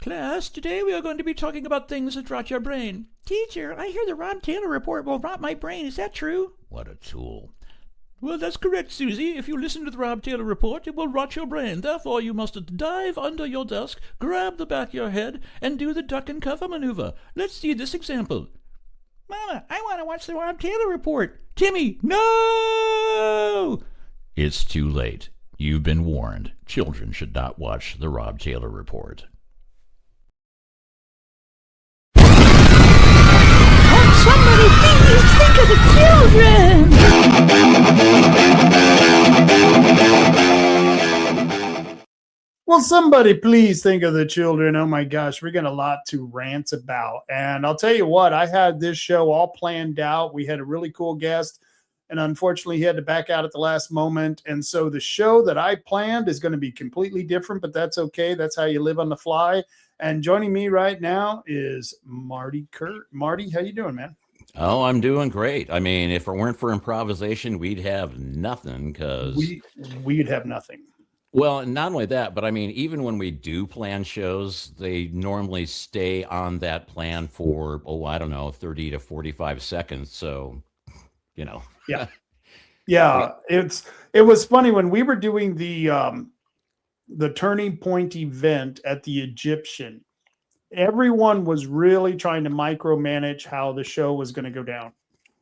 Class, today we are going to be talking about things that rot your brain. Teacher, I hear the Ron Taylor report will rot my brain. Is that true? What a tool. Well, that's correct, Susie. If you listen to the Rob Taylor report, it will rot your brain. Therefore, you must dive under your desk, grab the back of your head, and do the duck and cover maneuver. Let's see this example. Mama, I want to watch the Rob Taylor report. Timmy, no! It's too late. You've been warned. Children should not watch the Rob Taylor report. Somebody please think of the children! Well, somebody please think of the children. Oh my gosh, we got a lot to rant about. And I'll tell you what, I had this show all planned out. We had a really cool guest, and unfortunately he had to back out at the last moment. And so the show that I planned is going to be completely different, but that's okay. That's how you live on the fly. And joining me right now is Marty Kuhrt. Marty, how you doing, man? Oh, I'm doing great. I mean, if it weren't for improvisation, we'd have nothing because we'd have nothing. Well, not only that, but I mean, even when we do plan shows, they normally stay on that plan for, I don't know, 30 to 45 seconds. So, Yeah. Yeah. It was funny when we were doing the Turning Point event at the Egyptian. Everyone was really trying to micromanage how the show was going to go down.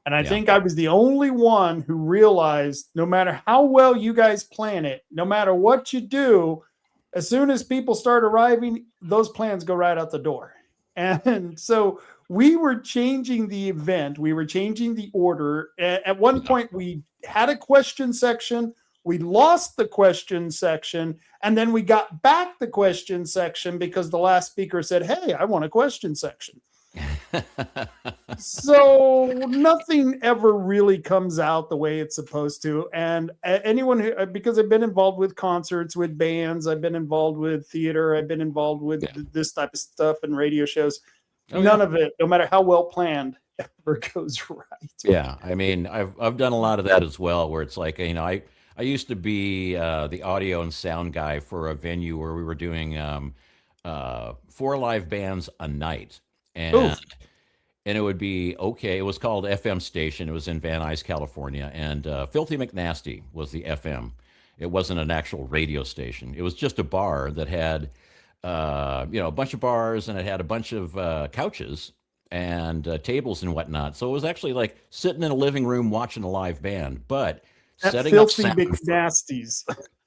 And I think I was the only one who realized no matter how well you guys plan it, no matter what you do, as soon as people start arriving, those plans go right out the door. And so we were changing the event. We were changing the order. At one point, we had a question section. We lost the question section, and then we got back the question section because the last speaker said, hey, I want a question section. So nothing ever really comes out the way it's supposed to. And anyone who, because I've been involved with concerts, with bands, I've been involved with theater, I've been involved with this type of stuff and radio shows. None of it, no matter how well planned, ever goes right. Yeah, I mean, I've done a lot of that as well, where it's like, I used to be the audio and sound guy for a venue where we were doing 4 live bands a night. And it would be, it was called FM Station. It was in Van Nuys, California. And Filthy McNasty was the FM. It wasn't an actual radio station. It was just a bar that had, a bunch of bars, and it had a bunch of couches and tables and whatnot. So it was actually like sitting in a living room watching a live band. But setting Filthy up McNasties.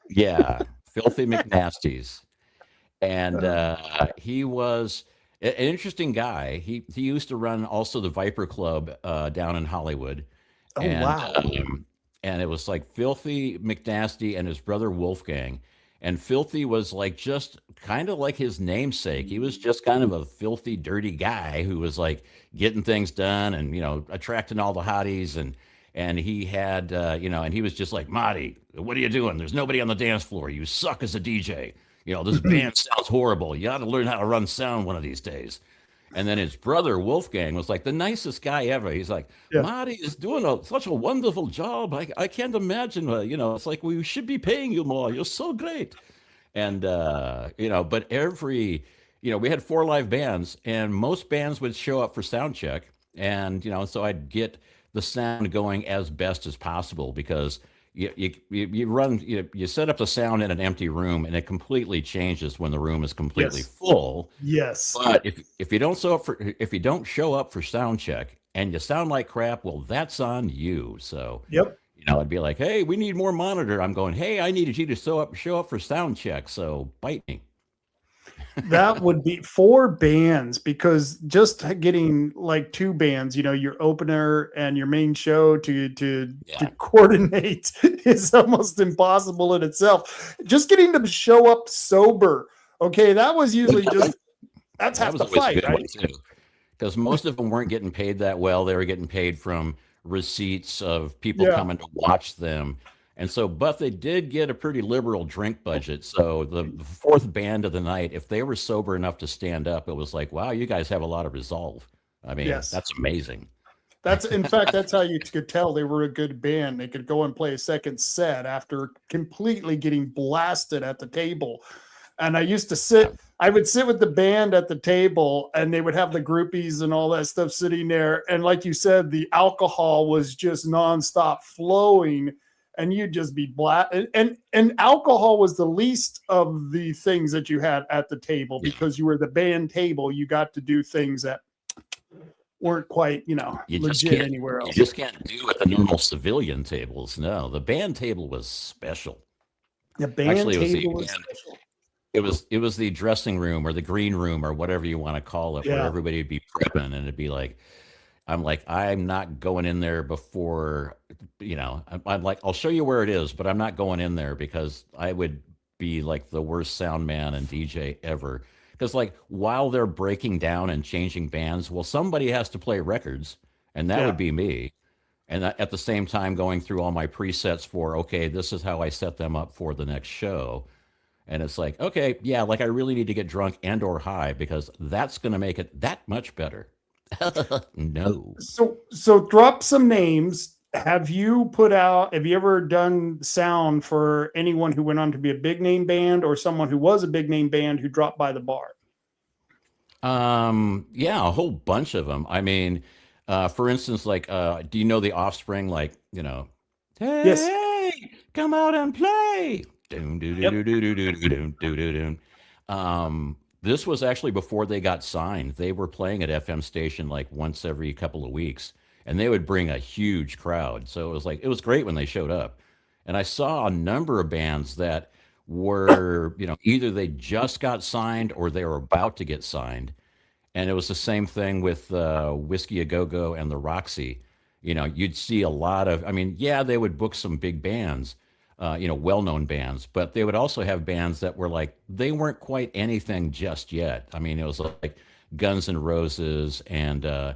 Yeah, Filthy McNasties. And he was an interesting guy. He used to run also the Viper Club down in Hollywood. Oh, wow. And it was like Filthy McNasty and his brother Wolfgang. And Filthy was like just kind of like his namesake. He was just kind of a filthy, dirty guy who was like getting things done and, attracting all the hotties. And he had, and he was just like, Marty, what are you doing? There's nobody on the dance floor. You suck as a DJ. This band sounds horrible. You ought to learn how to run sound one of these days. And then his brother, Wolfgang, was like the nicest guy ever. He's like, Marty is doing such a wonderful job. I can't imagine, it's like we should be paying you more. You're so great. And, but we had 4 live bands, and most bands would show up for sound check. And, so I'd get the sound going as best as possible because you set up the sound in an empty room and it completely changes when the room is completely full. Yes. But if you don't show up for sound check and you sound like crap, well, that's on you. So I'd be like, hey, we need more monitor. I'm going, hey, I needed you to show up for sound check. So bite me. That would be 4 bands, because just getting like 2 bands, your opener and your main show to coordinate is almost impossible in itself. Just getting them to show up sober. Okay. That was usually that's half the fight, right? Because most of them weren't getting paid that well. They were getting paid from receipts of people coming to watch them. And so, but they did get a pretty liberal drink budget. So the 4th band of the night, if they were sober enough to stand up, it was like, wow, you guys have a lot of resolve. I mean, that's amazing. In fact, that's how you could tell they were a good band. They could go and play a second set after completely getting blasted at the table. And I would sit with the band at the table, and they would have the groupies and all that stuff sitting there. And like you said, the alcohol was just nonstop flowing, and you'd just be black. And alcohol was the least of the things that you had at the table, because you were the band table. You got to do things that weren't quite, legit anywhere else. You just can't do at the normal civilian tables. No, the band table was special. The band table was special. It was the dressing room or the green room or whatever you want to call it, where everybody would be prepping, and it'd be like, I'm not going in there before, I'm like, I'll show you where it is, but I'm not going in there, because I would be like the worst sound man and DJ ever. Because like while they're breaking down and changing bands, well, somebody has to play records, and that would be me. And at the same time going through all my presets for, okay, this is how I set them up for the next show. And it's like, okay, yeah, like I really need to get drunk and or high, because that's going to make it that much better. No. So drop some names. Have you ever done sound for anyone who went on to be a big name band, or someone who was a big name band who dropped by the bar? Yeah, a whole bunch of them. I mean, for instance, like, do you know the Offspring? Like, hey, Yes. come out and play. This was actually before they got signed. They were playing at FM station like once every couple of weeks, and they would bring a huge crowd. So it was great when they showed up. And I saw a number of bands that were, either they just got signed or they were about to get signed. And it was the same thing with Whiskey A Go-Go and the Roxy. You'd see a lot of, they would book some big bands, well-known bands, but they would also have bands that were like, they weren't quite anything just yet. It was like Guns N' Roses, and the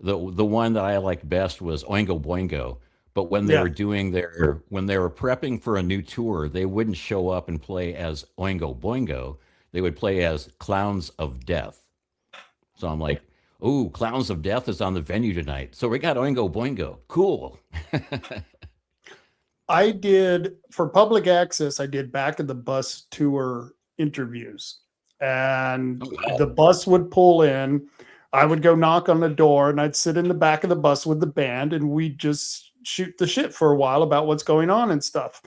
one that I liked best was Oingo Boingo. But when they were when they were prepping for a new tour, they wouldn't show up and play as Oingo Boingo. They would play as Clowns of Death. So I'm like, ooh, Clowns of Death is on the venue tonight. So we got Oingo Boingo. Cool. I did, for public access, I did back of the bus tour interviews, and the bus would pull in. I would go knock on the door, and I'd sit in the back of the bus with the band, and we'd just shoot the shit for a while about what's going on and stuff.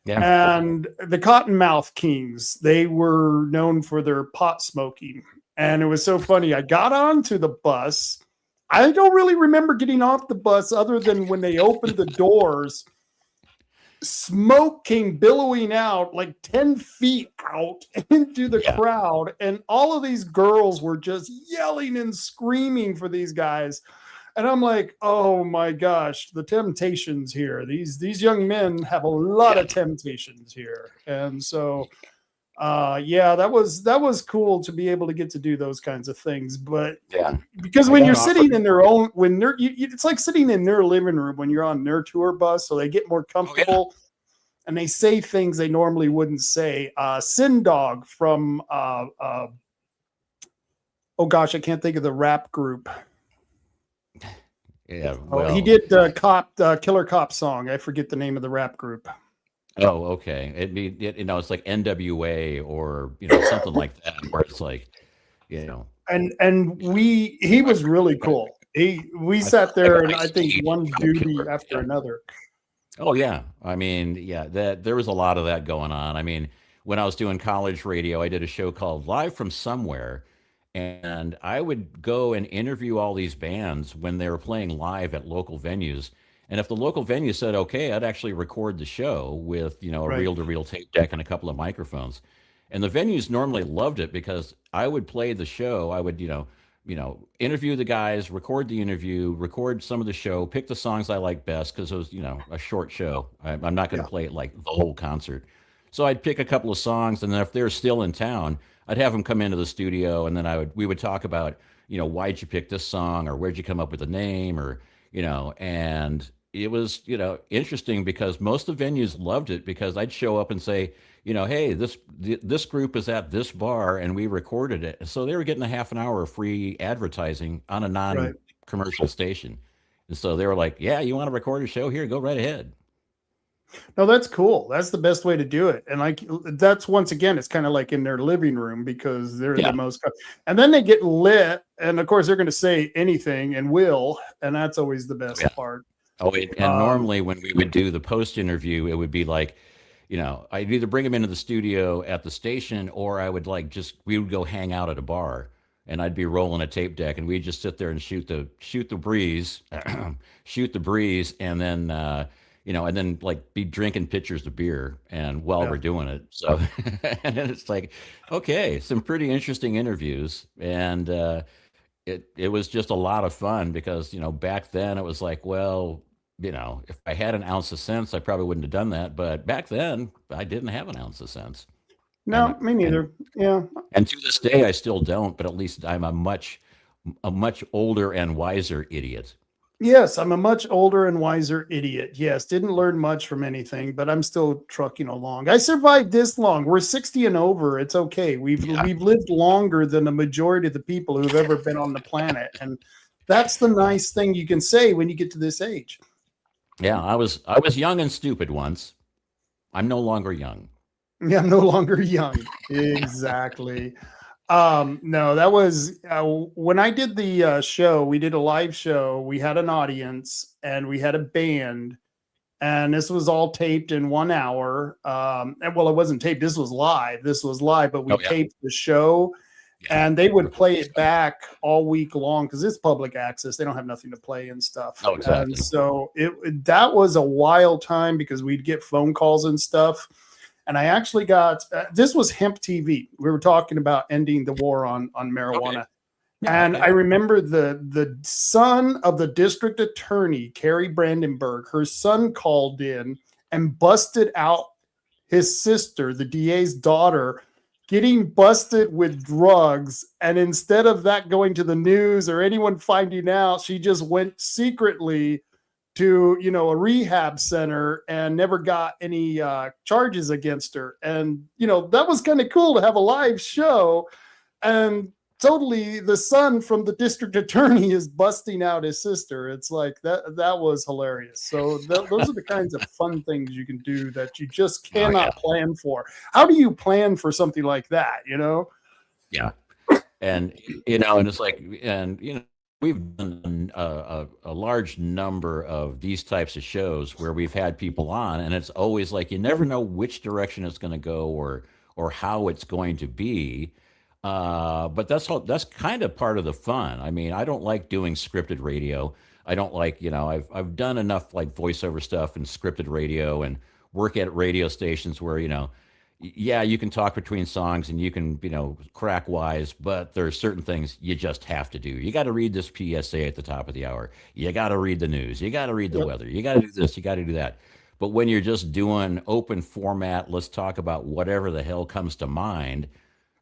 Yeah. And the Cottonmouth Kings, they were known for their pot smoking. And it was so funny. I got onto the bus. I don't really remember getting off the bus other than when they opened the doors, smoke came billowing out like 10 feet out into the crowd. And all of these girls were just yelling and screaming for these guys. And I'm like, oh my gosh, the temptations here. These young men have a lot of temptations here. And so, that was cool to be able to get to do those kinds of things. But because when you're sitting in their own, it's like sitting in their living room when you're on their tour bus, so they get more comfortable and they say things they normally wouldn't say. Sin Dog from, oh gosh, I can't think of the rap group. Yeah, well, he did Killer Cop song. I forget the name of the rap group. Oh, okay. It's like NWA or something like that, where it's like, And he was really cool. We sat there, and I think one duty after another. Oh yeah, there was a lot of that going on. When I was doing college radio, I did a show called Live from Somewhere. And I would go and interview all these bands when they were playing live at local venues. And if the local venue said, okay, I'd actually record the show with, a reel-to-reel tape deck and a couple of microphones. And the venues normally loved it, because I would play the show. I would, interview the guys, record the interview, record some of the show, pick the songs I like best, because it was, a short show. I'm not going to play it like the whole concert. So I'd pick a couple of songs, and then if they're still in town, I'd have them come into the studio, and then we would talk about, why'd you pick this song, or where'd you come up with the name, or, and it was, interesting, because most of the venues loved it, because I'd show up and say, hey, this group is at this bar and we recorded it. So they were getting a half an hour of free advertising on a non-commercial station. And so they were like, yeah, you want to record a show here? Go right ahead. No, that's cool. That's the best way to do it. And like that's once again, it's kind of like in their living room because they're Yeah. the most. And then they get lit, and of course they're going to say anything and will, and that's always the best Yeah. part. Oh, and normally when we would do the post interview, it would be like, I'd either bring him into the studio at the station, or I would we would go hang out at a bar, and I'd be rolling a tape deck, and we'd just sit there and shoot the breeze, shoot the breeze, and then and then like be drinking pitchers of beer, and while Yeah. we're doing it, so and then it's like, okay, some pretty interesting interviews, and it was just a lot of fun because back then it was like, well, if I had an ounce of sense, I probably wouldn't have done that. But back then, I didn't have an ounce of sense. No, me neither. Yeah. And to this day, I still don't. But at least I'm a much older and wiser idiot. Yes, I'm a much older and wiser idiot. Yes, didn't learn much from anything, but I'm still trucking along. I survived this long. We're 60 and over. It's okay. We've lived longer than the majority of the people who've ever been on the planet, and that's the nice thing you can say when you get to this age. Yeah, I was young and stupid once. I'm no longer young. Yeah, I'm no longer young. Exactly. No, that was when I did the show. We did a live show. We had an audience and we had a band, and this was all taped in 1 hour. And well, it wasn't taped. This was live. But we taped the show, and they would play it back all week long because it's public access. They don't have nothing to play and stuff. Oh, exactly. And so that was a wild time because we'd get phone calls and stuff. And I actually got this was Hemp TV. We were talking about ending the war on marijuana. Okay. And I remember the son of the district attorney, Carrie Brandenburg, her son called in and busted out his sister, the DA's daughter, getting busted with drugs. And instead of that going to the news or anyone finding out, she just went secretly to a rehab center and never got any charges against her. And that was kind of cool to have a live show, and totally the son from the district attorney is busting out his sister. It's like that was hilarious. So those are the kinds of fun things you can do that you just cannot plan for. How do you plan for something like that? Yeah. And and it's like, and we've done a large number of these types of shows where we've had people on, and it's always like you never know which direction it's going to go or how it's going to be. But that's kind of part of the fun. I mean, I don't like doing scripted radio. I don't like, I've done enough like voiceover stuff and scripted radio and work at radio stations where, you can talk between songs and you can, crack wise, but there are certain things you just have to do. You got to read this PSA at the top of the hour. You got to read the news. You got to read the weather. You got to do this. You got to do that. But when you're just doing open format, let's talk about whatever the hell comes to mind,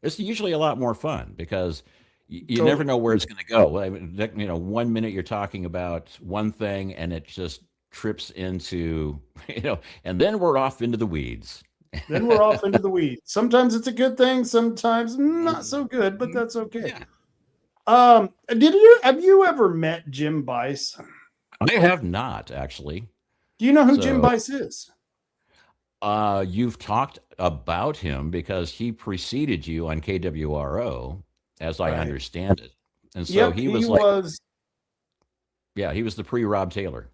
it's usually a lot more fun because you never know where it's going to go. I mean, 1 minute you're talking about one thing and it just trips into, and then we're off into the weeds. Then we're off into the weeds. Sometimes it's a good thing, sometimes not so good, but that's okay. Yeah. Have you ever met Jim Bice? I have not, actually. Do you know who Jim Bice is? You've talked about him because he preceded you on KWRO, as I understand it. And so he was the pre-Rob Taylor.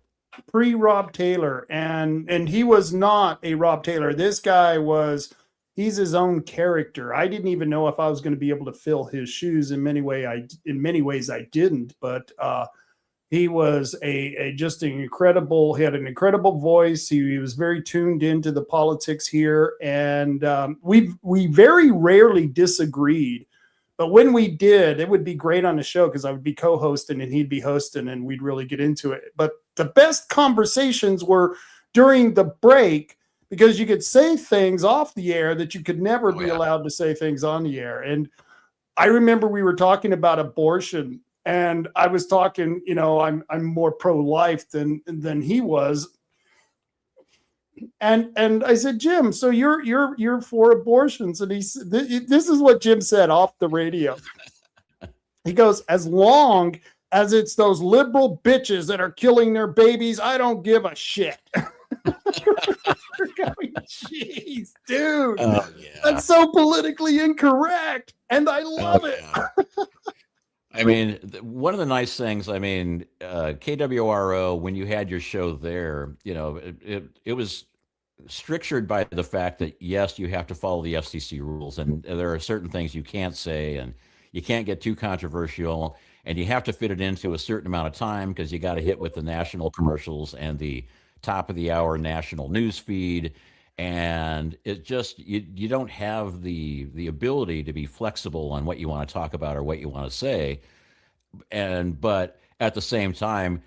Pre-Rob Taylor, and he was not a Rob Taylor. This guy he's his own character. I didn't even know if I was going to be able to fill his shoes. In many ways I didn't, but he was just an incredible. He had an incredible voice. He was very tuned into the politics here, and we very rarely disagreed. But when we did, it would be great on the show because I would be co-hosting and he'd be hosting, and we'd really get into it. But the best conversations were during the break because you could say things off the air that you could never be allowed to say things on the air. And I remember we were talking about abortion, and I was talking, I'm more pro-life than he was. And I said, Jim, so you're for abortions? And he said, this is what Jim said off the radio. He goes, as long as it's those liberal bitches that are killing their babies, I don't give a shit. Jeez, dude. Oh, yeah. That's so politically incorrect. And I love it. Yeah. I mean, one of the nice things, I mean, KWRO, when you had your show there, you know, it was strictured by the fact that, yes, you have to follow the FCC rules, and there are certain things you can't say, and you can't get too controversial, and you have to fit it into a certain amount of time because you got to hit with the national commercials and the top of the hour national news feed. And it just, you don't have the ability to be flexible on what you want to talk about or what you want to say. But at the same time,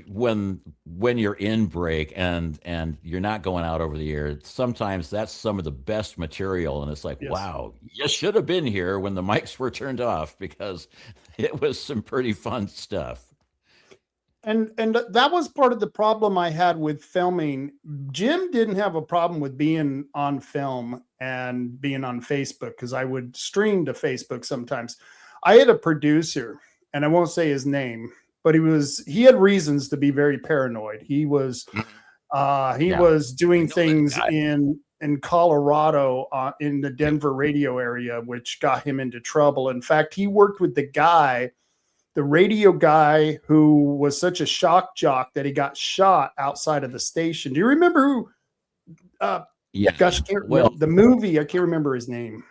when you're in break and you're not going out over the air, sometimes that's some of the best material, and it's like, Yes. wow, you should have been here when the mics were turned off, because it was some pretty fun stuff. And that was part of the problem I had with filming. Jim didn't have a problem with being on film and being on Facebook, because I would stream to Facebook sometimes. I had a producer, and I won't say his name, but he had reasons to be very paranoid. He was doing things in Colorado, in the Denver radio area, which got him into trouble. In fact, he worked with the radio guy who was such a shock jock that he got shot outside of the station. Do you remember who? Yeah. Gosh, the movie, I can't remember his name.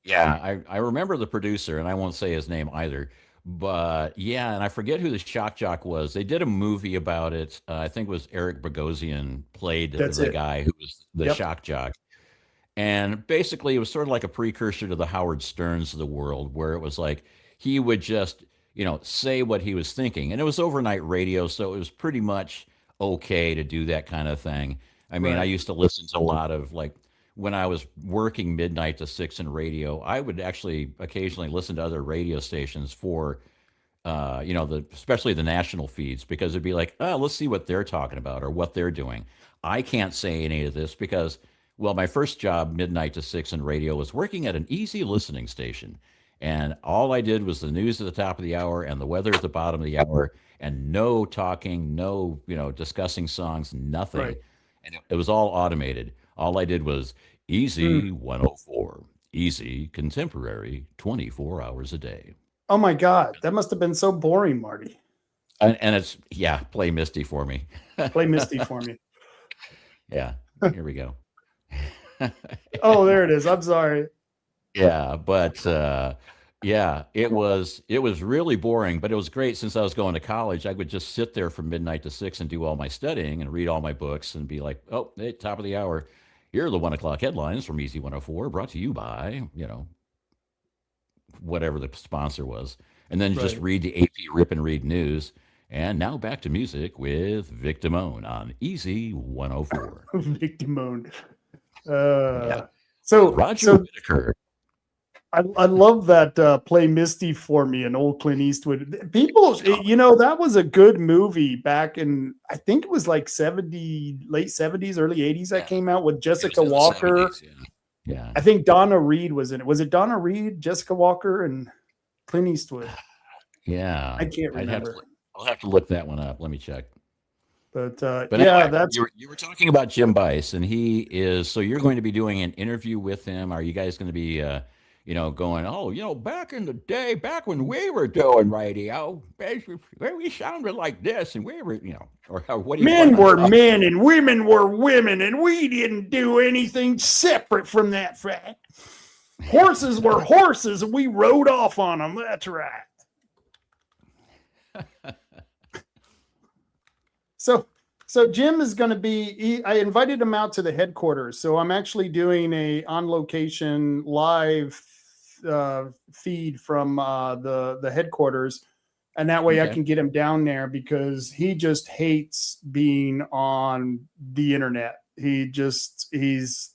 Yeah, I remember the producer, and I won't say his name either. But yeah, and I forget who the shock jock was. They did a movie about it. I think it was Eric Bogosian played the guy who was the shock jock. And basically, it was sort of like a precursor to the Howard Sterns of the world, where it was like he would just, say what he was thinking. And it was overnight radio, so it was pretty much okay to do that kind of thing. I mean, I used to listen to a lot of, like, when I was working midnight to 6 in radio, I would actually occasionally listen to other radio stations for, especially the national feeds, because it'd be like, oh, let's see what they're talking about or what they're doing. I can't say any of this because, well, my first job midnight to 6 in radio was working at an easy listening station. And all I did was the news at the top of the hour and the weather at the bottom of the hour, and no talking, no, discussing songs, nothing. Right. And it was all automated. All I did was easy 104, easy contemporary 24 hours a day. Oh my God. That must've been so boring, Marty. And it's, play Misty for me. Play Misty for me. Yeah. Here we go. Oh, there it is. I'm sorry. Yeah, but it was really boring, but it was great. Since I was going to college, I would just sit there from midnight to 6 and do all my studying and read all my books and be like, oh, hey, top of the hour. Here are the 1 o'clock headlines from Easy 104, brought to you by, whatever the sponsor was. And then just read the AP Rip and Read news. And now back to music with Vic Damone on Easy 104. Vic Damone. Roger Whittaker. I love that Play Misty for me, and old Clint Eastwood. People, that was a good movie back in, I think it was like late 70s, early 80s that came out with Jessica Walker. 70s, yeah. I think Donna Reed was in it. Was it Donna Reed, Jessica Walker, and Clint Eastwood? Yeah. I can't remember. I'll have to look that one up. Let me check. But anyway, that's... You were talking about Jim Bice, and so you're going to be doing an interview with him. Are you guys going to be... going, back in the day, back when we were doing radio, we sounded like this, and we were, or what do you... Men were men, and women were women, and we didn't do anything separate from that fact. Horses were horses, and we rode off on them. That's right. So Jim is going to be, I invited him out to the headquarters. So I'm actually doing a on location live feed from the headquarters. And that way I can get him down there, because he just hates being on the internet. He's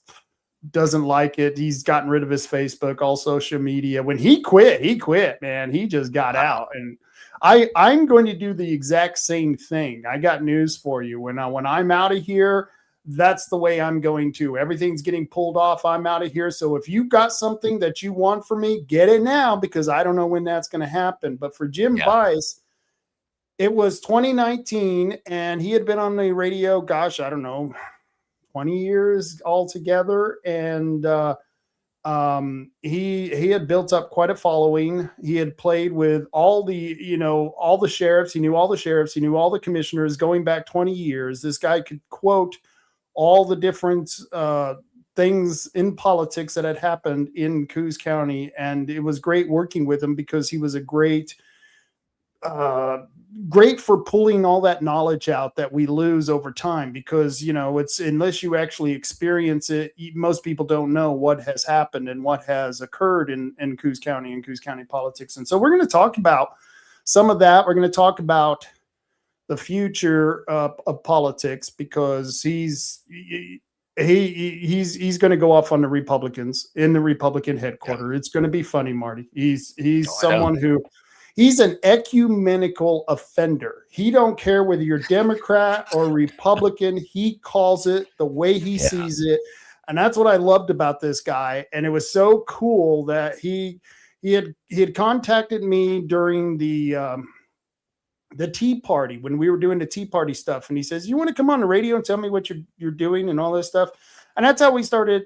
doesn't like it. He's gotten rid of his Facebook, all social media. When he quit, man. He just got out. And I'm going to do the exact same thing. I got news for you. When I'm out of here, that's the way I'm going to. Everything's getting pulled off. I'm out of here. So if you got something that you want from me, get it now, because I don't know when that's going to happen. But for Jim Bice, it was 2019, and he had been on the radio, gosh, I don't know, 20 years altogether. And he had built up quite a following. He had played with all the sheriffs. He knew all the sheriffs. He knew all the commissioners going back 20 years. This guy could quote all the different things in politics that had happened in Coos County. And it was great working with him because he was a great for pulling all that knowledge out that we lose over time, because it's, unless you actually experience it, most people don't know what has happened and what has occurred in Coos County and Coos County politics. And so we're going to talk about some of that. We're going to talk about the future of politics, because he's going to go off on the Republicans in the Republican headquarters. Yeah. It's going to be funny, Marty. He's someone who, he's an ecumenical offender. He don't care whether you're Democrat or Republican. He calls it the way he sees it. And that's what I loved about this guy. And it was so cool that he had contacted me during the Tea Party, when we were doing the Tea Party stuff. And he says, you want to come on the radio and tell me what you're doing and all this stuff? And that's how we started,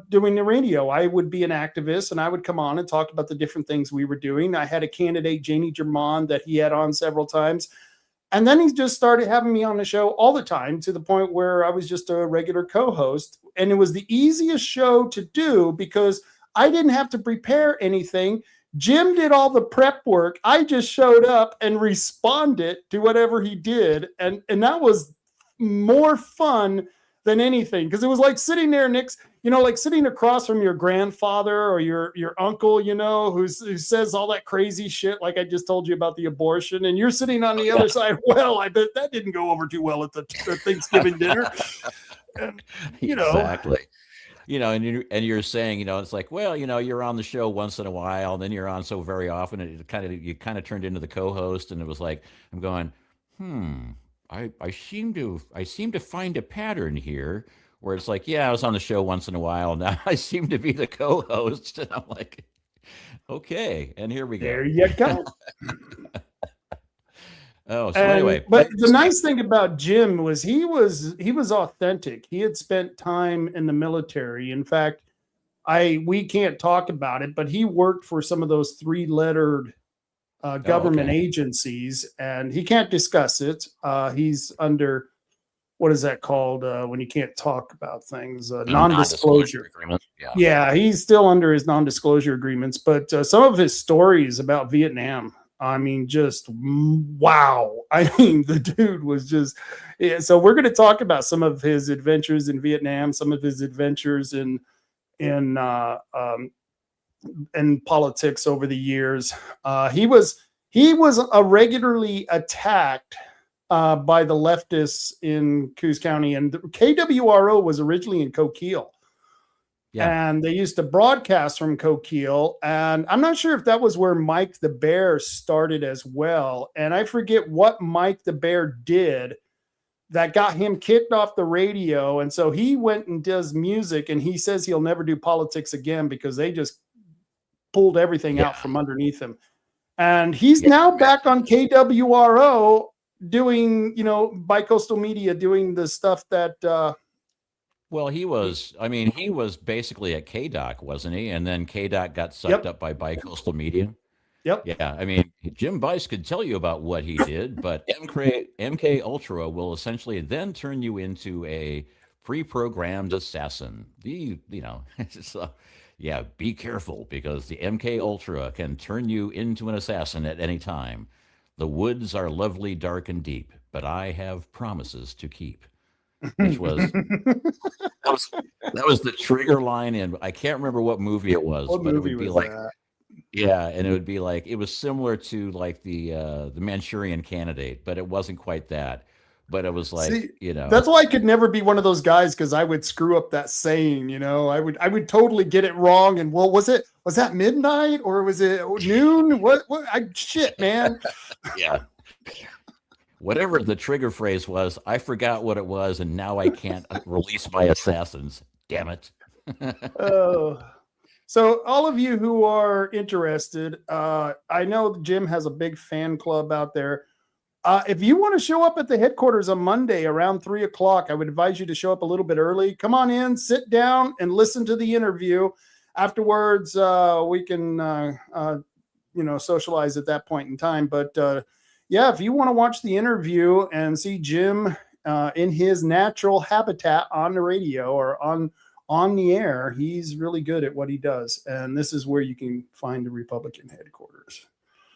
doing the radio. I would be an activist and I would come on and talk about the different things we were doing. I had a candidate, Janie Germond, that he had on several times. And then he just started having me on the show all the time, to the point where I was just a regular co-host. And it was the easiest show to do because I didn't have to prepare anything. Jim did all the prep work. I just showed up and responded to whatever he did. And that was more fun than anything, because it was like sitting there next, like sitting across from your grandfather or your uncle, who says all that crazy shit, like I just told you about the abortion, and you're sitting on the other side. Well, I bet that didn't go over too well at the Thanksgiving dinner. And, Exactly. And you're saying, it's like, well, you're on the show once in a while, and then you're on so very often, and you kind of turned into the co-host, and it was like, I'm going, I seem to find a pattern here where it's like, yeah, I was on the show once in a while. Now I seem to be the co-host. And I'm like, okay. And here we go. There you go. Anyway. But the nice thing about Jim was he was authentic. He had spent time in the military. In fact, we can't talk about it, but he worked for some of those 3-lettered government agencies, and he can't discuss it. He's under, what is that called when you can't talk about things? Non-disclosure agreement. Yeah, he's still under his non-disclosure agreements. But some of his stories about Vietnam, I mean, just wow. I mean, the dude was just. Yeah, so we're going to talk about some of his adventures in Vietnam, some of his adventures in politics over the years. He was regularly attacked by the leftists in Coos County, and the KWRO was originally in Coquille. Yeah. And they used to broadcast from Coquille, and I'm not sure if that was where Mike the Bear started as well. And I forget what Mike the Bear did that got him kicked off the radio. And so he went and does music, and he says he'll never do politics again because they just pulled everything out from underneath him. And he's now back on KWRO doing, Bicoastal Media, doing the stuff that well, he was basically at KDOC, wasn't he? And then KDOC got sucked up by Bicoastal Media. Yep. Yeah. I mean, Jim Bice could tell you about what he did, but MK Ultra will essentially then turn you into a pre-programmed assassin. So, yeah, be careful, because the MK Ultra can turn you into an assassin at any time. The woods are lovely, dark, and deep, but I have promises to keep. Which was that was the trigger line in, I can't remember what movie it was, but it would be like that? Yeah, and it would be like, it was similar to like the Manchurian Candidate, but it wasn't quite that. But it was like, that's why I could never be one of those guys, because I would screw up that saying. I would totally get it wrong. And well, was that midnight or was it noon? Shit, man. Yeah. Whatever the trigger phrase was, I forgot what it was, and now I can't release my assassins. Damn it. So all of you who are interested, I know Jim has a big fan club out there. If you want to show up at the headquarters on Monday around 3 o'clock, I would advise you to show up a little bit early. Come on in, sit down, and listen to the interview. Afterwards, we can, socialize at that point in time. But yeah, if you want to watch the interview and see Jim in his natural habitat on the radio or on the air, he's really good at what he does. And this is where you can find the Republican headquarters.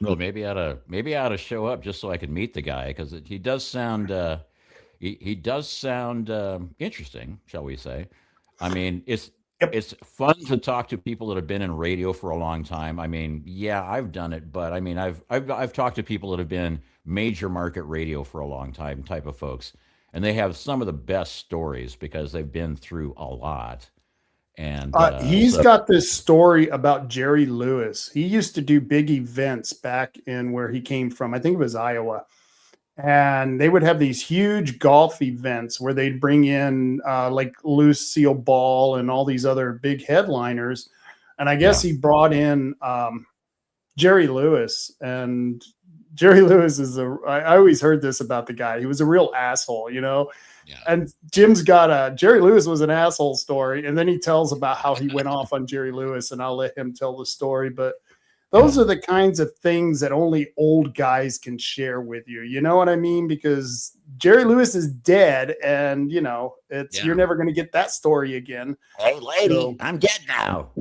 Well, maybe I ought to show up just so I can meet the guy, because he does sound he does sound interesting, shall we say? I mean, it's fun to talk to people that have been in radio for a long time. I mean, yeah, I've done it, but I mean, I've talked to people that have been major market radio for a long time, type of folks, and they have some of the best stories because they've been through a lot. And he's got this story about Jerry Lewis. He used to do big events back in where he came from. I think it was Iowa. And they would have these huge golf events where they'd bring in like Lucille Ball and all these other big headliners. And I guess he brought in Jerry Lewis. And Jerry Lewis I always heard this about the guy. He was a real asshole, you know? Yeah. And Jim's got a Jerry Lewis was an asshole story. And then he tells about how he went off on Jerry Lewis, and I'll let him tell the story. But those are the kinds of things that only old guys can share with you. You know what I mean? Because Jerry Lewis is dead, and you're never going to get that story again. Hey, lady, I'm dead now.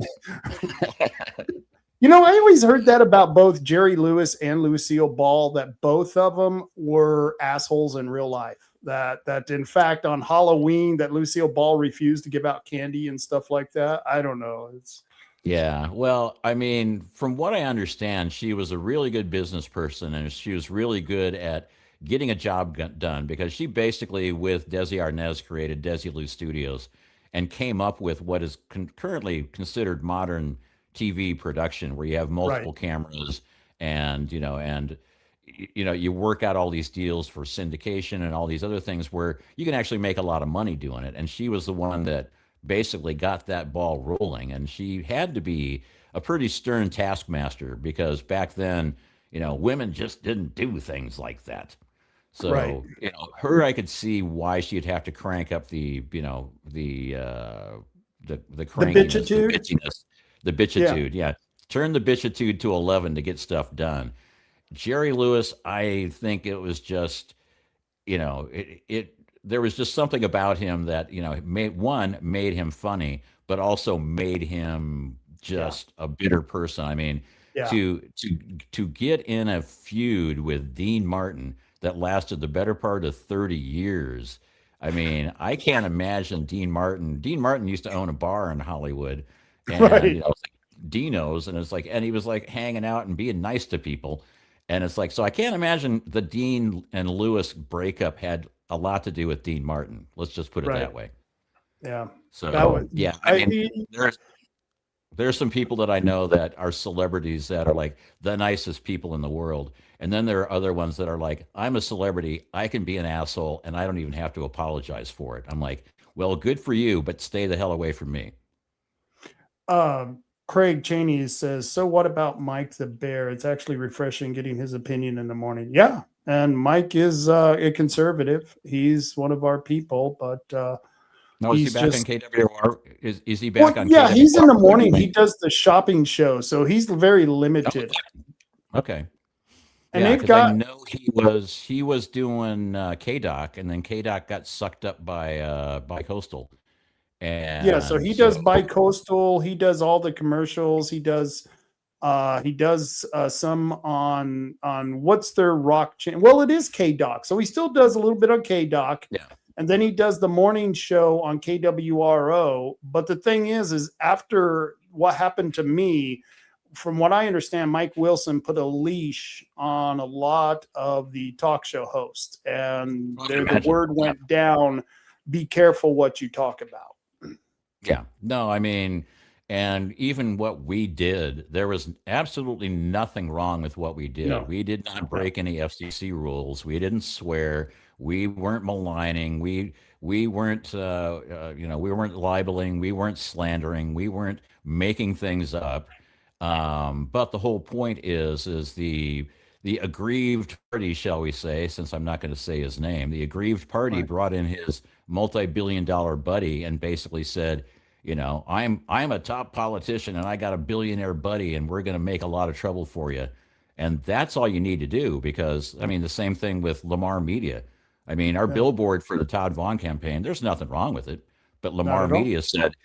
I always heard that about both Jerry Lewis and Lucille Ball, that both of them were assholes in real life. That in fact on Halloween that Lucille Ball refused to give out candy and stuff like that. I don't know. Yeah. Well, I mean, from what I understand, she was a really good business person, and she was really good at getting a job done, because she basically, with Desi Arnaz, created Desilu Studios and came up with what is currently considered modern TV production, where you have multiple cameras and, you work out all these deals for syndication and all these other things where you can actually make a lot of money doing it. And she was the one that basically got that ball rolling. And she had to be a pretty stern taskmaster, because back then, women just didn't do things like that. So, her, I could see why she'd have to crank up the crankiness, the bitchiness, the bitchitude. Yeah. Turn the bitchitude to 11 to get stuff done. Jerry Lewis, I think it was just, there was just something about him that, made him funny, but also made him just a bitter person. I mean, to get in a feud with Dean Martin that lasted the better part of 30 years. I mean, I can't imagine Dean Martin. Dean Martin used to own a bar in Hollywood, and it's like Dino's, and and he was like hanging out and being nice to people. And it's like, so I can't imagine the Dean and Lewis breakup had a lot to do with Dean Martin. Let's just put it that way. Yeah. So, I mean, there's some people that I know that are celebrities that are like the nicest people in the world. And then there are other ones that are like, I'm a celebrity, I can be an asshole, and I don't even have to apologize for it. I'm like, well, good for you, but stay the hell away from me. Craig Cheney says, so what about Mike the Bear? It's actually refreshing getting his opinion in the morning. Yeah. And Mike is a conservative. He's one of our people, but is he back on KWR? Is he back on KWR? Yeah, he's in the morning. He does the shopping show, so he's very limited. Okay. And they've got, I know he was doing KDOC, and then KDOC got sucked up by Coastal. And so he does Bicoastal. He does all the commercials. He does some on what's their rock channel. Well, it is KDOC, so he still does a little bit on KDOC. Yeah, and then he does the morning show on KWRO. But the thing is after what happened to me, from what I understand, Mike Wilson put a leash on a lot of the talk show hosts, and the word went down: be careful what you talk about. Yeah, no, I mean, and even what we did, there was absolutely nothing wrong with what we did. No. We did not break any FCC rules. We didn't swear. We weren't maligning. We weren't, we weren't libeling. We weren't slandering. We weren't making things up. But the whole point is the the aggrieved party, shall we say, since I'm not going to say his name, the aggrieved party brought in his multi-billion-dollar buddy and basically said, I'm a top politician and I got a billionaire buddy and we're going to make a lot of trouble for you. And that's all you need to do because, I mean, the same thing with Lamar Media. I mean, our billboard for the Todd Vaughn campaign, there's nothing wrong with it. But Lamar Media said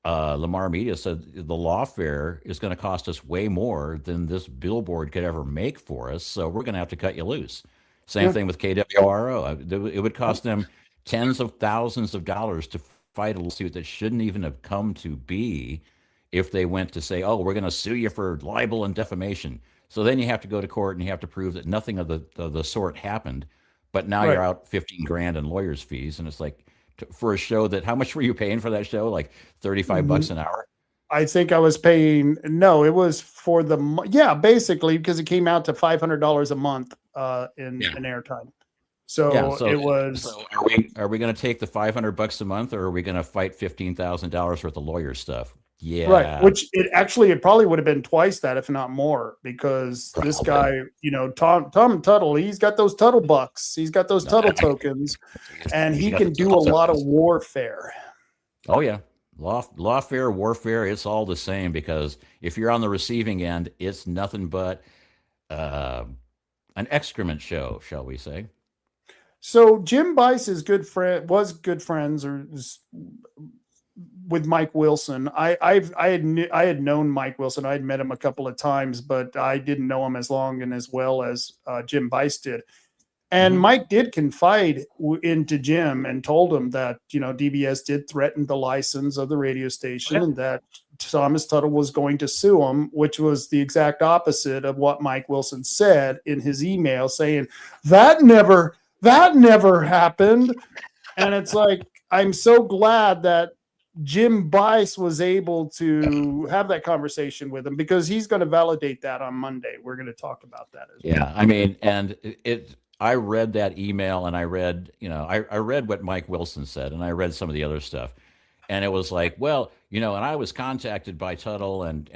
the lawfare is going to cost us way more than this billboard could ever make for us. So we're going to have to cut you loose. Same thing with KWRO. It would cost them tens of thousands of dollars to fight a lawsuit that shouldn't even have come to be if they went to say, oh, we're going to sue you for libel and defamation. So then you have to go to court and you have to prove that nothing of the sort happened. But now you're out 15 grand in lawyers' fees. And it's like, for a show that, how much were you paying for that show? Like 35 bucks an hour? I think I was paying, no, it was for basically, because it came out to $500 a month in airtime. So it was. So are we going to take the $500 a month, or are we going to fight $15,000 worth of lawyer stuff? Yeah. Right. Which it probably would have been twice that, if not more, because this guy, Tom Tuttle, he's got those Tuttle bucks. He's got those Tuttle tokens, and he can do a lot of warfare. Oh, yeah. Lawfare, warfare, it's all the same, because if you're on the receiving end, it's nothing but an excrement show, shall we say. So Jim Bice was good friends with Mike Wilson. I had known Mike Wilson. I had met him a couple of times, but I didn't know him as long and as well as Jim Bice did. And Mike did confide into Jim and told him that, DBS did threaten the license of the radio station and that Thomas Tuttle was going to sue him, which was the exact opposite of what Mike Wilson said in his email, saying that never happened. And it's like, I'm so glad that Jim Bice was able to have that conversation with him, because he's going to validate that on Monday. We're going to talk about that as well. Yeah, I mean, and I read that email, and I read, I read what Mike Wilson said, and I read some of the other stuff, and it was like, well, and I was contacted by Tuttle and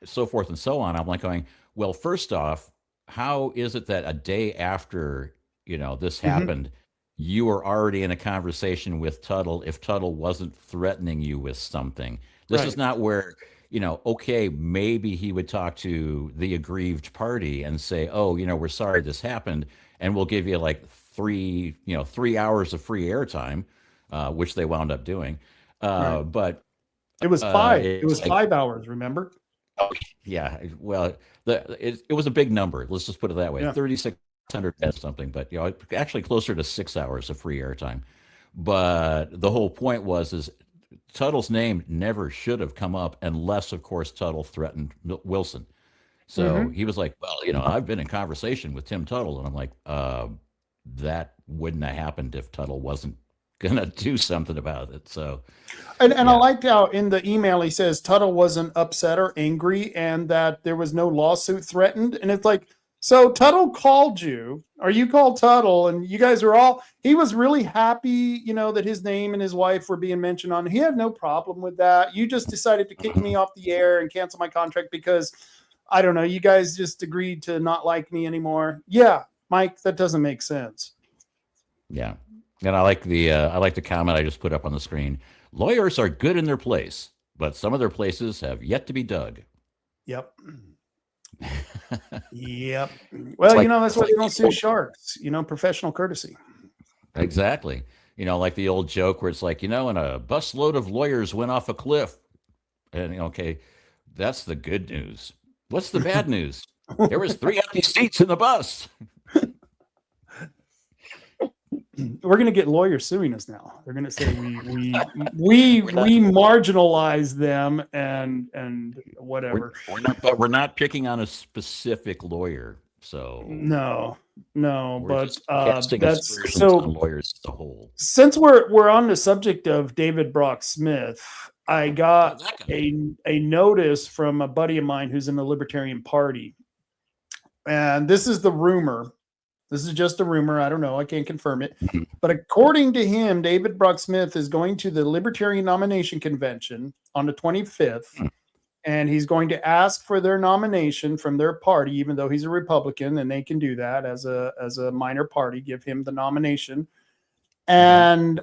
so forth and so on. I'm like going, well, first off, how is it that a day after, this happened, you were already in a conversation with Tuttle if Tuttle wasn't threatening you with something? This is not where, okay, maybe he would talk to the aggrieved party and say, oh, we're sorry this happened, and we'll give you like 3 hours of free airtime, which they wound up doing. But it was 5. It was 5 hours, remember? Oh, yeah. Well, it was a big number. Let's just put it that way. 3,600 and something, but actually closer to 6 hours of free airtime. But the whole point is Tuttle's name never should have come up unless, of course, Tuttle threatened Wilson. So he was like, well, I've been in conversation with Tim Tuttle. And I'm like, that wouldn't have happened if Tuttle wasn't going to do something about it. So, and I liked how in the email he says Tuttle wasn't upset or angry and that there was no lawsuit threatened. And it's like, so Tuttle called you, or you called Tuttle, and you guys were he was really happy, that his name and his wife were being mentioned on. He had no problem with that. You just decided to kick me off the air and cancel my contract because, I don't know, you guys just agreed to not like me anymore. Yeah, Mike, that doesn't make sense. Yeah. And I like the comment I just put up on the screen. Lawyers are good in their place, but some of their places have yet to be dug. Yep. Yep. Well, that's why they don't sue sharks. Professional courtesy. Exactly. Like the old joke where it's like, and a busload of lawyers went off a cliff. And okay, that's the good news. What's the bad news? There was 3 empty seats in the bus. We're going to get lawyers suing us now. They're going to say we marginalize them and whatever. We're not picking on a specific lawyer. So no, but that's so on lawyers as a whole. Since we're on the subject of David Brock Smith, I got a notice from a buddy of mine who's in the Libertarian Party, and this is the rumor. This is just a rumor. I don't know. I can't confirm it. But according to him, David Brock Smith is going to the Libertarian Nomination Convention on the 25th. and he's going to ask for their nomination from their party, even though he's a Republican, and they can do that as a minor party, give him the nomination. And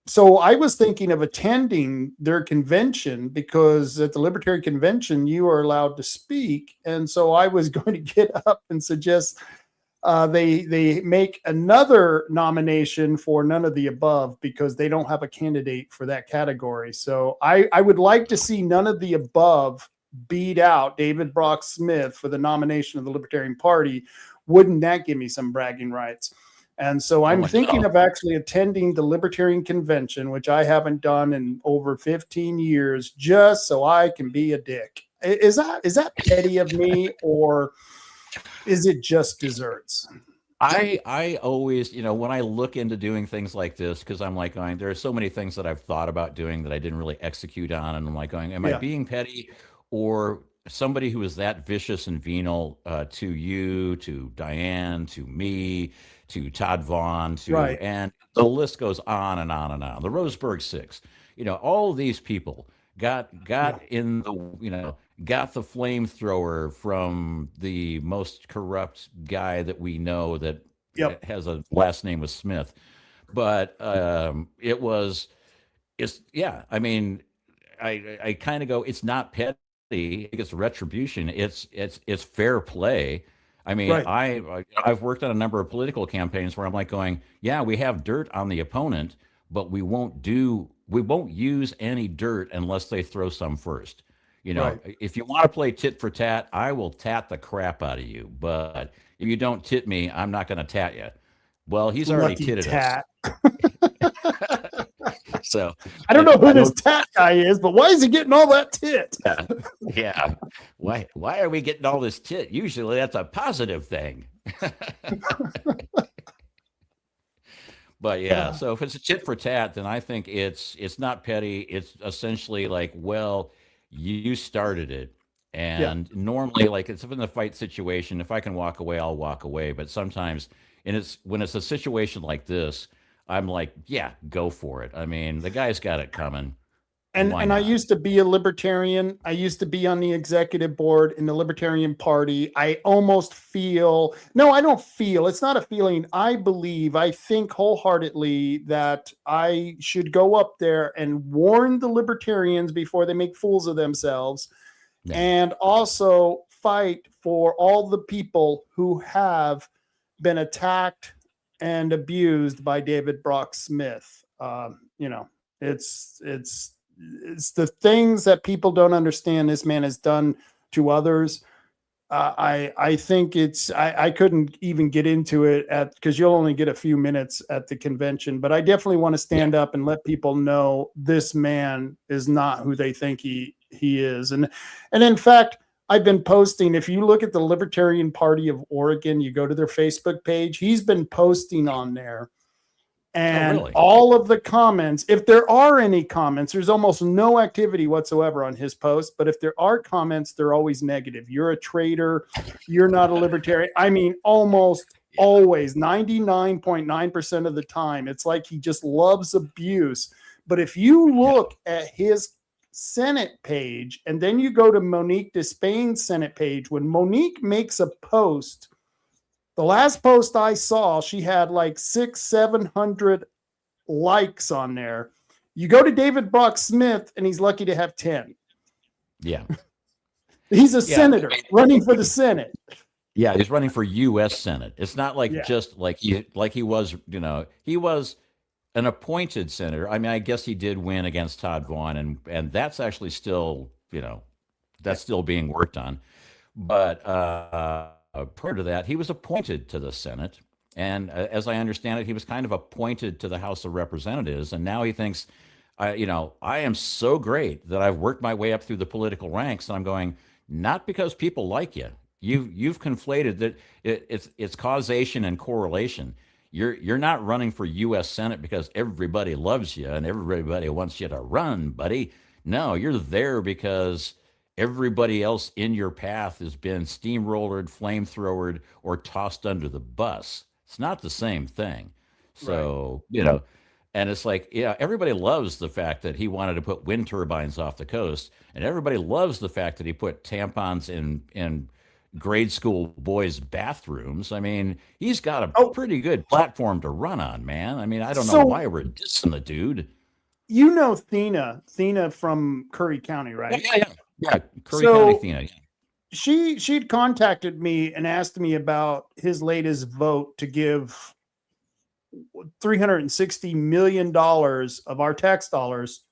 so I was thinking of attending their convention, because at the Libertarian Convention, you are allowed to speak. And so I was going to get up and suggest they make another nomination for none of the above, because they don't have a candidate for that category. So I would like to see none of the above beat out David Brock Smith for the nomination of the Libertarian Party. Wouldn't that give me some bragging rights? And so I'm thinking of actually attending the Libertarian Convention, which I haven't done in over 15 years, just so I can be a dick. Is that petty of me, or is it just desserts? I always, when I look into doing things like this, because I'm like going, there are so many things that I've thought about doing that I didn't really execute on. And I'm like going, am I being petty, or somebody who is that vicious and venal to you, to Diane, to me, to Todd Vaughn, and the list goes on and on and on. The Roseburg Six, all these people got in the, got the flamethrower from the most corrupt guy that we know that has a last name with Smith. But I kind of go, it's not petty. It's retribution. It's fair play. I mean, I've worked on a number of political campaigns where I'm like going, yeah, we have dirt on the opponent, but we won't use any dirt unless they throw some first. If you want to play tit for tat, I will tat the crap out of you. But if you don't tit me, I'm not going to tat you. Well, he's already titted us. So I don't know who this tat guy is, but why is he getting all that tit? Yeah. Why are we getting all this tit? Usually that's a positive thing. But so if it's a tit for tat, then I think it's not petty. It's essentially like, well, you started it. And normally, like, it's in a fight situation, if I can walk away, I'll walk away. But sometimes, when it's a situation like this, I'm like, yeah, go for it. I mean, the guy's got it coming. And I used to be a libertarian. I used to be on the executive board in the Libertarian Party. I almost feel, no, I don't feel, it's not a feeling. I think wholeheartedly that I should go up there and warn the libertarians before they make fools of themselves, and also fight for all the people who have been attacked and abused by David Brock Smith. It's the things that people don't understand this man has done to others. I think I couldn't even get into it because you'll only get a few minutes at the convention, but I definitely want to stand up and let people know this man is not who they think he is. And in fact, I've been posting, if you look at the Libertarian Party of Oregon, you go to their Facebook page, he's been posting on there. And all of the comments, if there are any comments, there's almost no activity whatsoever on his post. But if there are comments, they're always negative. You're a traitor. You're not a libertarian. I mean, almost always, 99.9% of the time, it's like he just loves abuse. But if you look at his Senate page, and then you go to Monique Despain's Senate page, when Monique makes a post, the last post I saw, she had like 600-700 likes on there. You go to David Brock Smith, and he's lucky to have 10. Yeah. He's a senator running for the Senate. Yeah, he's running for U.S. Senate. It's not like just like he was, he was an appointed senator. I mean, I guess he did win against Todd Vaughn, and that's actually still, that's still being worked on. But prior to that, he was appointed to the Senate. And as I understand it, he was kind of appointed to the House of Representatives. And now he thinks, I am so great that I've worked my way up through the political ranks. And I'm going, not because people like you. You've conflated that it's causation and correlation. You're not running for U.S. Senate because everybody loves you and everybody wants you to run, buddy. No, you're there because everybody else in your path has been steamrollered, flamethrowered, or tossed under the bus. It's not the same thing. So, And it's like, yeah, everybody loves the fact that he wanted to put wind turbines off the coast, and everybody loves the fact that he put tampons in grade school boys' bathrooms. I mean, he's got a Oh, pretty good platform to run on, man. I mean, I don't know so why we're dissing the dude. you know Thena from Curry County, Yeah, right? yeah, yeah. Yeah, Curry County, So Athena. she'd contacted me and asked me about his latest vote to give $360 million of our tax dollars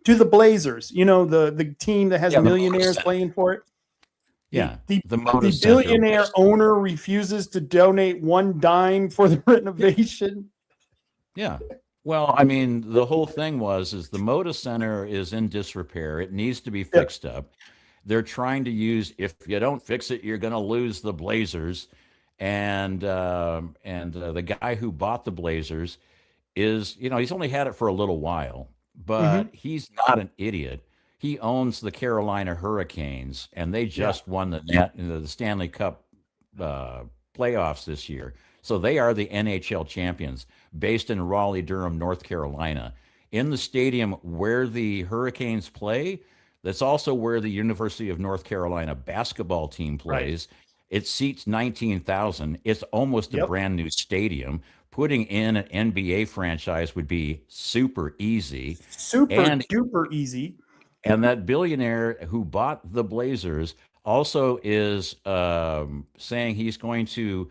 to the Blazers. You know, the team that has Yeah, the Moda millionaires Center. playing for it. Yeah, The the Moda the Center, billionaire which, owner refuses to donate one dime for the renovation. yeah. Well, I mean, the whole thing is the Moda Center is in disrepair. It needs to be Yeah. fixed up. They're trying to use, if you don't fix it, you're going to lose the Blazers. And the guy who bought the Blazers is, he's only had it for a little while, Mhm. but he's not an idiot. He owns the Carolina Hurricanes, and they Yeah. just won the Stanley Cup uh, playoffs this year. So they are the NHL champions, based in Raleigh, Durham, North Carolina. In the stadium where the Hurricanes play, that's also where the University of North Carolina basketball team Right. plays. It seats 19,000. It's almost a Yep. brand new stadium. Putting in an NBA franchise would be super easy. Super And duper easy. and that billionaire who bought the Blazers also is saying he's going to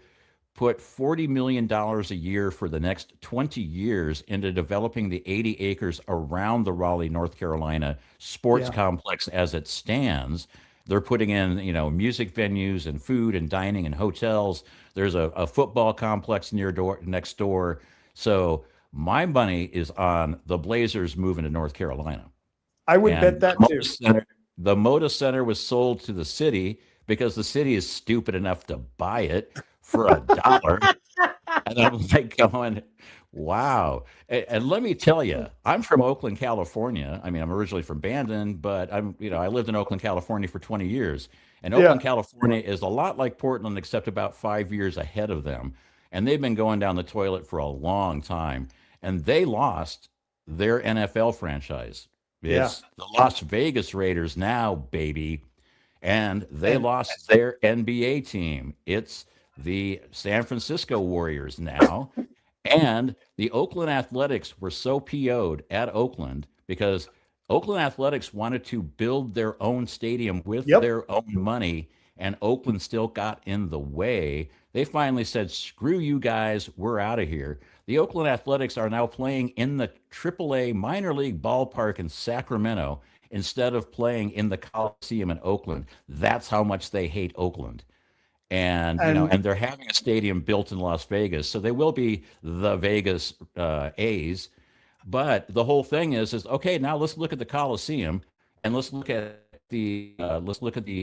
put $40 million a year for the next 20 years into developing the 80 acres around the Raleigh, North Carolina sports Yeah. complex as it stands. They're putting in, music venues and food and dining and hotels. There's a football complex next door. So my money is on the Blazers moving to North Carolina. I would bet And that too. The Moda Center was sold to the city because the city is stupid enough to buy it for $1. And I'm like going, wow. And let me tell you, I'm from Oakland, California. I mean, I'm originally from Bandon, but I lived in Oakland, California for 20 years. And Yeah. Oakland, California is a lot like Portland, except about 5 years ahead of them. And they've been going down the toilet for a long time. And they lost their NFL franchise. Yeah. It's the Las Vegas Raiders now, baby. And they And- lost their NBA team. It's the San Francisco Warriors now. And the Oakland Athletics were so PO'd at Oakland because Oakland Athletics wanted to build their own stadium with Yep. their own money, and Oakland still got in the way. They finally said, screw you guys, we're out of here. The Oakland Athletics are now playing in the AAA minor league ballpark in Sacramento instead of playing in the Coliseum in Oakland. That's how much they hate Oakland. And And- they're having a stadium built in Las Vegas, so they will be the Vegas A's. But the whole thing is okay. Now let's look at the Coliseum, and let's look at the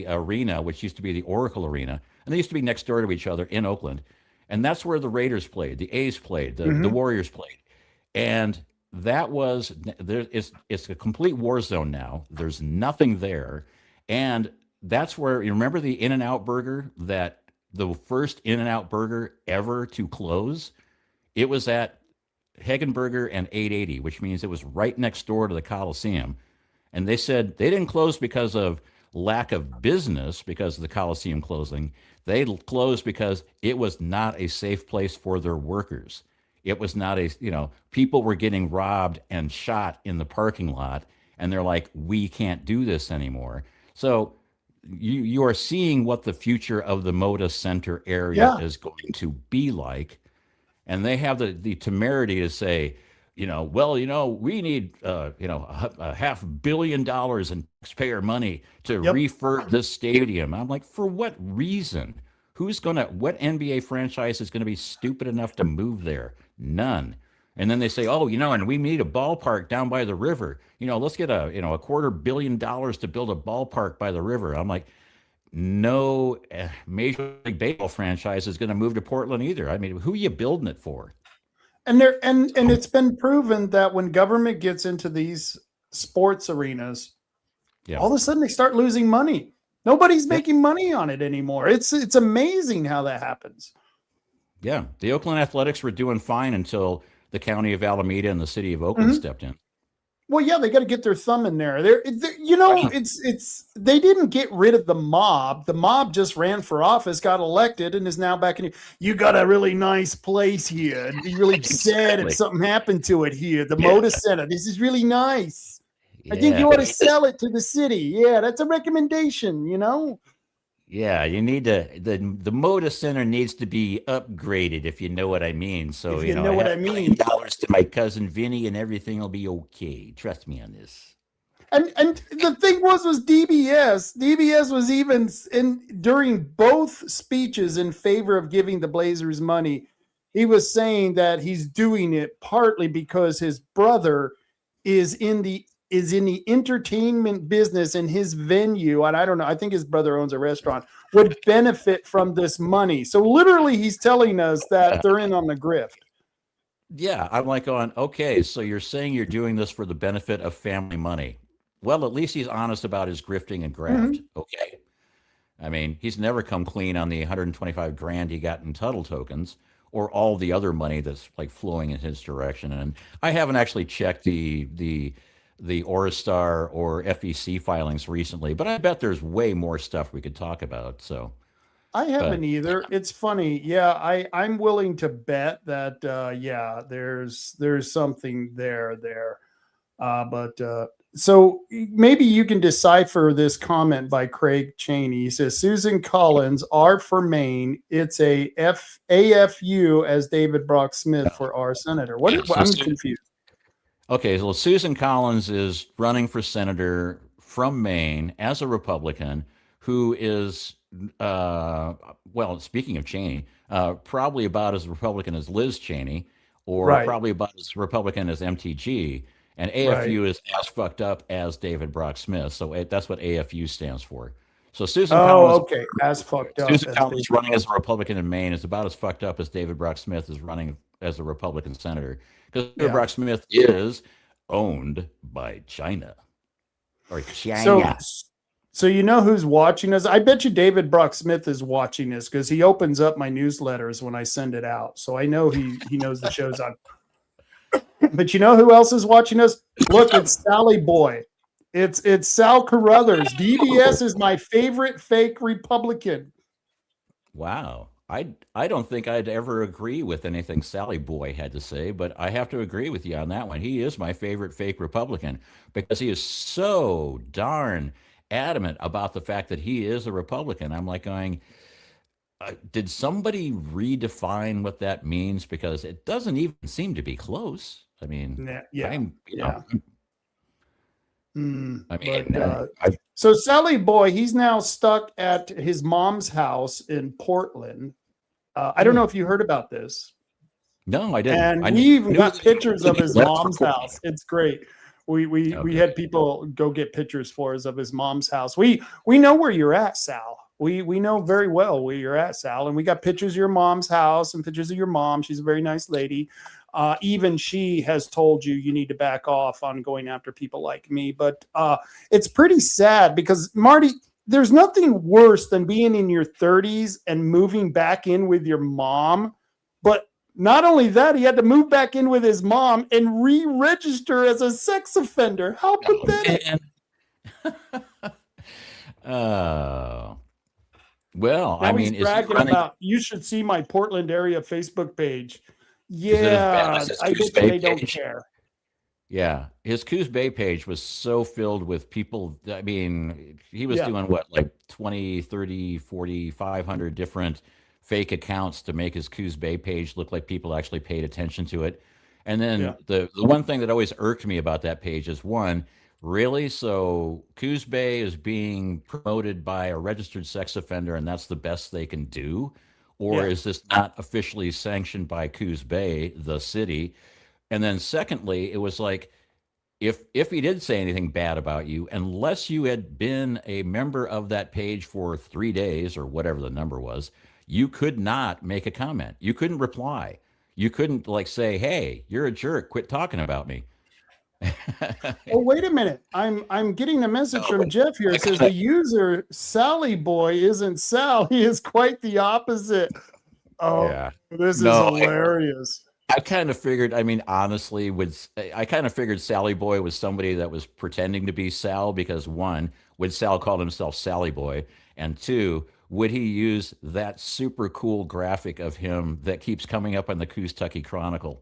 arena, which used to be the Oracle Arena, and they used to be next door to each other in Oakland, and that's where the Raiders played, the A's played, the Warriors played, and that was there. It's a complete war zone now. There's nothing there, and that's where you remember the In-N-Out Burger, that the first In-N-Out Burger ever to close. It was at Hegenberger and 880, which means it was right next door to the Coliseum. And they said they didn't close because of lack of business, because of the Coliseum closing. They closed because it was not a safe place for their workers. It was not people were getting robbed and shot in the parking lot. And they're like, we can't do this anymore. So you are seeing what the future of the Moda Center area is going to be like. And they have the temerity to say, we need, $500 million in taxpayer money to refurb this stadium. I'm like, for what reason? What NBA franchise is going to be stupid enough to move there? None. And then they say, and we need a ballpark down by the river. Let's get a $250 million to build a ballpark by the river. I'm like, no Major League Baseball franchise is going to move to Portland either. I mean, who are you building it for? And it's been proven that when government gets into these sports arenas, all of a sudden they start losing money. Nobody's making money on it anymore. It's amazing how that happens. Yeah, the Oakland Athletics were doing fine until the county of Alameda and the city of Oakland stepped in. Well, yeah, they got to get their thumb in there. You know, Right. it's they didn't get rid of the mob. The mob just ran for office, got elected, and is now back in. You got a really nice place here. And be really sad if something happened to it here. The Moda Center. This is really nice. I think you ought to sell it to the city. Yeah, that's a recommendation. You know. Yeah, you need to the Moda Center needs to be upgraded, if you know what I mean. So If you know what I mean. $1 to my cousin Vinny, and everything will be okay. Trust me on this. And the thing was DBS. DBS was even during both speeches in favor of giving the Blazers money. He was saying that he's doing it partly because his brother is in the entertainment business, and his venue, and I don't know, I think his brother owns a restaurant, would benefit from this money. So literally he's telling us that they're in on the grift. Yeah, I'm like going, okay, so you're saying you're doing this for the benefit of family money. Well, at least he's honest about his grifting and graft. Okay. I mean, he's never come clean on the 125 grand he got in Tuttle tokens or all the other money that's like flowing in his direction. And I haven't actually checked the Oristar or FEC filings recently, but I bet there's way more stuff we could talk about. So I haven't either. It's funny. Yeah, I'm willing to bet that there's something there. So maybe you can decipher this comment by Craig Cheney. He says Susan Collins, R for Maine. It's a AFU as David Brock Smith for our senator. I'm confused. Okay, so Susan Collins is running for senator from Maine as a Republican who is, well, speaking of Cheney, probably about as Republican as Liz Cheney, or probably about as Republican as MTG. And AFU is as fucked up as David Brock Smith. So that's what AFU stands for. So Susan Collins, as fucked up. Susan Collins running as a Republican in Maine is about as fucked up as David Brock Smith is running as a Republican senator. Because David Brock Smith is owned by China. Or China. So you know who's watching us? I bet you David Brock Smith is watching this because he opens up my newsletters when I send it out. So I know he knows the show's on. But you know who else is watching us? Look, it's Sally Boy. It's Sal Carruthers. DBS is my favorite fake Republican. Wow. I don't think I'd ever agree with anything Sally Boy had to say, but I have to agree with you on that one. He is my favorite fake Republican because he is so darn adamant about the fact that he is a Republican. I'm like going, did somebody redefine what that means? Because it doesn't even seem to be close. I mean, so Sally Boy, he's now stuck at his mom's house in Portland. I don't know if you heard about this. No, I didn't. And we even got pictures of his mom's house. It's great. We had people go get pictures for us of his mom's house. We know where you're at, Sal. We know very well where you're at, Sal. And we got pictures of your mom's house and pictures of your mom. She's a very nice lady. Even she has told you need to back off on going after people like me. But it's pretty sad because, Marty, there's nothing worse than being in your 30s and moving back in with your mom. But not only that, he had to move back in with his mom and re-register as a sex offender. How pathetic. Well, now I mean, he's bragging about, you should see my Portland area Facebook page. Yeah, I bet they don't care. Yeah, his Coos Bay page was so filled with people. I mean, he was doing what, like 20, 30, 40, 500 different fake accounts to make his Coos Bay page look like people actually paid attention to it. And then the one thing that always irked me about that page is, one, really? So Coos Bay is being promoted by a registered sex offender and that's the best they can do? Or is this not officially sanctioned by Coos Bay, the city? And then secondly, it was like, if he did say anything bad about you, unless you had been a member of that page for 3 days or whatever the number was, you could not make a comment. You couldn't reply. You couldn't like say, hey, you're a jerk. Quit talking about me. Oh, wait a minute. I'm getting a message from Jeff here. It says the user Sally Boy isn't Sal. He is quite the opposite. Oh, this is hilarious. I kind of figured, I mean, honestly, I kind of figured Sally Boy was somebody that was pretending to be Sal because one, would Sal call himself Sally Boy? And two, would he use that super cool graphic of him that keeps coming up on the Kentucky Chronicle?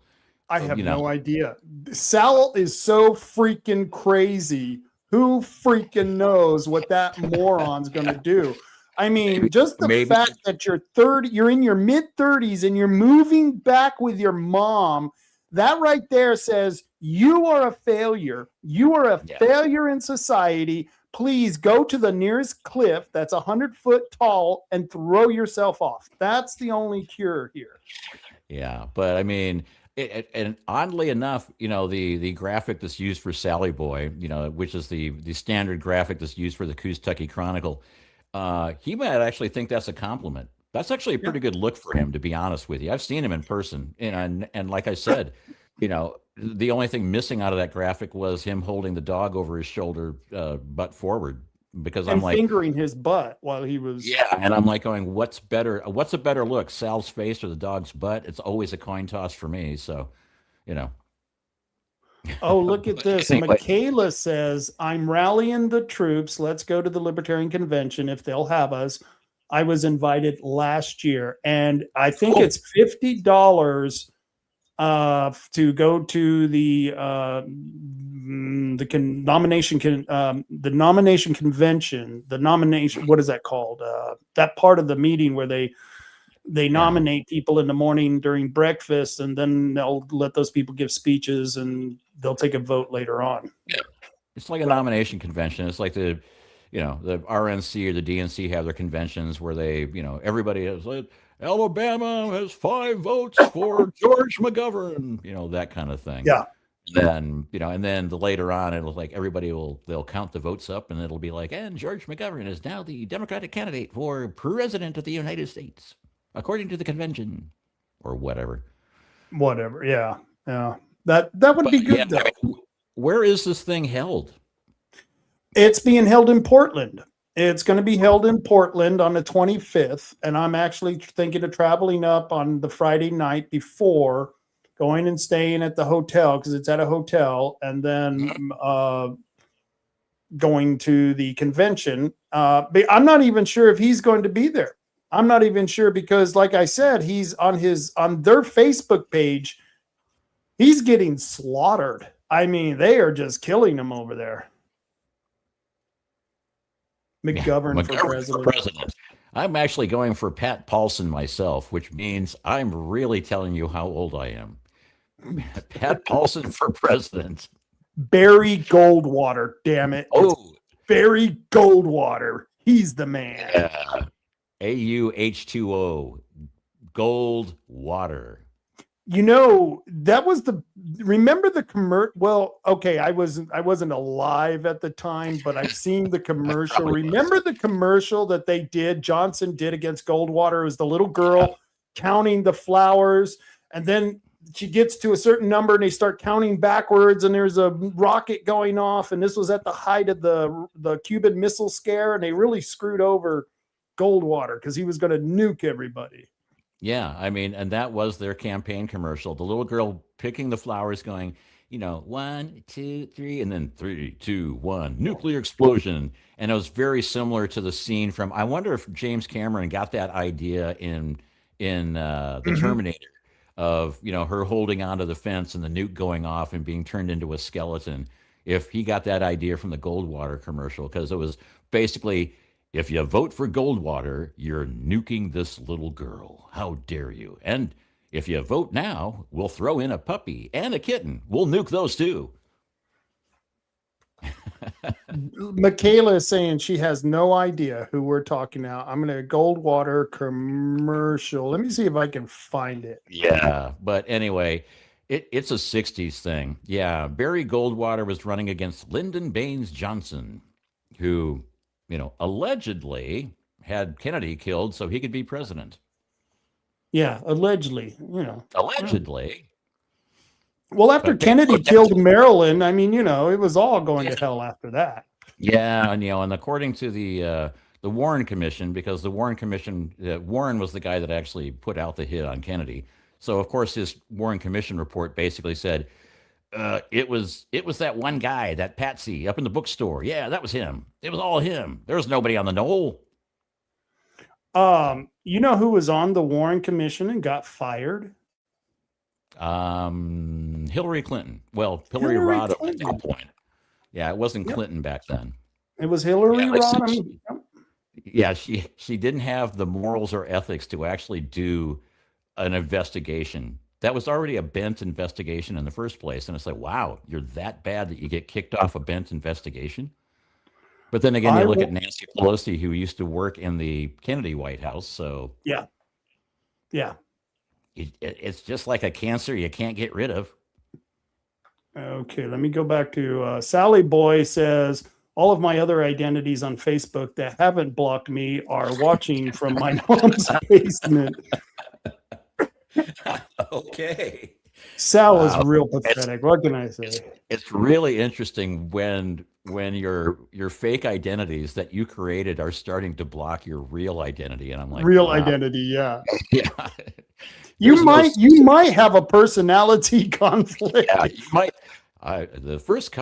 I have You know, no idea. Sal is so freaking crazy. Who freaking knows what that moron's going to do? I mean, just the maybe fact that you're in your mid 30s and you're moving back with your mom, that right there says you are a failure. You are a failure in society. Please go to the nearest cliff that's 100-foot tall and throw yourself off. That's the only cure here. Yeah, but I mean, and oddly enough, the graphic that's used for Sally Boy, which is the standard graphic that's used for the Kentucky Chronicle, he might actually think that's a compliment. That's actually a pretty good look for him, to be honest with you. I've seen him in person, and like I said, the only thing missing out of that graphic was him holding the dog over his shoulder, butt forward. Because I'm like fingering his butt while he was and I'm like going, what's better? What's a better look, Sal's face or the dog's butt? It's always a coin toss for me. So, Oh, look at this. Anyway. Michaela says, I'm rallying the troops. Let's go to the Libertarian Convention if they'll have us. I was invited last year, and I think it's $50 to go to the nomination convention, what is that called? That part of the meeting where they nominate people in the morning during breakfast, and then they'll let those people give speeches and they'll take a vote later on. Yeah. It's like a nomination convention. It's like the RNC or the DNC have their conventions where they, everybody is like, Alabama has 5 votes for George McGovern, that kind of thing. Yeah. Then, and then later on, it'll like they'll count the votes up and it'll be like, and George McGovern is now the Democratic candidate for president of the United States, according to the convention or whatever. Whatever. Yeah. Yeah. That would be good though. I mean, where is this thing held? It's being held in Portland. It's going to be held in Portland on the 25th. And I'm actually thinking of traveling up on the Friday night before, going and staying at the hotel because it's at a hotel, and then going to the convention. But I'm not even sure if he's going to be there. I'm not even sure because, like I said, he's on their Facebook page. He's getting slaughtered. I mean, they are just killing him over there. McGovern for president. I'm actually going for Pat Paulson myself, which means I'm really telling you how old I am. Pat Paulson for president. Barry Goldwater, damn it. Oh, Barry Goldwater. He's the man. Yeah. AUH2O. Goldwater. That was remember the commercial? Well, okay, I wasn't alive at the time, but I've seen the commercial. Remember the commercial that Johnson did against Goldwater? It was the little girl counting the flowers, and then she gets to a certain number and they start counting backwards, and there's a rocket going off, and this was at the height of the Cuban Missile Scare, and they really screwed over Goldwater because he was going to nuke everybody. Yeah, I mean, and that was their campaign commercial. The little girl picking the flowers going, 1, 2, 3, and then 3, 2, 1, nuclear explosion. And it was very similar to the scene from, I wonder if James Cameron got that idea in The Terminator of, her holding onto the fence and the nuke going off and being turned into a skeleton. If he got that idea from the Goldwater commercial, because it was basically, if you vote for Goldwater, you're nuking this little girl. How dare you? And if you vote now, we'll throw in a puppy and a kitten. We'll nuke those too. Michaela is saying she has no idea who we're talking about. I'm going to Goldwater commercial. Let me see if I can find it. Yeah, but anyway, it's a 60s thing. Yeah, Barry Goldwater was running against Lyndon Baines Johnson, who, allegedly had Kennedy killed so he could be president. Yeah, allegedly, Allegedly. Well, after Kennedy killed Maryland, I mean, it was all going to hell after that. Yeah, and according to the Warren Commission, because the Warren Commission, Warren was the guy that actually put out the hit on Kennedy. So of course, this Warren Commission report basically said it was that one guy, that Patsy up in the bookstore. Yeah, that was him. It was all him. There was nobody on the knoll. You know who was on the Warren Commission and got fired? Hillary Clinton. Well, Hillary Rodham at that point. Yeah, it wasn't Clinton back then. It was Hillary Rodham. Yeah, she didn't have the morals or ethics to actually do an investigation. That was already a bent investigation in the first place. And it's like, wow, you're that bad that you get kicked off a bent investigation? But then again, you look at Nancy Pelosi, who used to work in the Kennedy White House. So yeah. It's just like a cancer you can't get rid of. Okay, let me go back to Sally Boy says, all of my other identities on Facebook that haven't blocked me are watching from my mom's basement. Okay. Sal is real pathetic. What can I say? It's really interesting when your fake identities that you created are starting to block your real identity. And I'm like, real identity, yeah. Yeah. You might have a personality conflict. Yeah, you might. The first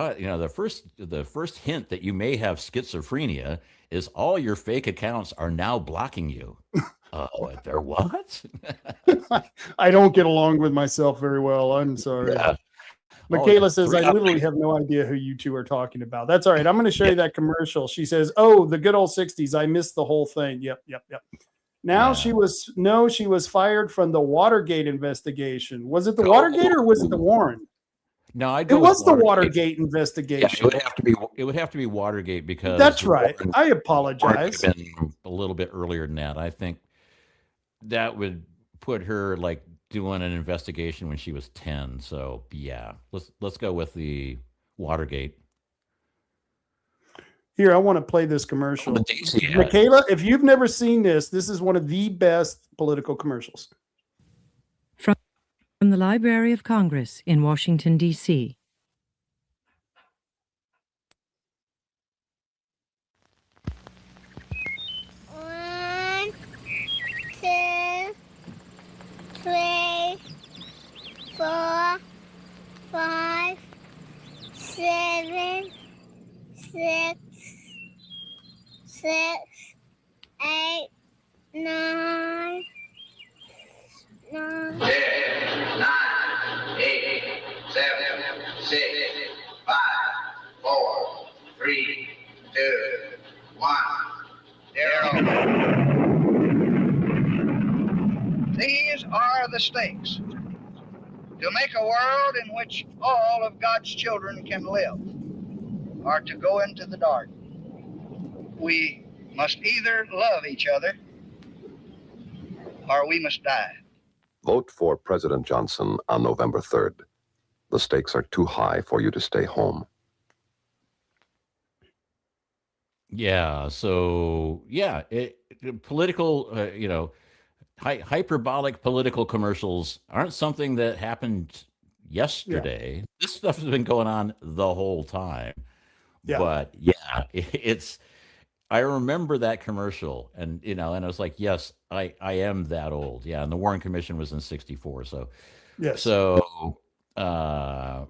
hint that you may have schizophrenia is all your fake accounts are now blocking you. They're what? I don't get along with myself very well. I'm sorry. Yeah. Michaela says, I literally have no idea who you two are talking about. That's all right. I'm going to show you that commercial. She says, oh, the good old 60s. I missed the whole thing. Yep. Now she was fired from the Watergate investigation. Was it the Watergate or was it the Warren? No, it was the Watergate investigation. Yeah, it would have to be Watergate because that's right. I apologize. Been a little bit earlier than that. I think that would put her like doing an investigation when she was 10. So yeah, let's go with the Watergate. Here, I want to play this commercial. Michaela, if you've never seen this is one of the best political commercials. From the Library of Congress in Washington, D.C. One, two, three, 4, 5, 7, 6, 8, 9, 10, 9, 8, 7, 6, 5, 4, 3, 2, 1, 0. These are the stakes. To make a world in which all of God's children can live, or to go into the dark. We must either love each other or we must die. Vote for President Johnson on November 3rd. The stakes are too high for you to stay home. Yeah. So yeah, political, hyperbolic political commercials aren't something that happened yesterday. Yeah. This stuff has been going on the whole time. Yeah. But yeah, I remember that commercial and I was like, yes, I am that old. Yeah. And the Warren Commission was in 64. So, yes. So, and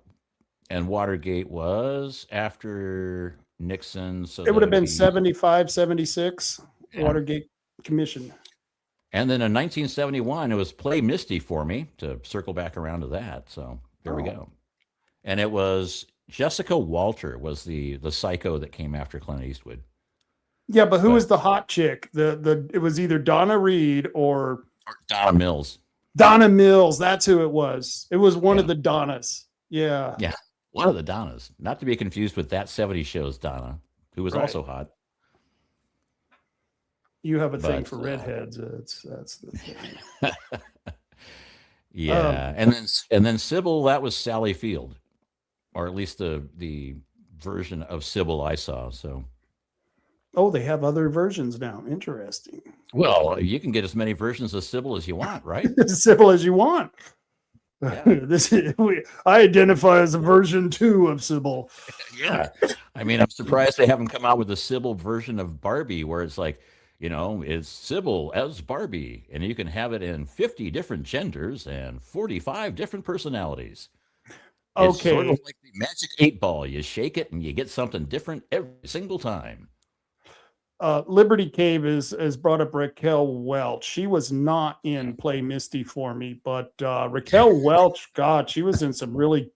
Watergate was after Nixon. So it would have been 75, 76, yeah. Watergate Commission. And then in 1971, it was Play Misty for Me, to circle back around to that. So there we go. And it was Jessica Walter was the psycho that came after Clint Eastwood. Yeah, but who was the hot chick? It was either Donna Reed or Donna Mills. Donna Mills, that's who it was. It was one of the Donnas. Yeah. Yeah, one of the Donnas. Not to be confused with That 70s Show's Donna, who was also hot. You have a thing for redheads. That's the thing. Yeah, and then Sybil, that was Sally Field, or at least the version of Sybil I saw. So, they have other versions now. Interesting. Well, you can get as many versions of Sybil as you want, right? Sybil as you want. Yeah. I identify as a version 2 of Sybil. Yeah, I mean, I'm surprised they haven't come out with a Sybil version of Barbie, where it's like, is Sybil as Barbie, and you can have it in 50 different genders and 45 different personalities. It's sort Okay. of like the magic 8 ball. You shake it and you get something different every single time. Liberty Cave is brought up Raquel Welch. She was not in Play Misty for me, but Raquel Welch, God, she was in some really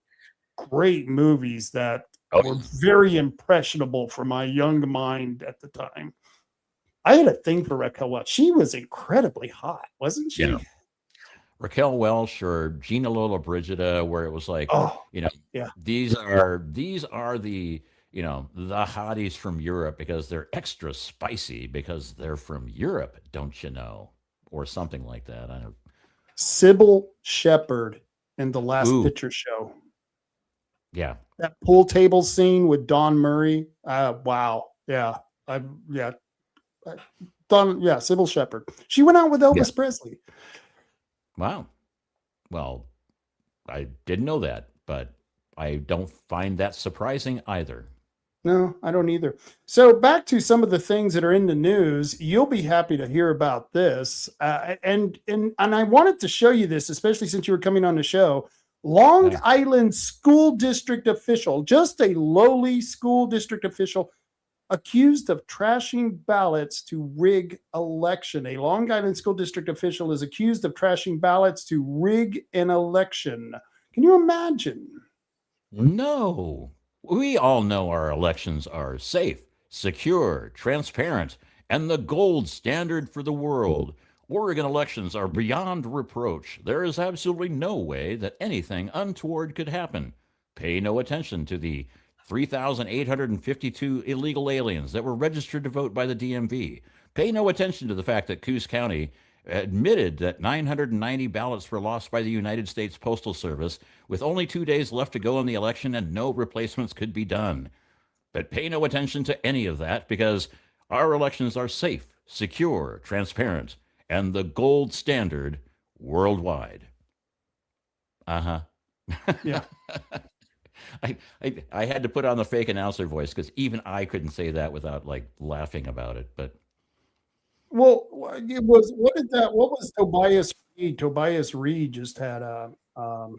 great movies that were very impressionable for my young mind at the time. I had a thing for Raquel Welch. She was incredibly hot, wasn't she? Yeah. Raquel Welch or Gina Lola Brigida, where it was like, these are the the hotties from Europe because they're extra spicy because they're from Europe, don't you know, or something like that. I don't. Sybil Shepherd in The Last Picture Show. Yeah, that pool table scene with Don Murray. Wow, yeah, Sybil Shepherd. She went out with Elvis Presley. Wow. Well, I didn't know that, but I don't find that surprising either. No, I don't either. So back to some of the things that are in the news. You'll be happy to hear about this. And I wanted to show you this, especially since you were coming on the show. Long Island school district official, just a lowly school district official, accused of trashing ballots to rig election. A Long Island school district official is accused of trashing ballots to rig an election. Can you imagine? No. We all know our elections are safe, secure, transparent, and the gold standard for the world. Oregon elections are beyond reproach. There is absolutely no way that anything untoward could happen. Pay no attention to the 3,852 illegal aliens that were registered to vote by the DMV. Pay no attention to the fact that Coos County admitted that 990 ballots were lost by the United States Postal Service with only 2 days left to go in the election and no replacements could be done. But pay no attention to any of that because our elections are safe, secure, transparent, and the gold standard worldwide. Yeah. I had to put on the fake announcer voice because even I couldn't say that without like laughing about it. But well, it was what was Tobias Reed? Tobias Reed just had a oh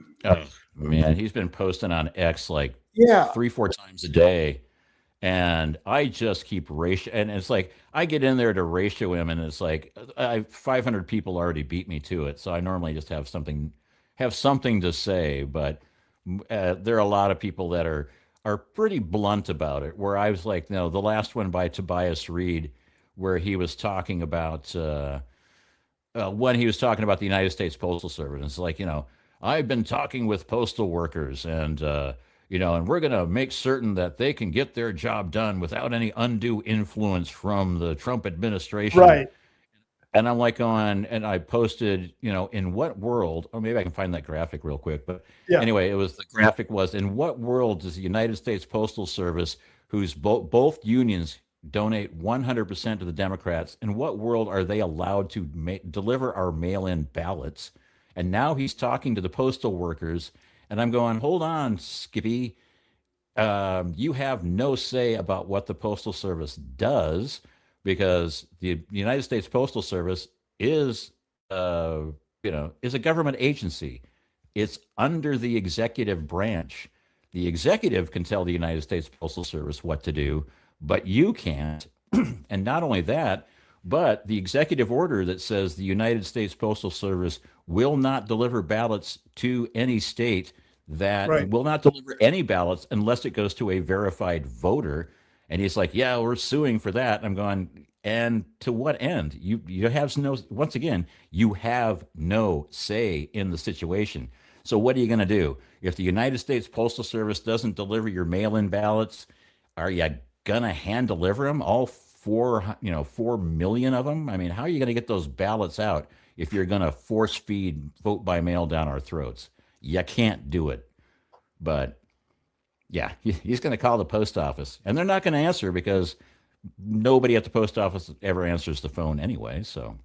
man, he's been posting on X like 3-4 times a day. And I just keep ratio, and it's like I get in there to ratio him, and it's like 500 people already beat me to it. So I normally just have something to say, but there are a lot of people that are pretty blunt about it. Where I was like, no, the last one by Tobias Reed, where he was talking about when he was talking about the United States Postal Service. It's like, I've been talking with postal workers, and and we're going to make certain that they can get their job done without any undue influence from the Trump administration. Right. And I'm like and I posted, in what world, or maybe I can find that graphic real quick. But anyway, the graphic was, in what world does the United States Postal Service, whose both unions donate 100% to the Democrats, in what world are they allowed to deliver our mail-in ballots? And now he's talking to the postal workers. And I'm going, hold on, Skippy. You have no say about what the Postal Service does, because the United States Postal Service is a government agency. It's under the executive branch. The executive can tell the United States Postal Service what to do, but you can't. And not only that, but the executive order that says the United States Postal Service will not deliver ballots to any state, that will not deliver any ballots unless it goes to a verified voter. And he's like, yeah, we're suing for that. And I'm going, and to what end? You have once again, you have no say in the situation. So what are you going to do? If the United States Postal Service doesn't deliver your mail-in ballots, are you going to hand deliver them, all 4 million of them? I mean, how are you going to get those ballots out if you're going to force feed vote by mail down our throats? You can't do it. But yeah, he's going to call the post office, and they're not going to answer because nobody at the post office ever answers the phone anyway. So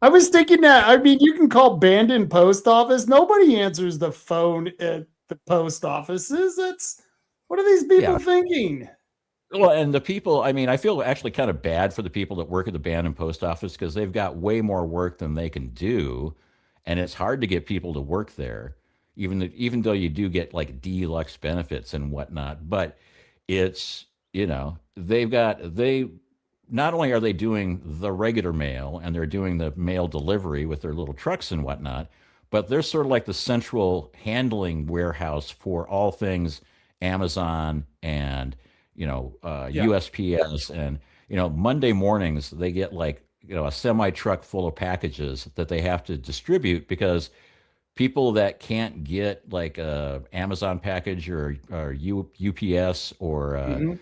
I was thinking that, I mean, you can call Bandon post office. Nobody answers the phone at the post offices. What are these people thinking? Well, and the people, I mean, I feel actually kind of bad for the people that work at the band and post office because they've got way more work than they can do, and it's hard to get people to work there, even though you do get like deluxe benefits and whatnot. But it's, they not only are they doing the regular mail and they're doing the mail delivery with their little trucks and whatnot, but they're sort of like the central handling warehouse for all things Amazon and USPS. And Monday mornings they get like a semi truck full of packages that they have to distribute because people that can't get like a Amazon package or UPS or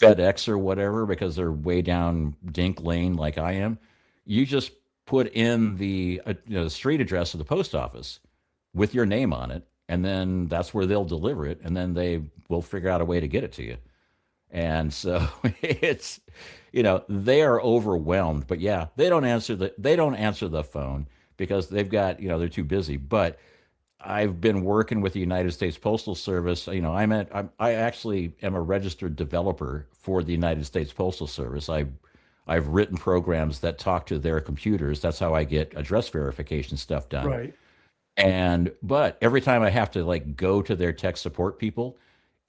FedEx or whatever because they're way down Dink Lane like I am, you just put in the street address of the post office with your name on it, and then that's where they'll deliver it, and then they will figure out a way to get it to you. And so it's they are overwhelmed, but yeah, they don't answer the phone because they've got they're too busy. But I've been working with the United States Postal Service. I actually am a registered developer for the United States Postal Service. I've written programs that talk to their computers. That's how I get address verification stuff done. Right. But every time I have to like go to their tech support people,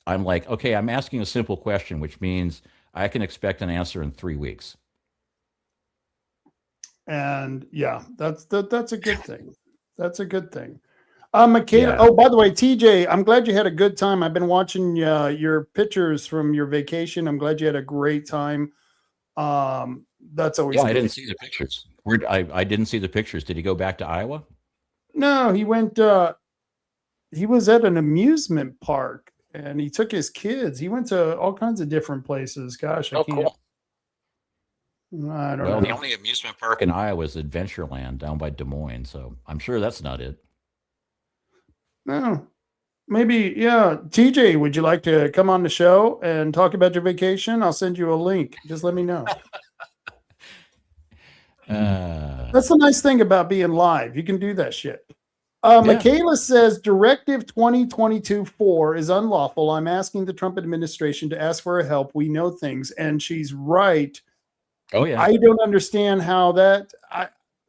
I'm like, okay, I'm asking a simple question, which means I can expect an answer in 3 weeks. And yeah, that's a good thing. That's a good thing. Michaela. Yeah. Oh, by the way, TJ, I'm glad you had a good time. I've been watching your pictures from your vacation. I'm glad you had a great time. That's always. Yeah, I didn't see the pictures. I didn't see the pictures. Did he go back to Iowa? No, he went. He was at an amusement park and he took his kids. He went to all kinds of different places. Gosh, I can't. Cool. I don't know. Well, the only amusement park in Iowa is Adventureland down by Des Moines, so I'm sure that's not it. No, maybe, yeah. TJ, would you like to come on the show and talk about your vacation? I'll send you a link. Just let me know. That's the nice thing about being live. You can do that shit. Michaela says Directive 2022-4 is unlawful. I'm asking the Trump administration to ask for help. We know things. And she's right. Oh, yeah. I don't understand how that...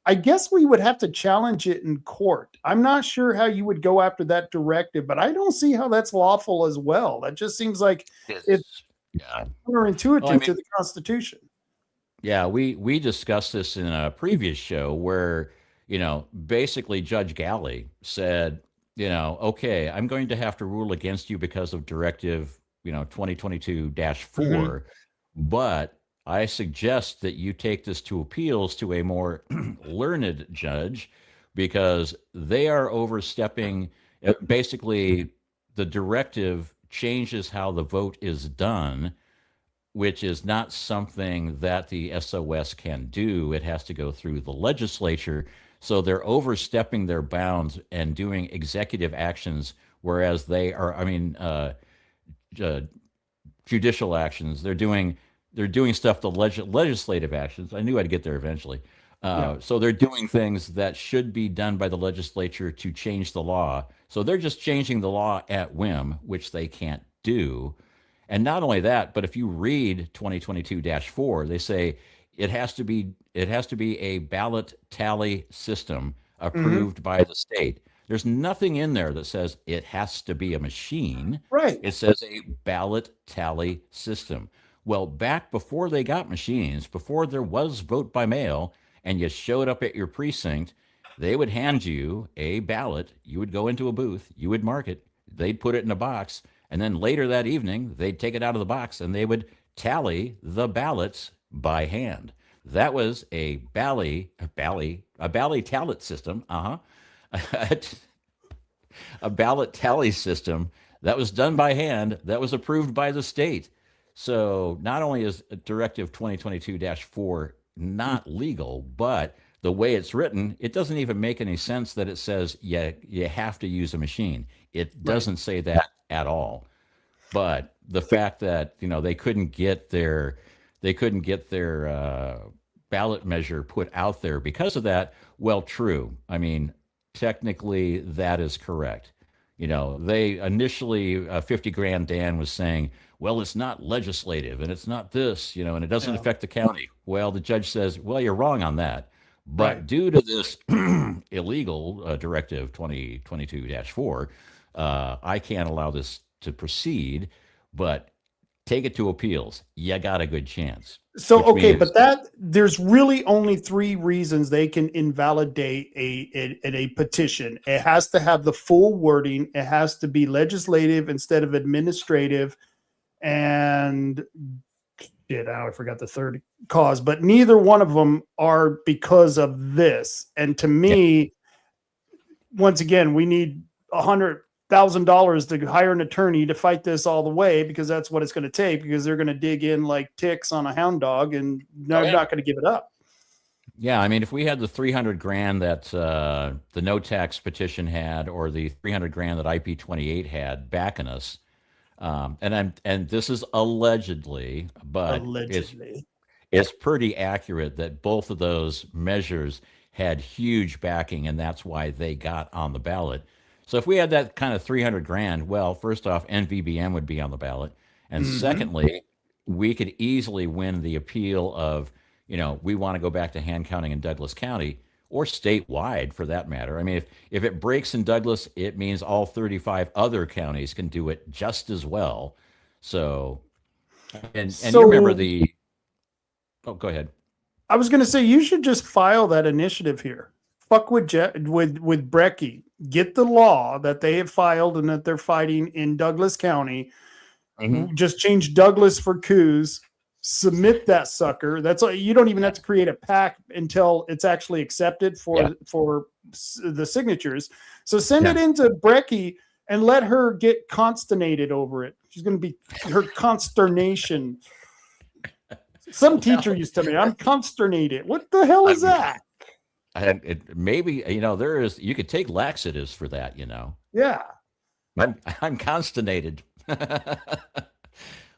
I guess we would have to challenge it in court. I'm not sure how you would go after that directive, but I don't see how that's lawful as well. That just seems like it's counterintuitive to the Constitution. Yeah, we discussed this in a previous show where, basically Judge Galley said, okay, I'm going to have to rule against you because of Directive, 2022-4, but I suggest that you take this to appeals to a more learned judge because they are overstepping. Basically, the directive changes how the vote is done, which is not something that the SOS can do. It has to go through the legislature. So they're overstepping their bounds and doing executive actions, whereas they are, judicial actions. They're doing stuff, the legislative actions. I knew I'd get there eventually. So they're doing things that should be done by the legislature to change the law. So they're just changing the law at whim, which they can't do. And not only that, but if you read 2022-4, they say it has to be a ballot tally system approved by the state. There's nothing in there that says it has to be a machine. Right. It says a ballot tally system. Well, back before they got machines, before there was vote by mail, and you showed up at your precinct, they would hand you a ballot. You would go into a booth, you would mark it, they'd put it in a box, and then later that evening, they'd take it out of the box and they would tally the ballots by hand. That was a ballot tally system. A ballot tally system that was done by hand, that was approved by the state. So not only is Directive 2022-4 not legal, but the way it's written, it doesn't even make any sense that it says you have to use a machine. It doesn't say that at all. But the fact that they couldn't get their ballot measure put out there because of that, well, true. I mean, technically that is correct. They initially, 50 Grand Dan was saying, well, it's not legislative and it's not this, and it doesn't Yeah. affect the county. Well, the judge says, well, you're wrong on that. But Right. due to this illegal Directive 2022-4, I can't allow this to proceed, but take it to appeals. You got a good chance. So, Which okay, means- but there's really only 3 reasons they can invalidate a petition. It has to have the full wording. It has to be legislative instead of administrative. And I forgot the third cause, but neither one of them are because of this. And to me, once again, we need $100,000 to hire an attorney to fight this all the way, because that's what it's going to take, because they're going to dig in like ticks on a hound dog, and they're not going to give it up. Yeah, I mean, if we had the $300,000 that the no tax petition had, or the $300,000 that IP28 had backing us, and this is allegedly, but it's pretty accurate that both of those measures had huge backing, and that's why they got on the ballot. So if we had that kind of $300,000, well, first off, NVBM would be on the ballot, and secondly, we could easily win the appeal of, we want to go back to hand counting in Douglas County, or statewide for that matter. I mean, if it breaks in Douglas, it means all 35 other counties can do it just as well. So, and you remember go ahead. I was going to say, you should just file that initiative here. Fuck with Brecky. Get the law that they have filed and that they're fighting in Douglas County. Just change Douglas for Coos. Submit that sucker. That's all. You don't even have to create a PAC until it's actually accepted for the signatures. So send it into Brecky and let her get consternated over it. She's going to be her consternation. Some teacher used to tell me, I'm consternated. What the hell is that? Maybe, there is, you could take laxatives for that, Yeah. I'm consternated.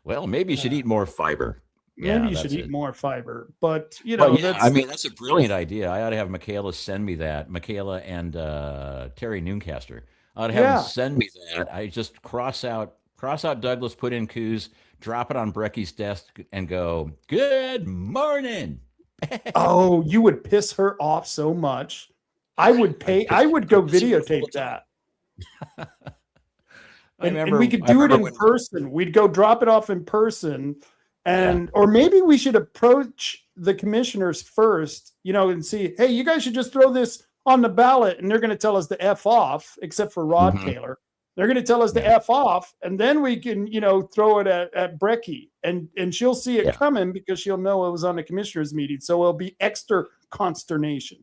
Well, maybe you should eat more fiber. Maybe you should eat more fiber, but that's a brilliant idea. I ought to have Michaela send me that. Michaela and Terry Nooncaster. I ought to have them send me that. I just cross out Douglas, put in Coos, drop it on Brecky's desk, and go, good morning. Oh, you would piss her off so much. I would go videotape that. And we could do it in person. We'd go drop it off in person. Or maybe we should approach the commissioners first, and see, hey, you guys should just throw this on the ballot, and they're going to tell us to F off, except for Rod Taylor. They're going to tell us to F off, and then we can, throw it at Brecky, and she'll see it coming, because she'll know it was on the commissioners meeting. So it'll be extra consternation.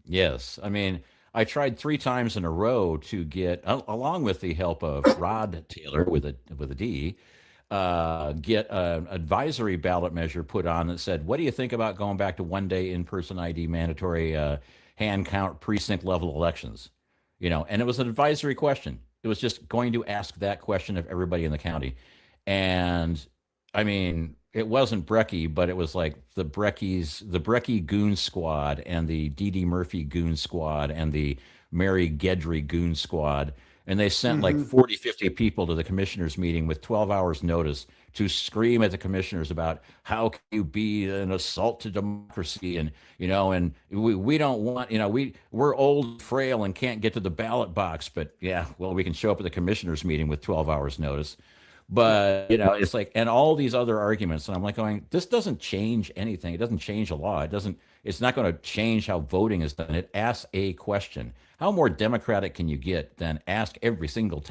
Yes. I mean, I tried 3 times in a row to get, along with the help of Rod Taylor with a D, get an advisory ballot measure put on that said, what do you think about going back to one-day in-person ID mandatory hand count precinct level elections? And it was an advisory question. It was just going to ask that question of everybody in the county. And I mean, it wasn't Brecky, but it was like the Brecky Goon Squad and the D.D. Murphy Goon Squad and the Mary Gedry Goon Squad. And they sent like 40, 50 people to the commissioners meeting with 12 hours notice to scream at the commissioners about how can you be an assault to democracy, and and we don't want, we're old, frail, and can't get to the ballot box, but we can show up at the commissioners meeting with 12 hours notice. But it's like, and all these other arguments, and I'm like going, this doesn't change anything. It doesn't change the law. It's not going to change how voting is done. It asks a question. How more democratic can you get than ask every single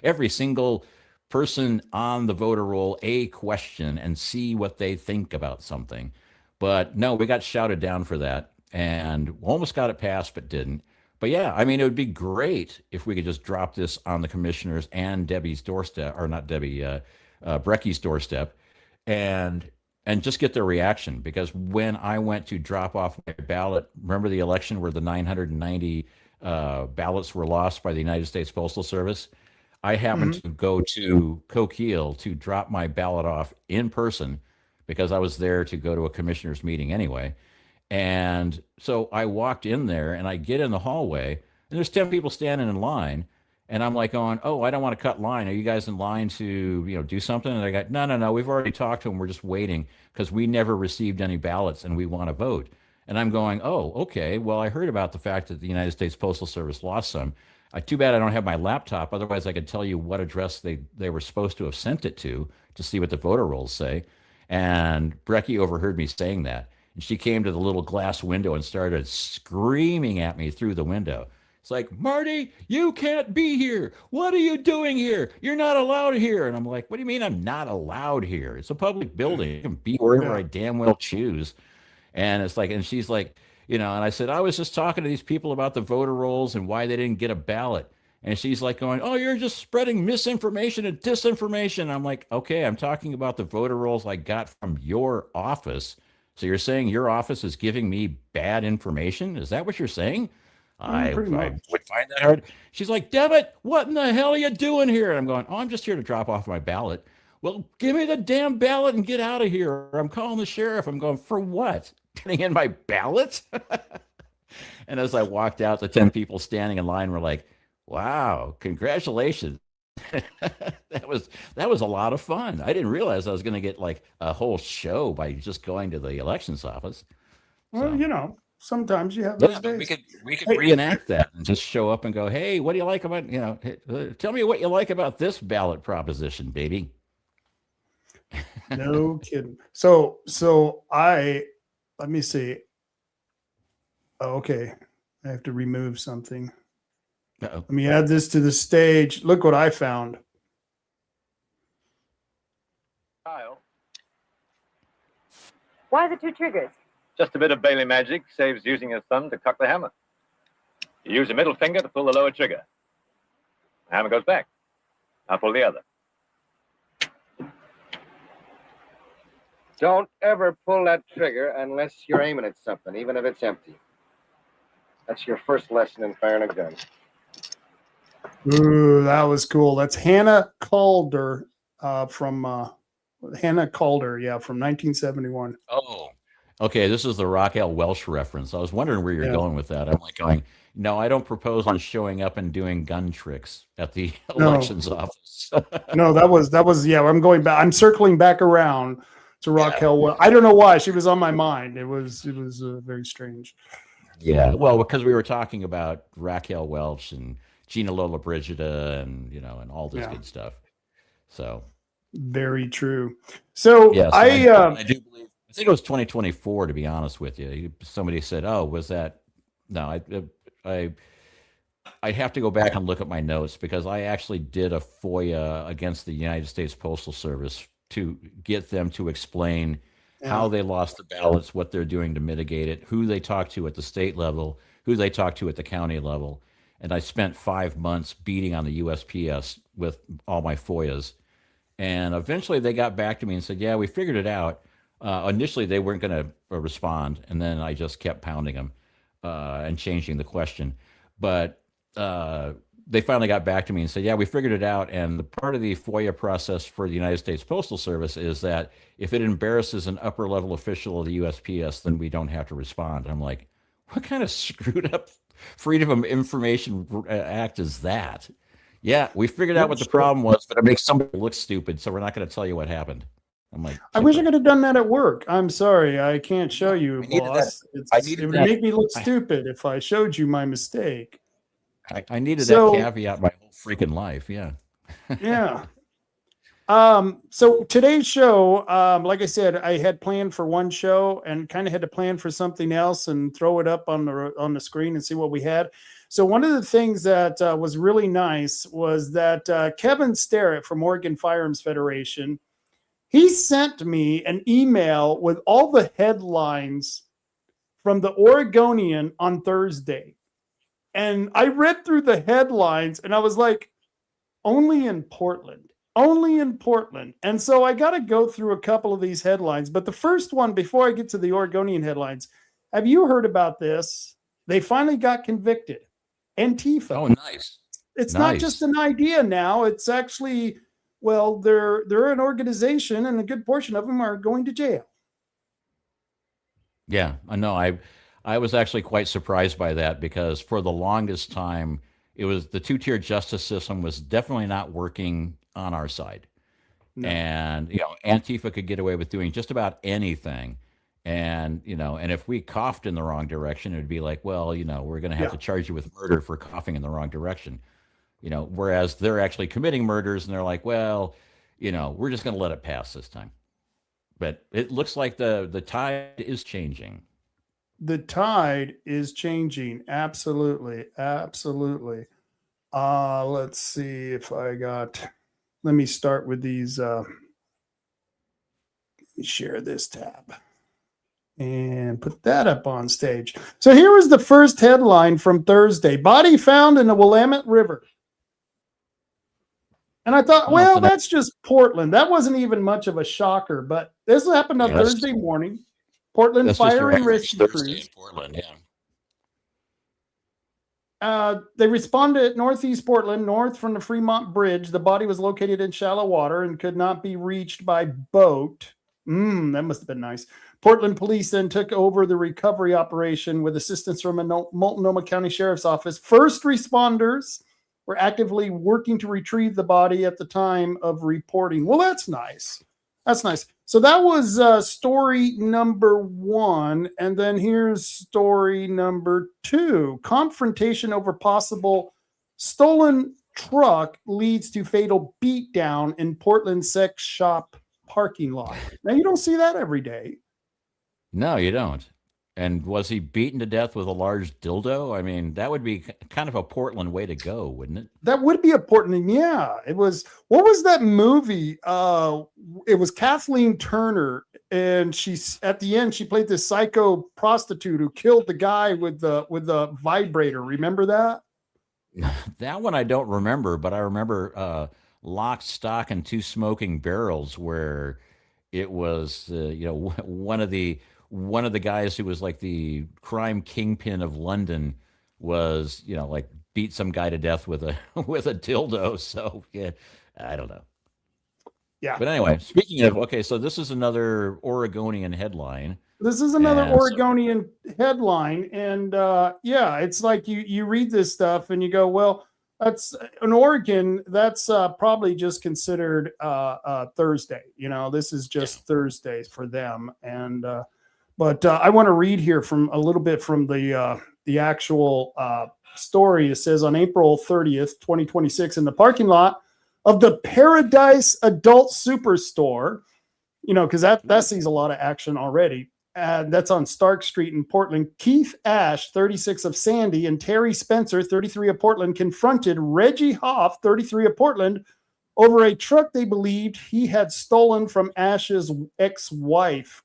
every single person on the voter roll a question and see what they think about something? But no, we got shouted down for that, and almost got it passed, but didn't. But yeah, I mean, it would be great if we could just drop this on the commissioners and Debbie's doorstep, or not Debbie, Brecky's doorstep, and just get their reaction. Because when I went to drop off my ballot, remember the election where the 990 ballots were lost by the United States Postal Service? I happened to go to Coquille to drop my ballot off in person, because I was there to go to a commissioners meeting anyway. And so I walked in there, and I get in the hallway, and there's 10 people standing in line. And I'm like going, oh, I don't want to cut line. Are you guys in line to, do something? And I got, no. We've already talked to them. We're just waiting because we never received any ballots and we want to vote. And I'm going, oh, okay. Well, I heard about the fact that the United States Postal Service lost some. Too bad I don't have my laptop. Otherwise, I could tell you what address they were supposed to have sent it to see what the voter rolls say. And Brecky overheard me saying that. And she came to the little glass window and started screaming at me through the window. It's like, Marty, you can't be here. What are you doing here? You're not allowed here. And I'm like, what do you mean I'm not allowed here? It's a public building. I can be wherever I damn well choose. And it's like, and she's like, and I said, I was just talking to these people about the voter rolls and why they didn't get a ballot. And she's like going, oh, you're just spreading misinformation and disinformation. I'm like, okay, I'm talking about the voter rolls I got from your office. So you're saying your office is giving me bad information? Is that what you're saying? I would find that hard. She's like, Devitt, what in the hell are you doing here? And I'm going, oh, I'm just here to drop off my ballot. Well, give me the damn ballot and get out of here. I'm calling the sheriff. I'm going, for what? Getting in my ballot? And as I walked out, the 10 people standing in line were like, wow, congratulations. that was a lot of fun. I didn't realize I was going to get like a whole show by just going to the elections office. Well, sometimes you have those days. We could reenact that and just show up and go, hey, what do you like about, tell me what you like about this ballot proposition, baby. No kidding. So let me see. Oh, okay. I have to remove something. Uh-oh. Let me add this to the stage. Look what I found. Kyle. Why the 2 triggers? Just a bit of Bailey magic saves using a thumb to cock the hammer. You use a middle finger to pull the lower trigger. The hammer goes back. Now pull the other. Don't ever pull that trigger unless you're aiming at something, even if it's empty. That's your first lesson in firing a gun. Ooh, that was cool. That's Hannah Calder from 1971. Oh, okay. This is the Raquel Welch reference. I was wondering where you're going with that. I'm like going, no, I don't propose on showing up and doing gun tricks at the elections office. No, that was I'm going back. I'm circling back around to Raquel Welch. I don't know why she was on my mind. It was very strange. Yeah, well, because we were talking about Raquel Welch and Gina Lollobrigida and and all this good stuff. So very true. So yes, I do believe. I think it was 2024. To be honest with you, somebody said, "Oh, was that?" No, I have to go back and look at my notes because I actually did a FOIA against the United States Postal Service to get them to explain how they lost the ballots, what they're doing to mitigate it, who they talked to at the state level, who they talked to at the county level. And I spent 5 months beating on the USPS with all my FOIAs. And eventually they got back to me and said, yeah, we figured it out. Initially, they weren't going to respond. And then I just kept pounding them and changing the question. But they finally got back to me and said, yeah, we figured it out. And the part of the FOIA process for the United States Postal Service is that if it embarrasses an upper level official of the USPS, then we don't have to respond. I'm like, what kind of screwed up Freedom of Information Act is that? Yeah, we figured out what the problem was, but it makes somebody look stupid. So we're not going to tell you what happened. I'm like, I wish I could have done that at work. I'm sorry. I can't show you, boss. It would make me look stupid if I showed you my mistake. I needed that caveat my whole freaking life. Yeah. Yeah. So today's show, like I said, I had planned for one show and kind of had to plan for something else and throw it up on the screen and see what we had. So one of the things that was really nice was that Kevin Sterrett from Oregon Firearms Federation, he sent me an email with all the headlines from the Oregonian on Thursday. And I read through the headlines and I was like, only in Portland. And so I got to go through a couple of these headlines. But the first one, before I get to the Oregonian headlines, have you heard about this? They finally got convicted. Antifa. Oh, nice. It's not just an idea now. It's actually, well, they're an organization and a good portion of them are going to jail. Yeah, I know. I was actually quite surprised by that because for the longest time, it was the two-tier justice system was definitely not working on our side. No. And, Antifa could get away with doing just about anything. And, and if we coughed in the wrong direction, it would be like, well, we're going to have to charge you with murder for coughing in the wrong direction. Whereas they're actually committing murders and they're like, well, we're just going to let it pass this time. But it looks like the tide is changing. The tide is changing. Absolutely. Absolutely. Let's see if let me start with these. Let me share this tab and put that up on stage. So here was the first headline from Thursday. Body found in the Willamette River. And I thought, well, that's just Portland. That wasn't even much of a shocker, but this happened on Thursday morning. Portland Fire and Rescue Crews. Portland, They responded at Northeast Portland, north from the Fremont Bridge. The body was located in shallow water and could not be reached by boat. That must have been nice. Portland police then took over the recovery operation with assistance from a Multnomah County Sheriff's Office. First responders were actively working to retrieve the body at the time of reporting. Well, that's nice. That's nice. So that was story number 1. And then here's story number 2. Confrontation over possible stolen truck leads to fatal beatdown in Portland sex shop parking lot. Now, you don't see that every day. No, you don't. And was he beaten to death with a large dildo? I mean, that would be kind of a Portland way to go, wouldn't it? That would be a Portland. Yeah, it was. What was that movie? It was Kathleen Turner, and at the end she played this psycho prostitute who killed the guy with the vibrator. Remember that? That one I don't remember, but I remember Lock, Stock, and Two Smoking Barrels, where it was one of the guys who was like the crime kingpin of London was, like beat some guy to death with a dildo. So yeah, I don't know. Yeah. But anyway, speaking of, so this is another Oregonian headline. This is another Oregonian headline. And it's like you read this stuff and you go, well, that's in Oregon. That's probably just considered Thursday. This is just Thursdays for them. And, but I want to read here from a little bit from the actual story. It says on April 30th, 2026, in the parking lot of the Paradise Adult Superstore, because that sees a lot of action already. That's on Stark Street in Portland. Keith Ash, 36 of Sandy, and Terry Spencer, 33 of Portland, confronted Reggie Hoff, 33 of Portland, over a truck they believed he had stolen from Ash's ex-wife.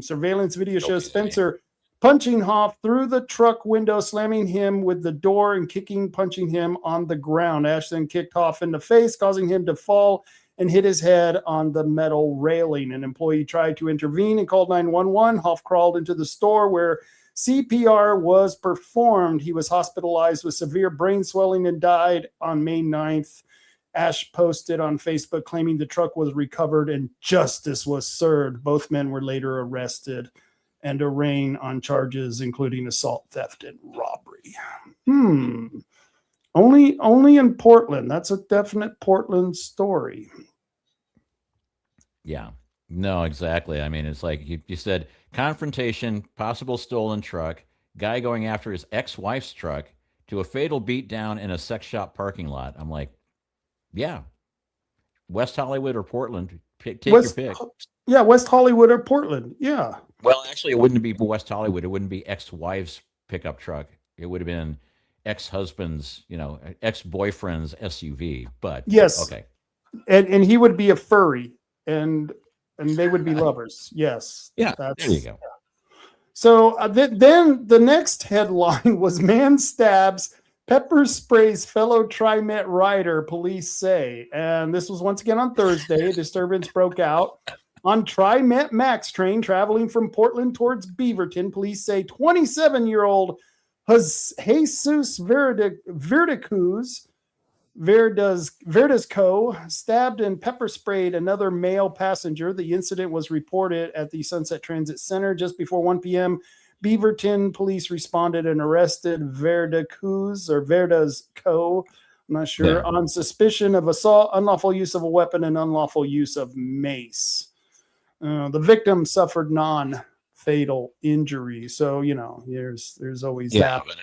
Surveillance video shows Spencer punching Hoff through the truck window, slamming him with the door and punching him on the ground. Ash then kicked Hoff in the face, causing him to fall and hit his head on the metal railing. An employee tried to intervene and called 911. Hoff crawled into the store where CPR was performed. He was hospitalized with severe brain swelling and died on May 9th. Ash posted on Facebook claiming the truck was recovered and justice was served. Both men were later arrested and arraigned on charges including assault, theft, and robbery. Only in Portland. That's a definite Portland story. Yeah. No, exactly. I mean, it's like you said, confrontation, possible stolen truck, guy going after his ex-wife's truck, to a fatal beatdown in a sex shop parking lot. I'm like, yeah, West Hollywood or Portland, take your pick. Yeah, West Hollywood or Portland. Yeah. Well, actually, it wouldn't be West Hollywood. It wouldn't be ex-wife's pickup truck. It would have been ex-husband's, ex-boyfriend's SUV. But yes, okay, and he would be a furry, and they would be lovers. Yes. Yeah. There you go. So then the next headline was man stabs, pepper sprays fellow TriMet rider, police say. And this was once again on Thursday. A disturbance broke out on TriMet Max train traveling from Portland towards Beaverton. Police say 27-year-old Jesus Verdasco stabbed and pepper sprayed another male passenger. The incident was reported at the Sunset Transit Center just before 1 p.m. Beaverton police responded and arrested Verda's co. I'm not sure, on suspicion of assault, unlawful use of a weapon, and unlawful use of mace. The victim suffered non-fatal injury. So, there's always that. But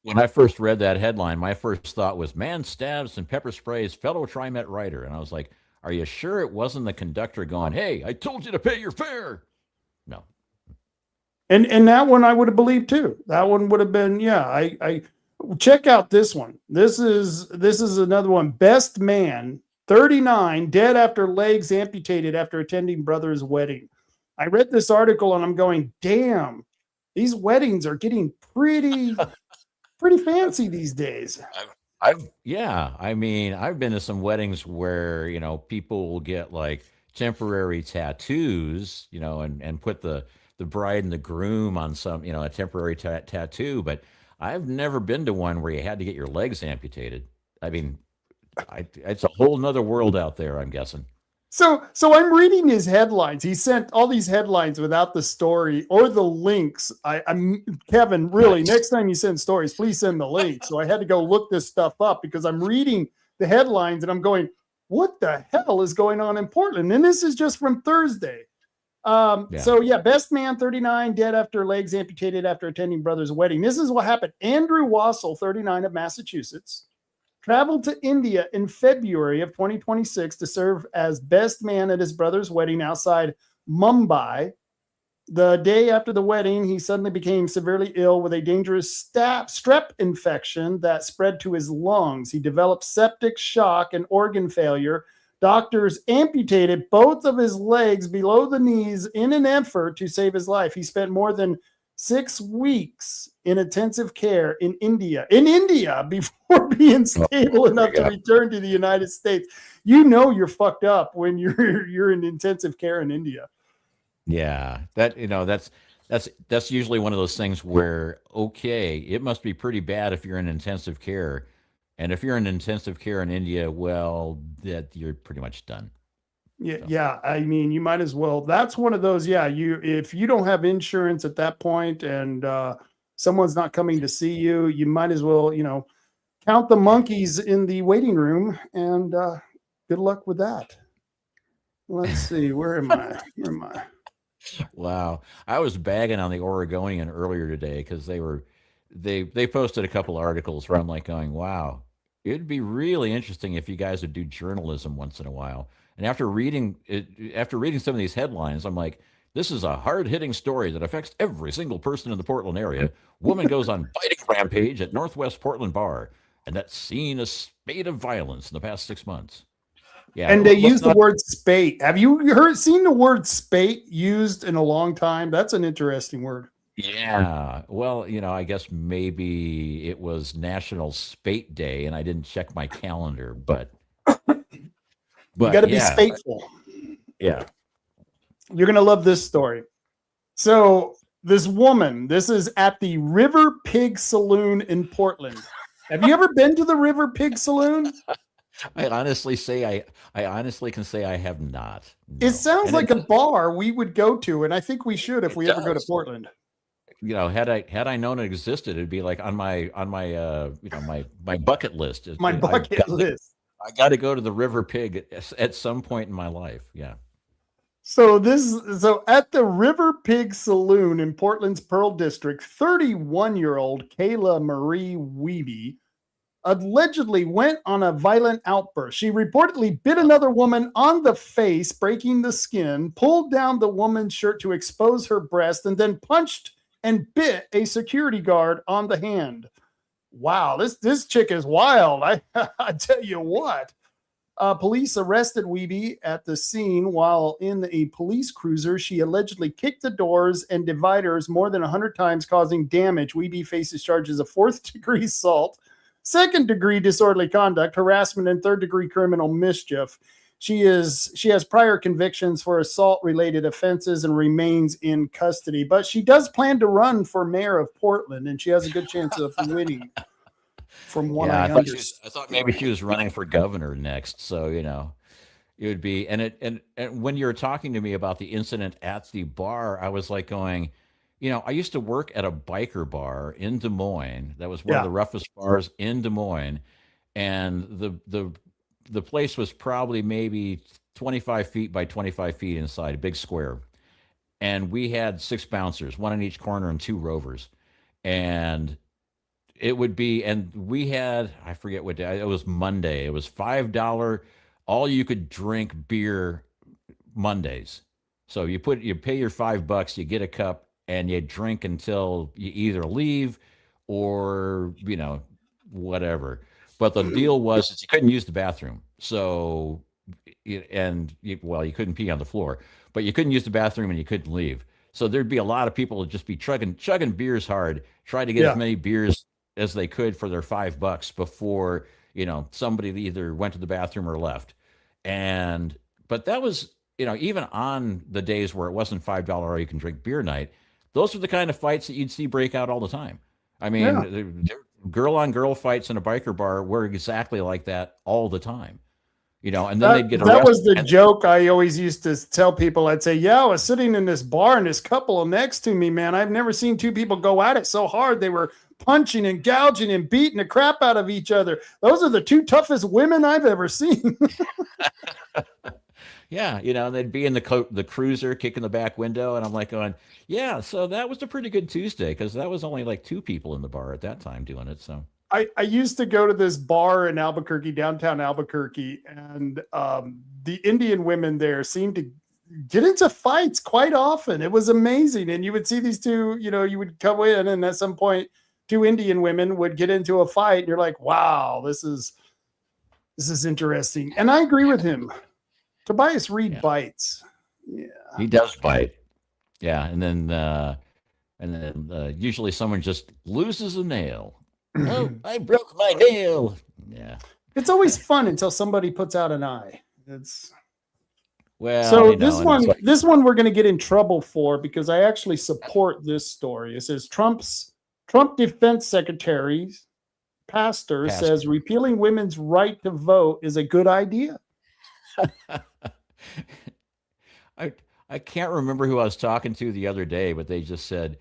when I first read that headline, my first thought was, man stabs and pepper sprays fellow TriMet rider. And I was like, are you sure it wasn't the conductor going, hey, I told you to pay your fare? No. And that one I would have believed too. That one would have been, I check out this one. This is another one. Best man, 39, dead after legs amputated after attending brother's wedding. I read this article and I'm going, damn, these weddings are getting pretty fancy these days. I've been to some weddings where, people will get like temporary tattoos, and put the bride and the groom on some, a temporary tattoo. But I've never been to one where you had to get your legs amputated. I mean, it's a whole nother world out there, I'm guessing. So I'm reading his headlines. He sent all these headlines without the story or the links. I'm Kevin, really, next time you send stories, please send the links. So I had to go look this stuff up because I'm reading the headlines and I'm going, what the hell is going on in Portland? And this is just from Thursday. Best man, 39, dead after legs amputated after attending brother's wedding. This is what happened. Andrew Wassel, 39, of Massachusetts, traveled to India in February of 2026 to serve as best man at his brother's wedding outside Mumbai. The day after the wedding, he suddenly became severely ill with a dangerous strep infection that spread to his lungs. He developed septic shock and organ failure. Doctors amputated both of his legs below the knees in an effort to save his life. He spent more than 6 weeks in intensive care in India before being stable enough to return to the United States. You're fucked up when you're in intensive care in India. Yeah, that's usually one of those things where, okay, it must be pretty bad if you're in intensive care. And if you're in intensive care in India, well, that you're pretty much done. Yeah. I mean, you might as well. That's one of those. Yeah. If you don't have insurance at that point and someone's not coming to see you, you might as well, count the monkeys in the waiting room and good luck with that. Let's see. Where am I? Wow. I was bagging on the Oregonian earlier today because they posted a couple articles where I'm like going, wow, it'd be really interesting if you guys would do journalism once in a while. And after reading some of these headlines, I'm like, this is a hard-hitting story that affects every single person in the Portland area. Woman goes on biting rampage at Northwest Portland bar, and that's seen a spate of violence in the past 6 months. Yeah, and they use the word spate. Have you seen the word spate used in a long time? That's an interesting word. Yeah. Well, I guess maybe it was National Spate Day and I didn't check my calendar, but you got to be spateful. Yeah. You're going to love this story. So this woman, this is at the River Pig Saloon in Portland. Have you ever been to the River Pig Saloon? I honestly can say I have not. No. It sounds like a bar we would go to, and I think we should if we ever go to Portland. Had I known it existed, it'd be like on my my bucket list. My bucket list. I got to go to the River Pig at some point in my life. Yeah. So at the River Pig Saloon in Portland's Pearl District, 31-year-old Kayla Marie Wiebe allegedly went on a violent outburst. She reportedly bit another woman on the face, breaking the skin, pulled down the woman's shirt to expose her breast, and then punched and bit a security guard on the hand. Wow, this chick is wild. I tell you what. Police arrested Wiebe at the scene while in a police cruiser. She allegedly kicked the doors and dividers more than 100 times, causing damage. Wiebe faces charges of 4th-degree assault, 2nd-degree disorderly conduct, harassment, and 3rd-degree criminal mischief. She has prior convictions for assault-related offenses and remains in custody. But she does plan to run for mayor of Portland, and she has a good chance of winning. From what I understand. I thought maybe she was running for governor next. So it would be. And when you were talking to me about the incident at the bar, I was like going, I used to work at a biker bar in Des Moines. That was one of the roughest bars in Des Moines, and the place was probably maybe 25 feet by 25 feet inside, a big square. And we had 6 bouncers, one in each corner and 2 rovers. And it would be, and we had, I forget what day, it was Monday. It was $5 all you could drink beer Mondays. So you pay your $5, you get a cup, and you drink until you either leave or, whatever. But the deal was that you couldn't use the bathroom. So, you couldn't pee on the floor, but you couldn't use the bathroom and you couldn't leave. So there'd be a lot of people that just be chugging beers hard, try to get as many beers as they could for their $5 before, somebody either went to the bathroom or left. But that was, even on the days where it wasn't $5 all you can drink beer night, those were the kind of fights that you'd see break out all the time. I mean, girl on girl fights in a biker bar were exactly like that all the time. And then they'd get arrested. That was the joke I always used to tell people. I'd say, I was sitting in this bar and this couple next to me, man, I've never seen 2 people go at it so hard. They were punching and gouging and beating the crap out of each other. Those are the 2 toughest women I've ever seen. Yeah, they'd be in the cruiser kicking the back window, and I'm like going, yeah, so that was a pretty good Tuesday, because that was only like 2 people in the bar at that time doing it. So I used to go to this bar in Albuquerque, downtown Albuquerque, and the Indian women there seemed to get into fights quite often. It was amazing. And you would see these 2, you would come in, and at some point 2 Indian women would get into a fight, and you're like, wow, this is interesting. And I agree with him. Tobias Reed bites. Yeah, he does bite. Yeah, and then usually someone just loses a nail. Oh, I broke my nail. Yeah, it's always fun until somebody puts out an eye. It's so this one we're going to get in trouble for, because I actually support this story. It says Trump defense secretary pastor says repealing women's right to vote is a good idea. I can't remember who I was talking to the other day, but they just said,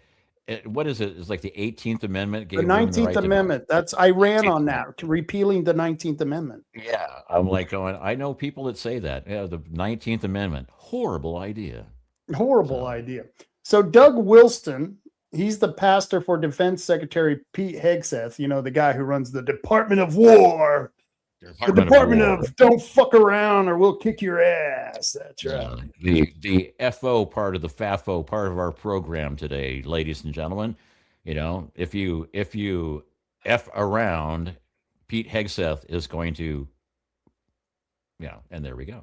what is it? It's like the 18th Amendment. The 19th Amendment. I ran on that, repealing the 19th Amendment. Yeah. I'm like going, I know people that say that. Yeah, the 19th Amendment. Horrible idea. Horrible idea. So Doug Wilson, he's the pastor for Defense Secretary Pete Hegseth, the guy who runs the Department of War. The Department of Don't fuck around or we'll kick your ass. That's right. The FO part of the FAFO part of our program today, ladies and gentlemen. If you F around, Pete Hegseth is going to, and there we go.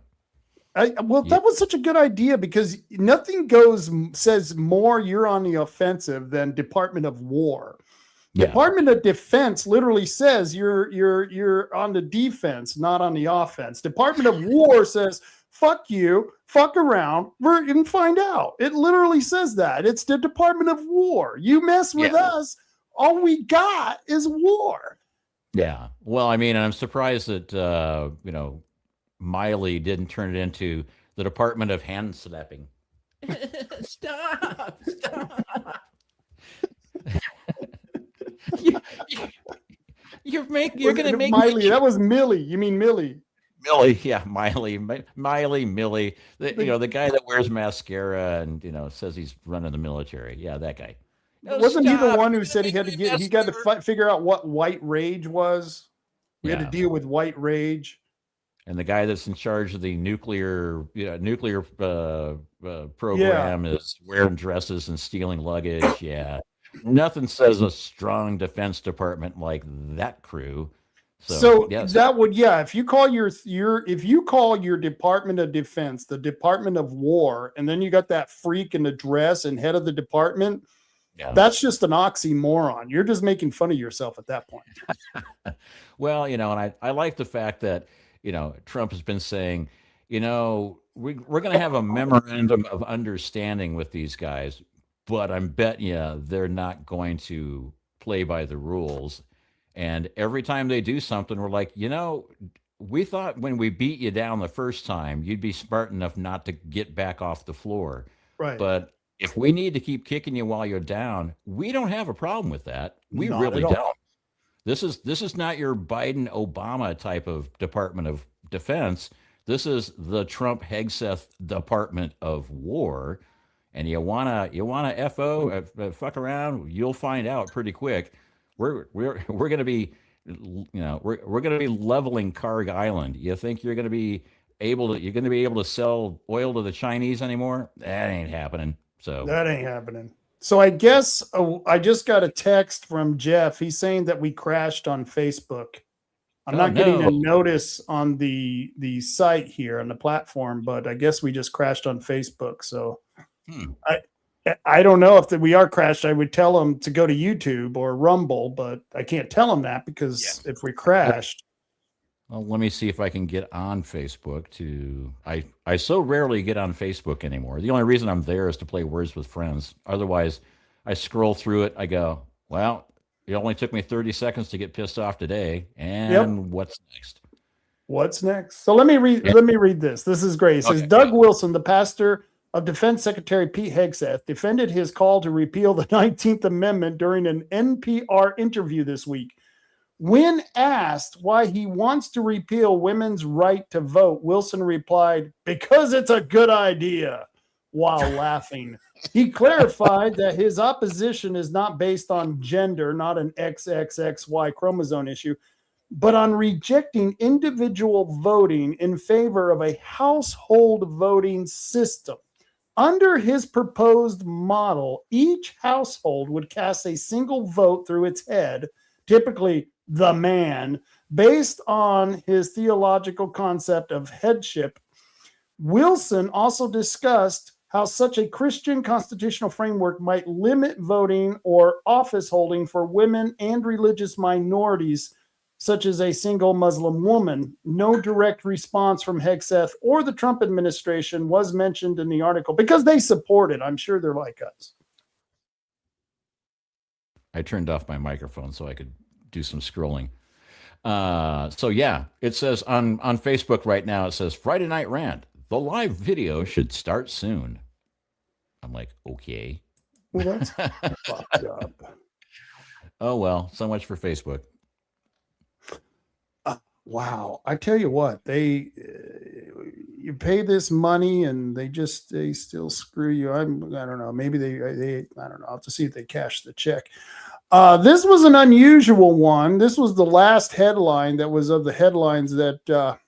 That was such a good idea, because nothing says more you're on the offensive than Department of War. Yeah. Department of Defense literally says you're on the defense, not on the offense. Department of War says, fuck you, fuck around, we're going to find out. It literally says that. It's the Department of War. You mess with us, all we got is war. Yeah. Well, I mean, I'm surprised that, Miley didn't turn it into the Department of Hand Slapping. Stop. You're gonna make Miley. That was Millie. You mean Millie? Millie, yeah, Miley, Millie. The guy that wears mascara and says he's running the military. Yeah, that guy. Wasn't he the one who said he got to figure out what white rage was? We had to deal with white rage. And the guy that's in charge of the nuclear program is wearing dresses and stealing luggage. Yeah. Nothing says a strong defense department like that crew. So that would, if you call your Department of Defense the Department of War, and then you got that freak in the dress and head of the department, that's just an oxymoron. You're just making fun of yourself at that point. Well, and I like the fact that Trump has been saying, we're going to have a memorandum of understanding with these guys. But I'm betting you they're not going to play by the rules. And every time they do something, we're like, we thought when we beat you down the first time, you'd be smart enough not to get back off the floor. Right. But If we need to keep kicking you while you're down, we don't have a problem with that. We Not really at all. don't. This is not your Biden Obama type of Department of Defense. This is the Trump Hegseth Department of War. And you wanna fuck around, you'll find out pretty quick. We're gonna be we're gonna be leveling Karg Island. You think you're gonna be able to sell oil to the Chinese anymore? That ain't happening. So That ain't happening. So I guess I just got a text from Jeff. He's saying that we crashed on Facebook. I'm not getting a notice on the site here on the platform, but I guess we just crashed on Facebook. So I don't know if we are crashed. I would tell them to go to YouTube or Rumble, but I can't tell them that because if we crashed. Well, let me see if I can get on Facebook I so rarely get on Facebook anymore. The only reason I'm there is to play Words with Friends. Otherwise, I scroll through it. I go, well, it only took me 30 seconds to get pissed off today. And what's next? What's next? So let me read this. This is great. It says, Doug Wilson, the pastor of Defense Secretary Pete Hegseth, defended his call to repeal the 19th Amendment during an NPR interview this week. When asked why he wants to repeal women's right to vote, Wilson replied, because it's a good idea, while laughing. He clarified that his opposition is not based on gender, not an XXXY chromosome issue, but on rejecting individual voting in favor of a household voting system. Under his proposed model, each household would cast a single vote through its head, typically the man, based on his theological concept of headship. Wilson also discussed how such a Christian constitutional framework might limit voting or office holding for women and religious minorities, such as a single Muslim woman. No direct response from Hegseth or the Trump administration was mentioned in the article because they support it. I'm sure they're like us. I turned off my microphone so I could do some scrolling. So yeah, it says on Facebook right now, it says Friday Night Rant. The live video should start soon. I'm like, okay. Well, that's fucked up. Oh, well, so much for Facebook. Wow. I tell you what, you pay this money and they still screw you. I don't know. Maybe they I don't know. I'll have to see if they cash the check. This was an unusual one. This was the last headline that was of the headlines that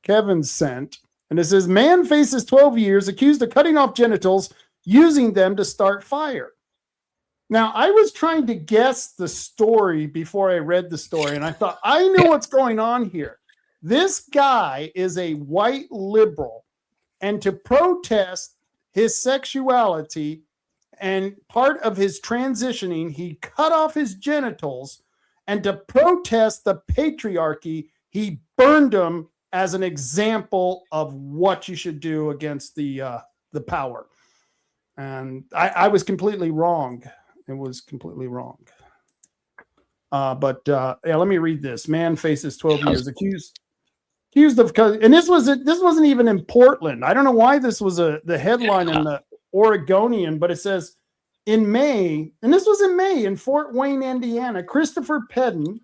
Kevin sent. And it says, man faces 12 years accused of cutting off genitals, using them to start fire. Now, I was trying to guess the story before I read the story, and I thought, I know what's going on here. This guy is a white liberal, and to protest his sexuality and part of his transitioning, he cut off his genitals, and to protest the patriarchy, he burned them as an example of what you should do against the power. And I was completely wrong. It was completely wrong. But let me read this. Man faces 12 years accused of, and this wasn't even in Portland. I don't know why this was the headline in the Oregonian, but it says in May, and this was in May in Fort Wayne, Indiana, Christopher Pedden,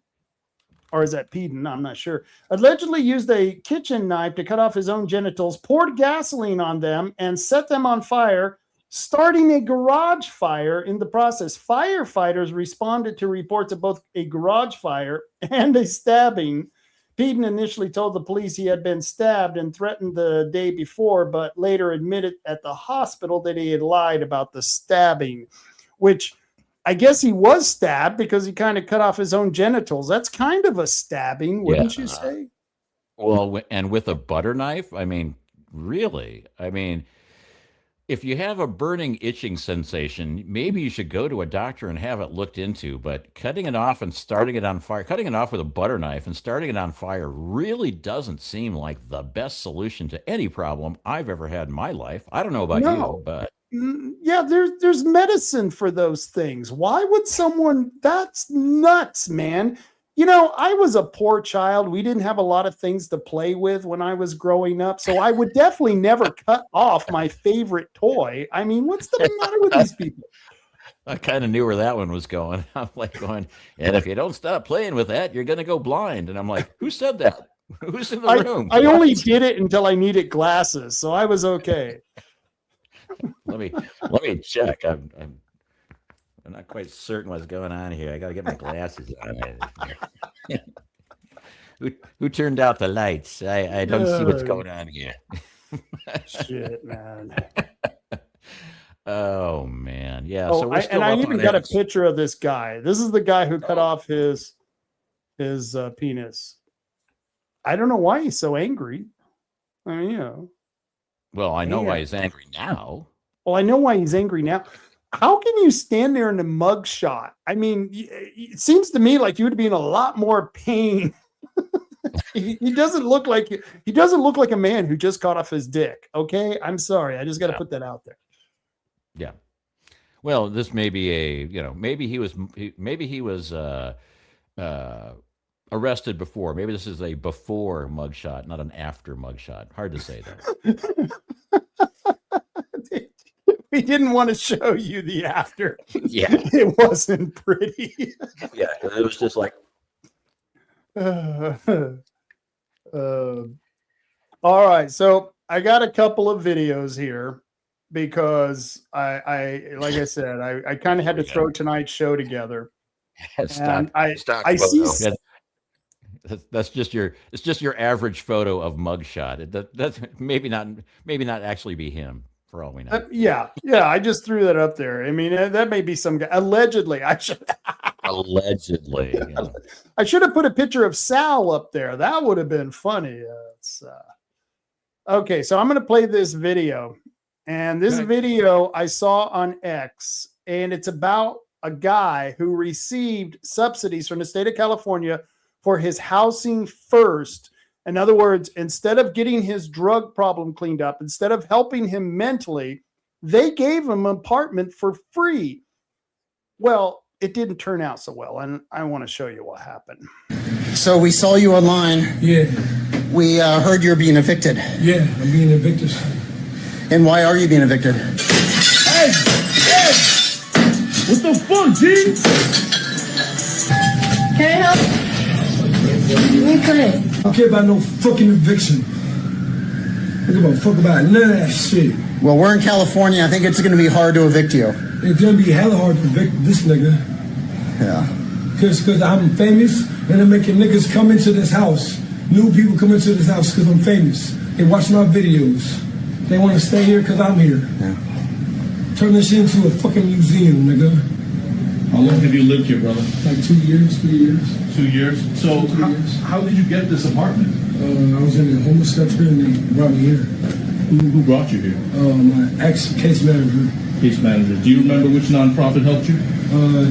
or is that Peden? I'm not sure, allegedly used a kitchen knife to cut off his own genitals, poured gasoline on them, and set them on fire, starting a garage fire in the process. Firefighters responded to reports of both a garage fire and a stabbing. Peden initially told the police he had been stabbed and threatened the day before, but later admitted at the hospital that he had lied about the stabbing, which I guess he was stabbed because he kind of cut off his own genitals. That's kind of a stabbing, wouldn't you say? Well, and with a butter knife, I mean, really? I mean, if you have a burning, itching sensation, maybe you should go to a doctor and have it looked into. But cutting it off and starting it on fire, cutting it off with a butter knife and starting it on fire really doesn't seem like the best solution to any problem I've ever had in my life. I don't know about you, but yeah, there's medicine for those things. Why would someone? That's nuts, man. I was a poor child. We didn't have a lot of things to play with when I was growing up. So I would definitely never cut off my favorite toy. I mean, what's the matter with these people? I kind of knew where that one was going. I'm like going, and if you don't stop playing with that, you're going to go blind. And I'm like, who said that? Who's in the room? I only did it until I needed glasses, so I was okay. Let me check. I'm not quite certain what's going on here. I got to get my glasses on. Who turned out the lights? I don't see what's going on here. Shit, man. Oh man, yeah. Oh, so we're still I up even on got a X. picture of this guy. This is the guy who cut off his penis. I don't know why he's so angry. I mean, Well, I know why he's angry now. Well, I know why he's angry now. How can you stand there in a mug shot? I mean, it seems to me like you would be in a lot more pain. He doesn't look like a man who just cut off his dick. Okay, I'm sorry. I just got to put that out there. Yeah. Well, this may be maybe he was arrested before. Maybe this is a before mugshot, not an after mugshot. Hard to say though. We didn't want to show you the after. Yeah. It wasn't pretty. Yeah, it was just like. All right, so I got a couple of videos here because I like I said, I kind of had to throw tonight's show together. Stock I photo. see. That's just your average photo of mugshot. That's maybe not actually be him for all we know. Yeah. I just threw that up there. I mean, that may be some guy. Allegedly, I should. Allegedly, yeah. I should have put a picture of Sal up there. That would have been funny. Okay, so I'm going to play this video, and this video I saw on X, and it's about a guy who received subsidies from the state of California for his housing first. In other words, instead of getting his drug problem cleaned up, instead of helping him mentally, they gave him an apartment for free. Well, it didn't turn out so well, and I want to show you what happened. So we saw you online. Yeah. We heard you're being evicted. Yeah, I'm being evicted. And why are you being evicted? Hey! What the fuck, G? Can I help? Okay. I don't care about no fucking eviction. I don't give a fuck about none of that shit. Well, we're in California. I think it's going to be hard to evict you. It's going to be hella hard to evict this nigga. Yeah. Because I'm famous, and they're making niggas come into this house. New people come into this house because I'm famous. They watch my videos. They want to stay here because I'm here. Yeah. Turn this shit into a fucking museum, nigga. How long have you lived here, brother? Like 2 years, 3 years. 2 years? So how did you get this apartment? I was in the homeless shelter and they brought me here. Who brought you here? My ex-case manager. Case manager. Do you remember which nonprofit helped you?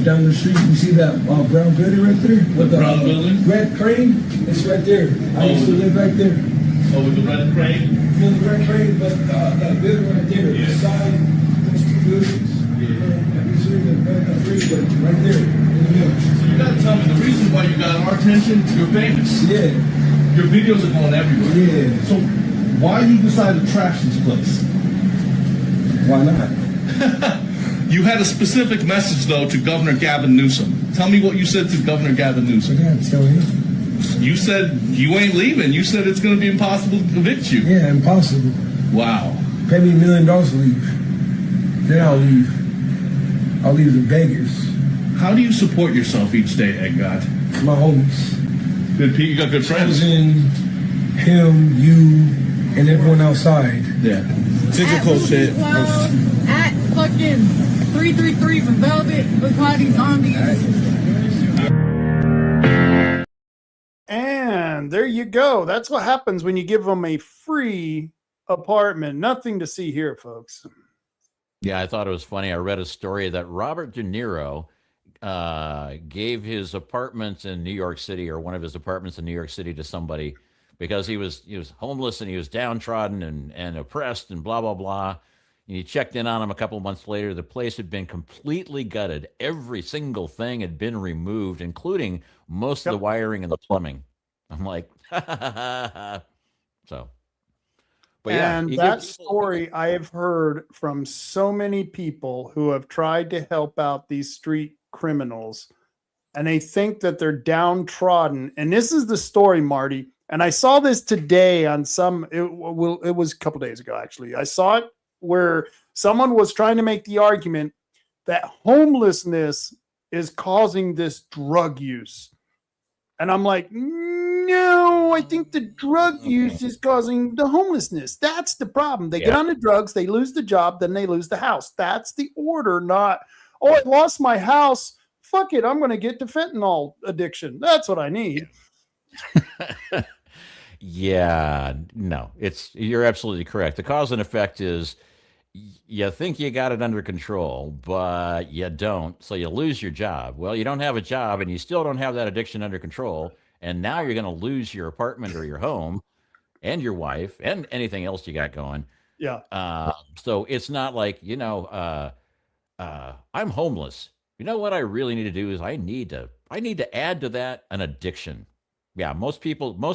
Down the street, you see that brown building right there? With the brown building? Red crane? It's right there. I used to live right there. Oh, with the red crane? No, the red crane, but that building right there, the side, those two buildings. You see the right there in the middle. So you gotta tell me the reason why you got our attention. You're famous. Yeah. Your videos are going everywhere. Yeah. So why you decided to trash this place? Why not? You had a specific message, though, to Governor Gavin Newsom. Tell me what you said to Governor Gavin Newsom. I gotta tell him. You said you ain't leaving. You said it's going to be impossible to evict you. Yeah, impossible. Wow. Pay me $1 million to leave. Then I'll leave. I'll leave to Vegas. How do you support yourself each day, Ed God? My homies. Good Pete, you got good friends. Him, you, and everyone outside. Yeah. Typical shit. At fucking 333 from Velvet, Bacardi Zombies. And there you go. That's what happens when you give them a free apartment. Nothing to see here, folks. Yeah, I thought it was funny. I read a story that Robert De Niro gave his apartment in New York City, or one of his apartments in New York City, to somebody because he was homeless and he was downtrodden and oppressed and blah blah blah. And you checked in on him a couple months later. The place had been completely gutted. Every single thing had been removed, including most of the wiring and the plumbing. I'm like, so. But yeah, and that story I have heard from so many people who have tried to help out these street criminals, and they think that they're downtrodden. And this is the story, Marty. And I saw this today on it was a couple days ago, actually. I saw it where someone was trying to make the argument that homelessness is causing this drug use. And I'm like, no, I think the drug use is causing the homelessness. That's the problem. They get on the drugs, they lose the job, then they lose the house. That's the order, not, oh, I lost my house. Fuck it, I'm going to get to fentanyl addiction. That's what I need. Yeah, no, you're absolutely correct. The cause and effect is you think you got it under control, but you don't. So you lose your job. Well, you don't have a job and you still don't have that addiction under control. And now you're going to lose your apartment or your home and your wife and anything else you got going. Yeah. So it's not like, I'm homeless. You know what I really need to do is I need to add to that an addiction. Yeah, most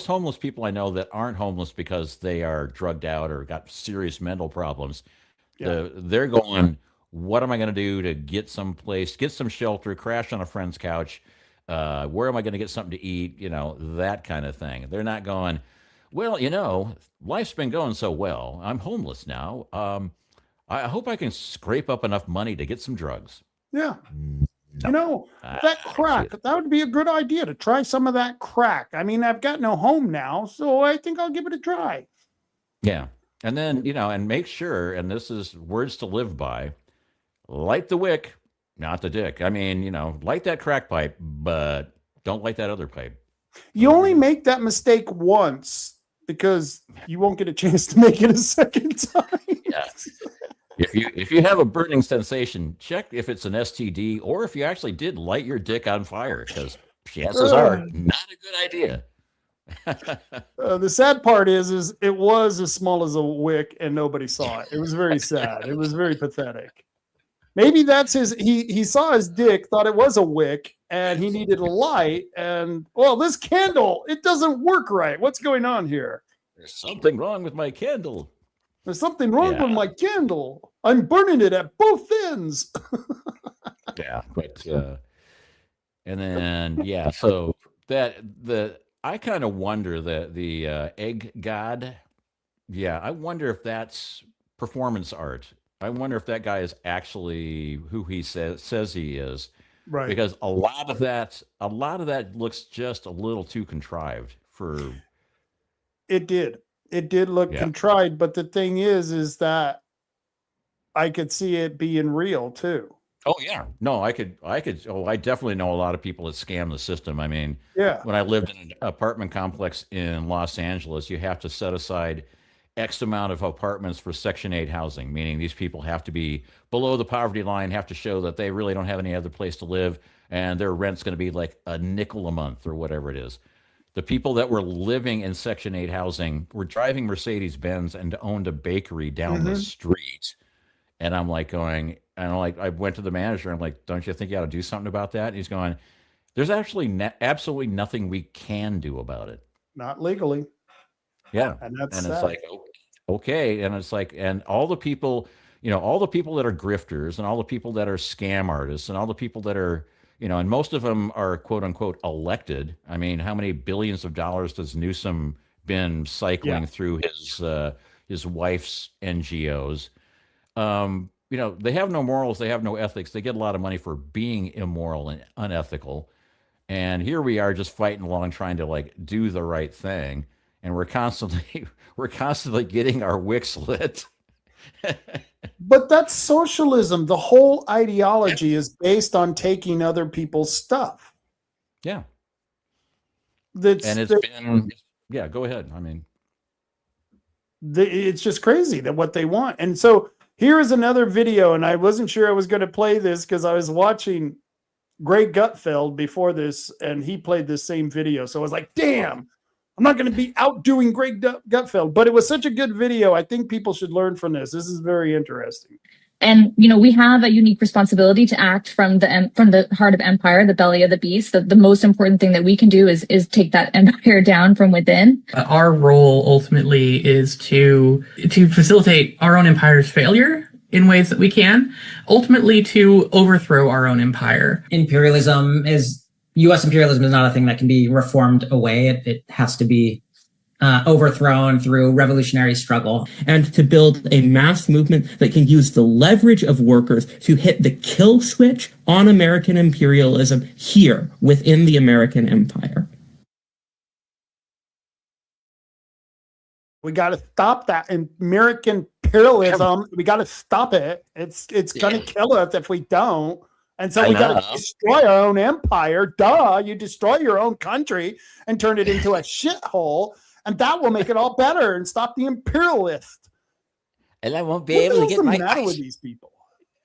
homeless people I know that aren't homeless because they are drugged out or got serious mental problems. Yeah. They're going, what am I going to do to get some place, get some shelter, crash on a friend's couch? Where am I going to get something to eat? That kind of thing. They're not going, well, life's been going so well. I'm homeless now. I hope I can scrape up enough money to get some drugs. Yeah. No. That crack, that would be a good idea to try some of that crack. I mean, I've got no home now, so I think I'll give it a try. Yeah. And then, and make sure, and this is words to live by, light the wick, not the dick. I mean, light that crack pipe, but don't light that other pipe. You only make that mistake once because you won't get a chance to make it a second time. Yeah. If you have a burning sensation, check if it's an STD or if you actually did light your dick on fire, because chances are not a good idea. The sad part is it was as small as a wick and nobody saw it. It was very sad. It was very pathetic. Maybe that's he saw his dick, thought it was a wick, and he needed a light. And, well, this candle, it doesn't work right. What's going on here? There's something wrong with my candle. There's something wrong with my candle. I'm burning it at both ends. Yeah, but and then so I kind of wonder that the egg god. Yeah, I wonder if that's performance art. I wonder if that guy is actually who he says he is. Right. Because a lot of that looks just a little too contrived for. It did. It did look contrived, but the thing is that I could see it being real too. Oh yeah. No, I definitely know a lot of people that scam the system. I mean, when I lived in an apartment complex in Los Angeles, you have to set aside X amount of apartments for Section 8 housing, meaning these people have to be below the poverty line, have to show that they really don't have any other place to live, and their rent's going to be like a nickel a month or whatever it is. The people that were living in Section 8 housing were driving Mercedes-Benz and owned a bakery down the street. And I'm like going, I went to the manager. I'm like, don't you think you ought to do something about that? And he's going, there's actually absolutely nothing we can do about it. Not legally. Yeah. And that's it's like, okay. And it's like, and all the people, all the people that are grifters and all the people that are scam artists and all the people that are, and most of them are quote unquote elected. I mean, how many billions of dollars does Newsom been cycling through his wife's NGOs? They have no morals. They have no ethics. They get a lot of money for being immoral and unethical. And here we are just fighting along, trying to do the right thing. And we're constantly getting our wicks lit. But that's socialism. The whole ideology is based on taking other people's stuff. Yeah. Go ahead. I mean, it's just crazy that what they want. And so here is another video, and I wasn't sure I was going to play this because I was watching Greg Gutfeld before this, and he played this same video. So I was like, damn. I'm not going to be outdoing Greg Gutfeld. But it was such a good video. I think people should learn from this. This is very interesting. And, we have a unique responsibility to act from the heart of empire, the belly of the beast. The most important thing that we can do is take that empire down from within. Our role ultimately is to facilitate our own empire's failure in ways that we can, ultimately to overthrow our own empire. U.S. imperialism is not a thing that can be reformed away. It has to be overthrown through revolutionary struggle. And to build a mass movement that can use the leverage of workers to hit the kill switch on American imperialism here within the American empire. We got to stop that American imperialism. We got to stop it. It's going to kill us if we don't. And so we got to destroy our own empire. Duh, you destroy your own country and turn it into a shithole. And that will make it all better and stop the imperialists. And I won't be able to get matter with these people.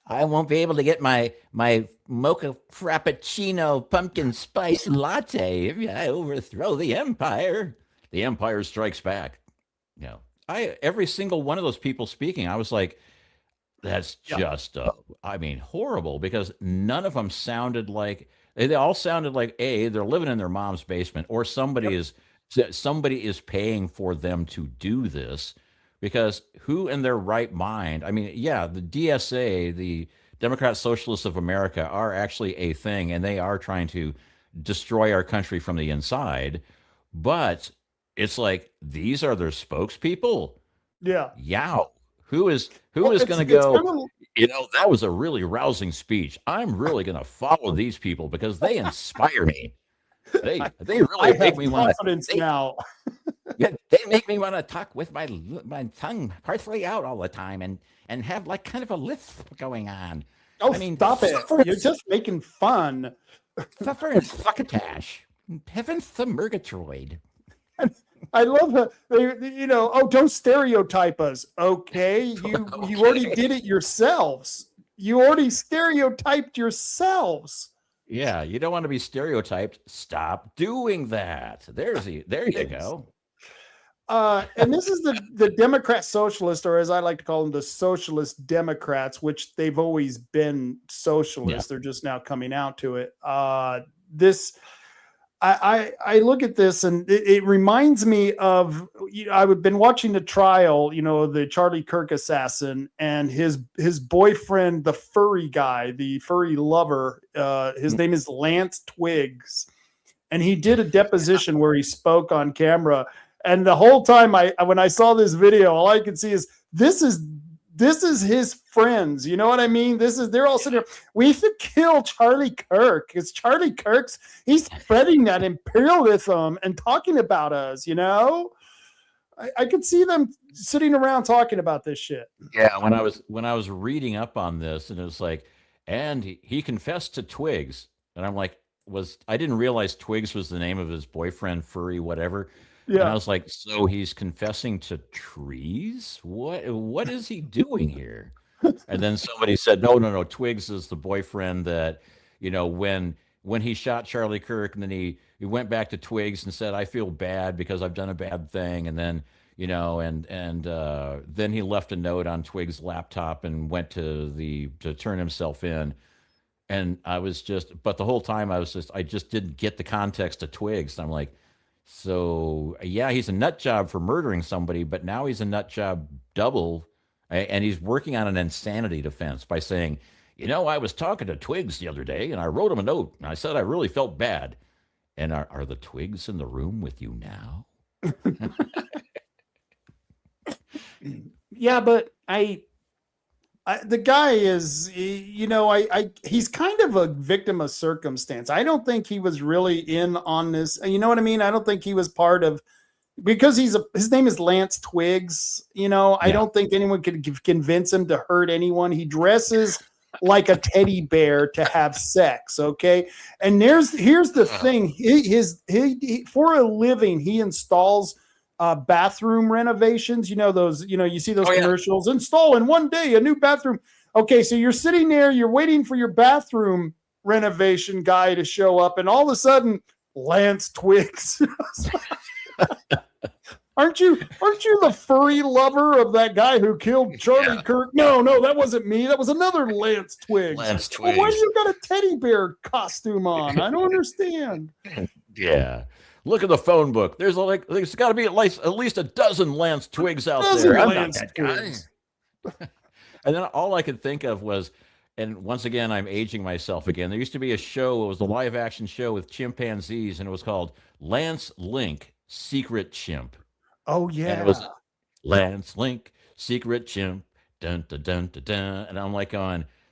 I won't be able to get my mocha frappuccino pumpkin spice latte if I overthrow the empire. The empire strikes back. Every single one of those people speaking, I was like, that's just horrible, because none of them sounded like, they all sounded like they're living in their mom's basement, or somebody is paying for them to do this, because who in their right mind? I mean, the DSA, the Democrat Socialists of America, are actually a thing, and they are trying to destroy our country from the inside. But it's like, these are their spokespeople. Yeah. Who is going to go? That was a really rousing speech. I'm really going to follow these people because they inspire me. They really make me want confidence now. They make me want to talk with my tongue partly out all the time and have like kind of a lisp going on. Oh, stop it! You're just making fun. Suffer and succotash. Heaven's the Murgatroyd. I love that. Don't stereotype us. Okay, you already did it yourselves. You already stereotyped yourselves. Yeah, you don't want to be stereotyped. Stop doing that. There you go. And this is the Democrat Socialist, or as I like to call them, the Socialist Democrats, which they've always been socialists. They're just now coming out to it. I look at this and it reminds me of, I've been watching the trial, the Charlie Kirk assassin and his boyfriend, the furry guy, the furry lover. His name is Lance Twiggs. And he did a deposition where he spoke on camera. And the whole time when I saw this video, all I could see is this is his friends. You know what I mean? They're all sitting there. We should kill Charlie Kirk. It's Charlie Kirk's. He's spreading that imperialism and talking about us, I could see them sitting around talking about this shit. Yeah. When I was reading up on this, and it was like, and he confessed to Twigs. And I'm like, I didn't realize Twigs was the name of his boyfriend, furry, whatever. Yeah. And I was like, so he's confessing to trees? What is he doing here? And then somebody said, no, Twigs is the boyfriend that, when he shot Charlie Kirk, and then he went back to Twigs and said, I feel bad because I've done a bad thing. And then, then he left a note on Twigs' laptop and went to turn himself in. And but the whole time I just didn't get the context of Twigs. And I'm like, so yeah, he's a nut job for murdering somebody, but now he's a nut job double, and he's working on an insanity defense by saying, I was talking to Twigs the other day, and I wrote him a note, and I said I really felt bad. And are the Twigs in the room with you now? Yeah, but the guy is, he's kind of a victim of circumstance. I don't think he was really in on this. You know what I mean? I don't think he was part of, because his name is Lance Twiggs. I don't think anyone could convince him to hurt anyone. He dresses like a teddy bear to have sex. Okay. And here's the thing. He for a living, he installs bathroom renovations, you see those commercials, install in one day a new bathroom. Okay, so you're sitting there, you're waiting for your bathroom renovation guy to show up, and all of a sudden Lance Twiggs Aren't you the furry lover of that guy who killed Charlie Kirk? No, that wasn't me. That was another Lance Twiggs. Lance Well, why Twiggs. do you got a teddy bear costume on? I don't understand. Yeah. Look at the phone book. There's got to be at least a dozen Lance Twiggs out there. I'm not that guy. And then all I could think of was, and once again, I'm aging myself again. There used to be a show. It was a live action show with chimpanzees, and it was called Lance Link, Secret Chimp. Oh, yeah. And it was Lance Link, Secret Chimp, dun, dun, dun, dun, dun. And I'm like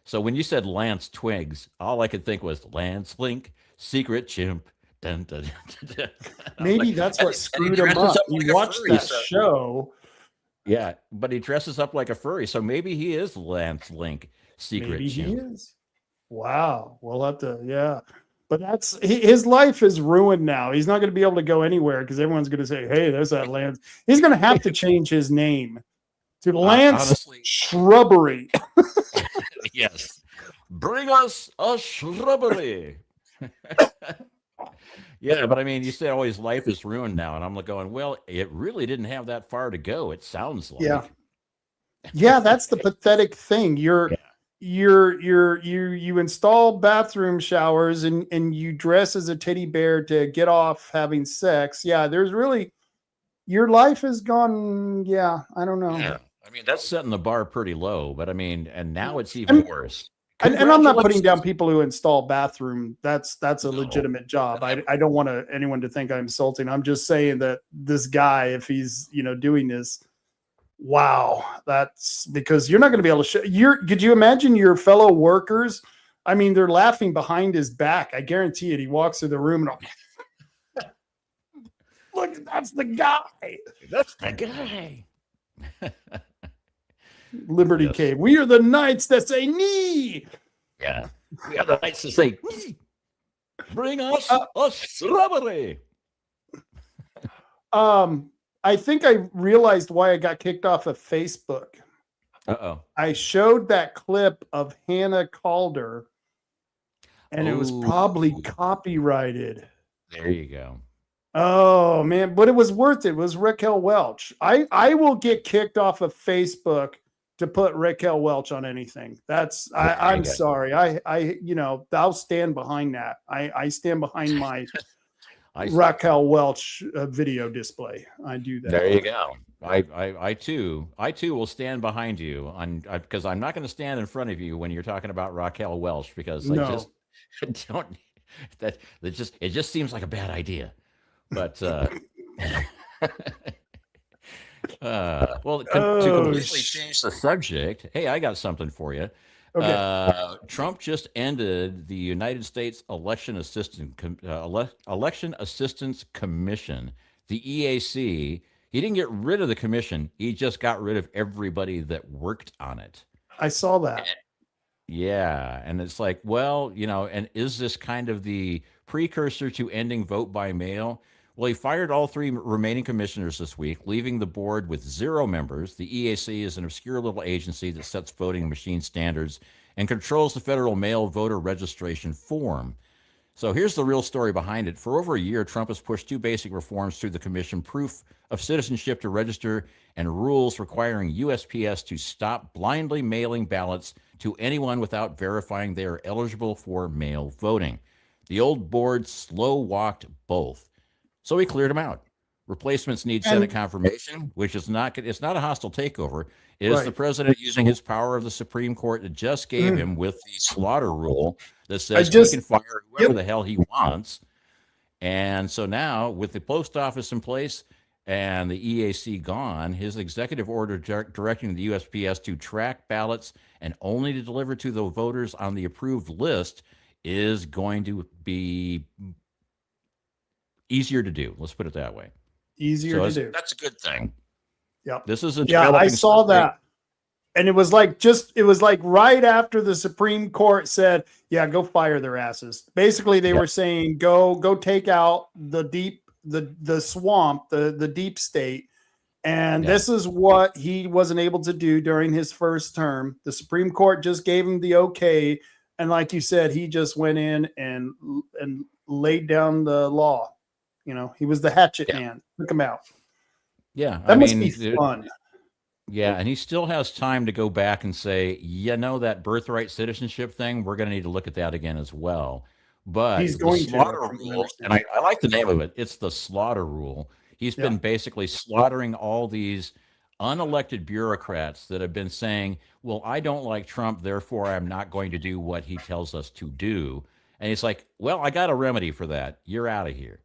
so when you said Lance Twiggs, all I could think was Lance Link, Secret Chimp, dun, dun, dun, dun. Maybe that's what screwed him up. He watched that show. Yeah, but he dresses up like a furry, so maybe he is Lance Link, Secret Maybe Chimp. he is. Wow. We'll have to, But his life is ruined now. He's not going to be able to go anywhere because everyone's going to say, hey, there's that Lance. He's going to have to change his name to Lance Shrubbery. Yes. Bring us a shrubbery. Yeah, but I mean, you say, oh, his life is ruined now. And I'm like going, well, it really didn't have that far to go. It sounds like. Yeah, that's the pathetic thing. You install bathroom showers and you dress as a teddy bear to get off having sex. Yeah, your life has gone. Yeah, I don't know. Yeah. I mean, that's setting the bar pretty low, but I mean, and now it's even worse. And I'm not putting down people who install bathroom. That's a legitimate job. I don't want anyone to think I'm insulting. I'm just saying that this guy, if he's doing this, wow, that's because you're not going to be able to could you imagine your fellow workers? I mean, they're laughing behind his back. I guarantee it. He walks through the room and look, that's the guy. That's the guy. Liberty Cave. We are the knights that say knee. Yeah. We are the knights that say knee. Bring us a shrubbery. I think I realized why I got kicked off of Facebook. Uh-oh. I showed that clip of Hannah Calder, and it was probably copyrighted. There you go. Oh, man. But it was worth it. It was Raquel Welch. I will get kicked off of Facebook to put Raquel Welch on anything. I'm sorry. I'll stand behind that. I stand behind my Raquel Welch video display. I do that. There you go. I too will stand behind you because I'm not going to stand in front of you when you're talking about Raquel Welch because it just seems like a bad idea. But to completely change the subject, hey, I got something for you. Okay. Trump just ended the United States Election Assistance Commission, the EAC. He didn't get rid of the commission. He just got rid of everybody that worked on it. I saw that. Yeah. And it's like, well, and is this kind of the precursor to ending vote by mail? Well, he fired all 3 remaining commissioners this week, leaving the board with 0 members. The EAC is an obscure little agency that sets voting machine standards and controls the federal mail voter registration form. So here's the real story behind it. For over a year, Trump has pushed 2 basic reforms through the commission: proof of citizenship to register and rules requiring USPS to stop blindly mailing ballots to anyone without verifying they are eligible for mail voting. The old board slow-walked both. So he cleared them out. Replacements need Senate confirmation, which is it's not a hostile takeover. It is the president using his power of the Supreme Court that just gave him with the slaughter rule that says he can fire whoever the hell he wants. And so now, with the post office in place and the EAC gone, his executive order directing the USPS to track ballots and only to deliver to the voters on the approved list is going to be easier to do. Let's put it that way. Easier to do. That's a good thing. Yeah. This is a I saw that. And it was like right after the Supreme Court said, yeah, go fire their asses. Basically, they were saying, go take out the swamp, the deep state. And this is what he wasn't able to do during his first term. The Supreme Court just gave him the okay. And like you said, he just went in and laid down the law. You know, he was the hatchet man. Took him out. Yeah, That must be fun. Yeah, and he still has time to go back and say, you know, that birthright citizenship thing, we're going to need to look at that again as well. But He's the going to, slaughter from what I rule, understand. and I like the name of it, it's the slaughter rule. He's been basically slaughtering all these unelected bureaucrats that have been saying, well, I don't like Trump, therefore I'm not going to do what he tells us to do. And he's like, well, I got a remedy for that. You're out of here.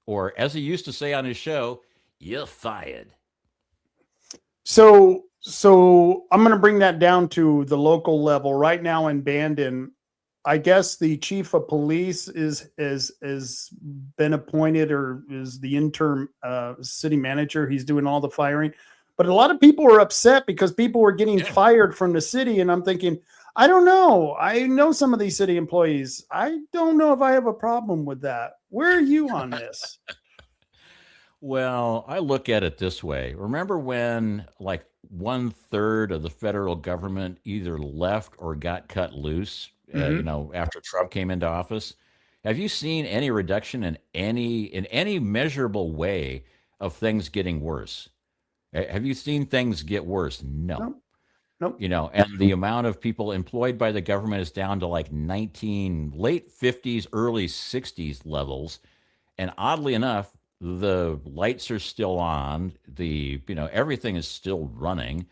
Or as he used to say on his show, you're fired. So I'm going to bring that down to the local level right now in Bandon. I guess the chief of police is been appointed, or is the interim city manager. He's doing all the firing, but a lot of people are upset because people were getting fired from the city. And I'm thinking, I don't know. I know some of these city employees. I don't know if I have a problem with that. Where are you on this? Well, I look at it this way. Remember when like 1/3 of the federal government either left or got cut loose, you know, after Trump came into office? Have you seen any reduction in any measurable way of things getting worse? Have you seen things get worse? No. Nope. You know, and the amount of people employed by the government is down to like late 50s, early 60s levels. And oddly enough, the lights are still on, everything is still running.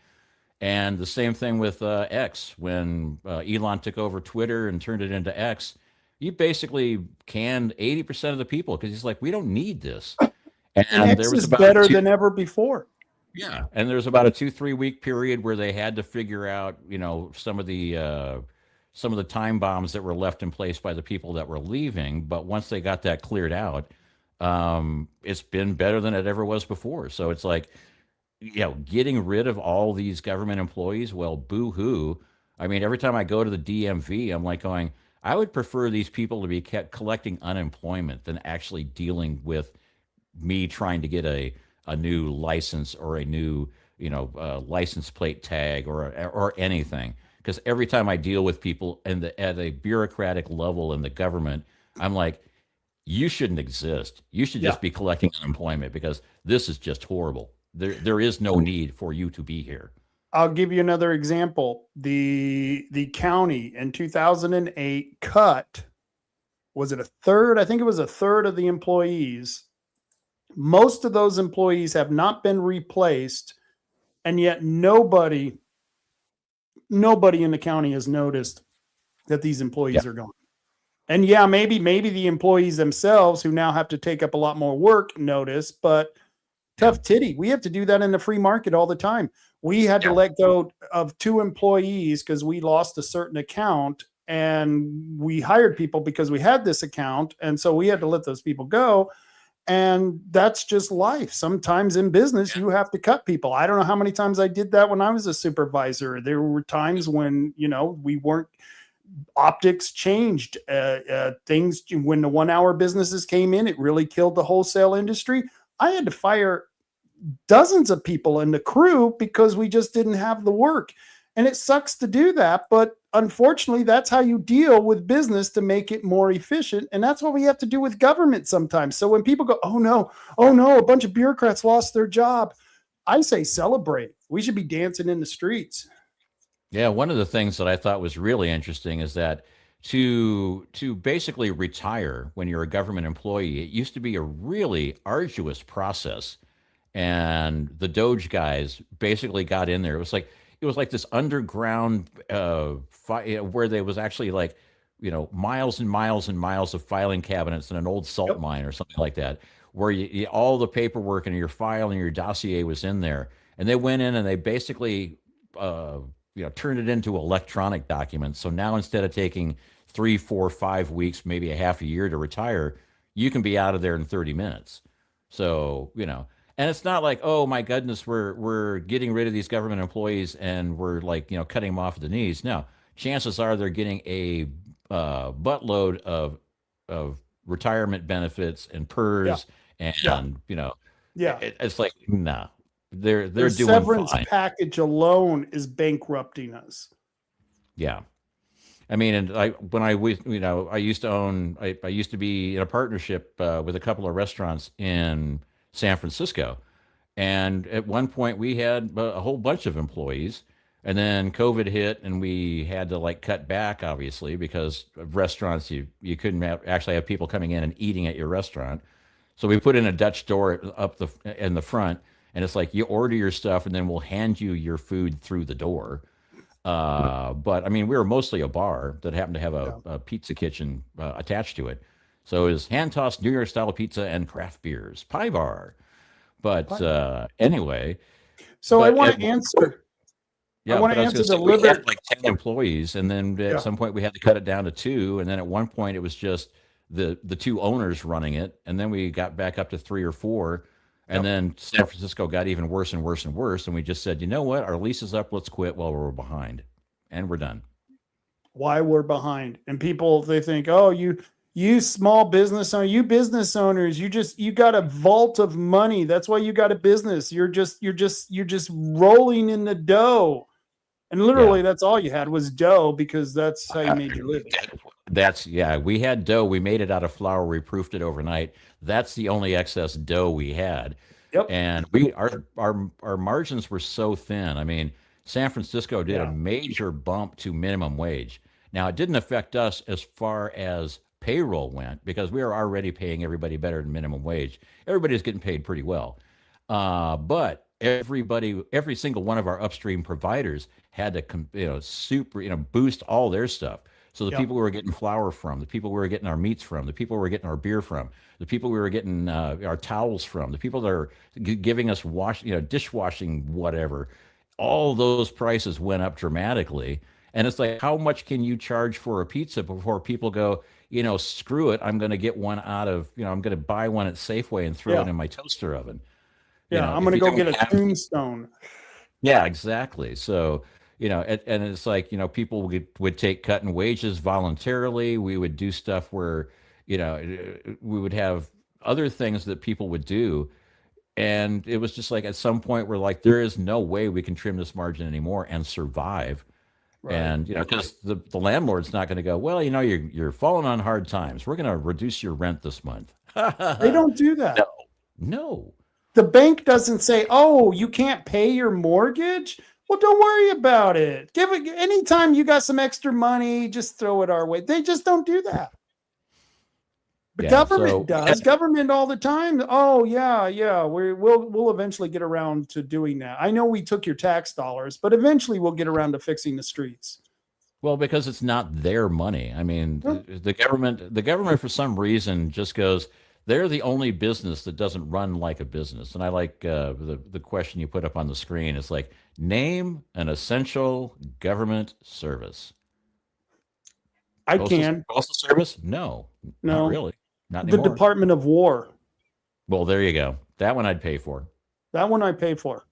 And the same thing with X. When Elon took over Twitter and turned it into X, he basically canned 80% of the people because he's like, we don't need this. And X there was is about better than ever before. Yeah, and there's about a 2-3 week period where they had to figure out, you know, some of the time bombs that were left in place by the people that were leaving. But once they got that cleared out, it's been better than it ever was before. So it's like, you know, getting rid of all these government employees, well, boo-hoo. I mean, every time I go to the DMV, I'm like going, I would prefer these people to be kept collecting unemployment than actually dealing with me trying to get a new license or a new, license plate tag or anything. Because every time I deal with people at a bureaucratic level in the government, I'm like, you shouldn't exist. You should just be collecting unemployment because this is just horrible. There is no need for you to be here. I'll give you another example. The county in 2008 cut, was it a third? I think it was a third of the employees. Most of those employees have not been replaced, and yet nobody in the county has noticed that these employees are gone. And maybe the employees themselves, who now have to take up a lot more work, notice, but tough titty. We have to do that in the free market all the time. We had to let go of 2 employees because we lost a certain account, and we hired people because we had this account. And so we had to let those people go. And that's just life. Sometimes in business, you have to cut people. I don't know how many times I did that when I was a supervisor. There were times when, we weren't, optics changed. Things, when the 1 hour businesses came in, it really killed the wholesale industry. I had to fire dozens of people in the crew because we just didn't have the work. And it sucks to do that, but unfortunately, that's how you deal with business to make it more efficient. And that's what we have to do with government sometimes. So when people go, oh no, a bunch of bureaucrats lost their job, I say celebrate. We should be dancing in the streets. Yeah, one of the things that I thought was really interesting is that to basically retire when you're a government employee, it used to be a really arduous process. And the Doge guys basically got in there. It was like this underground where there was actually miles and miles and miles of filing cabinets in an old salt mine or something like that, where all the paperwork and your file and your dossier was in there. And they went in and they basically turned it into electronic documents. So now instead of taking 3, 4, 5 weeks, maybe a half a year to retire, you can be out of there in 30 minutes. So, and it's not like, oh my goodness, we're getting rid of these government employees and we're cutting them off at the knees. No, chances are they're getting a buttload of retirement benefits and PERS and it's like, nah, they're doing severance fine. Package alone is bankrupting us. Yeah. I mean, and I used to own, I used to be in a partnership with a couple of restaurants in San Francisco. And at one point we had a whole bunch of employees, and then COVID hit and we had to like cut back, obviously, because of restaurants, you couldn't actually have people coming in and eating at your restaurant. So we put in a Dutch door in the front, and it's like you order your stuff and then we'll hand you your food through the door. But I mean, we were mostly a bar that happened to have a pizza kitchen attached to it. So it was hand tossed New York style pizza and craft beers, pie bar. But anyway, so I want to answer. Yeah, I want to answer the liver. We had like 10 employees, and then at some point we had to cut it down to 2, and then at one point it was just the 2 owners running it, and then we got back up to 3 or 4, and then San Francisco got even worse and worse and worse, and we just said, you know what, our lease is up, let's quit while we're behind, and we're done. Why we're behind, and people, they think, oh, you small business owner, you business owners, you got a vault of money. That's why you got a business. You're just rolling in the dough. And literally that's all you had was dough, because that's how you made your living. We had dough. We made it out of flour. We proofed it overnight. That's the only excess dough we had. Yep. And our margins were so thin. I mean, San Francisco did a major bump to minimum wage. Now, it didn't affect us as far as payroll went, because we were already paying everybody better than minimum wage. Everybody's getting paid pretty well. But every single one of our upstream providers had to, boost all their stuff. So the people we were getting flour from, the people we were getting our meats from, the people we were getting our beer from, the people we were getting our towels from, the people that are giving us dishwashing, whatever, all those prices went up dramatically. And it's like, how much can you charge for a pizza before people go, screw it, I'm going to get one I'm going to buy one at Safeway and throw it in my toaster oven. I'm going to go get a Tombstone. Yeah, exactly. So, and it's like, people would take cut in wages voluntarily. We would do stuff where, we would have other things that people would do. And it was just like, at some point we're like, there is no way we can trim this margin anymore and survive. Right. And, because the landlord's not going to go, well, you're falling on hard times. We're going to reduce your rent this month. They don't do that. No. The bank doesn't say, oh, you can't pay your mortgage? Well, don't worry about it. Anytime you got some extra money, just throw it our way. They just don't do that. The government does. Government all the time. Oh, yeah. We'll eventually get around to doing that. I know we took your tax dollars, but eventually we'll get around to fixing the streets. Well, because it's not their money. I mean, the government for some reason just goes, they're the only business that doesn't run like a business. And I like the question you put up on the screen. It's like, name an essential government service. Postal service? No, not really. Not anymore. The Department of War. Well, there you go. That one I'd pay for. That one I pay for.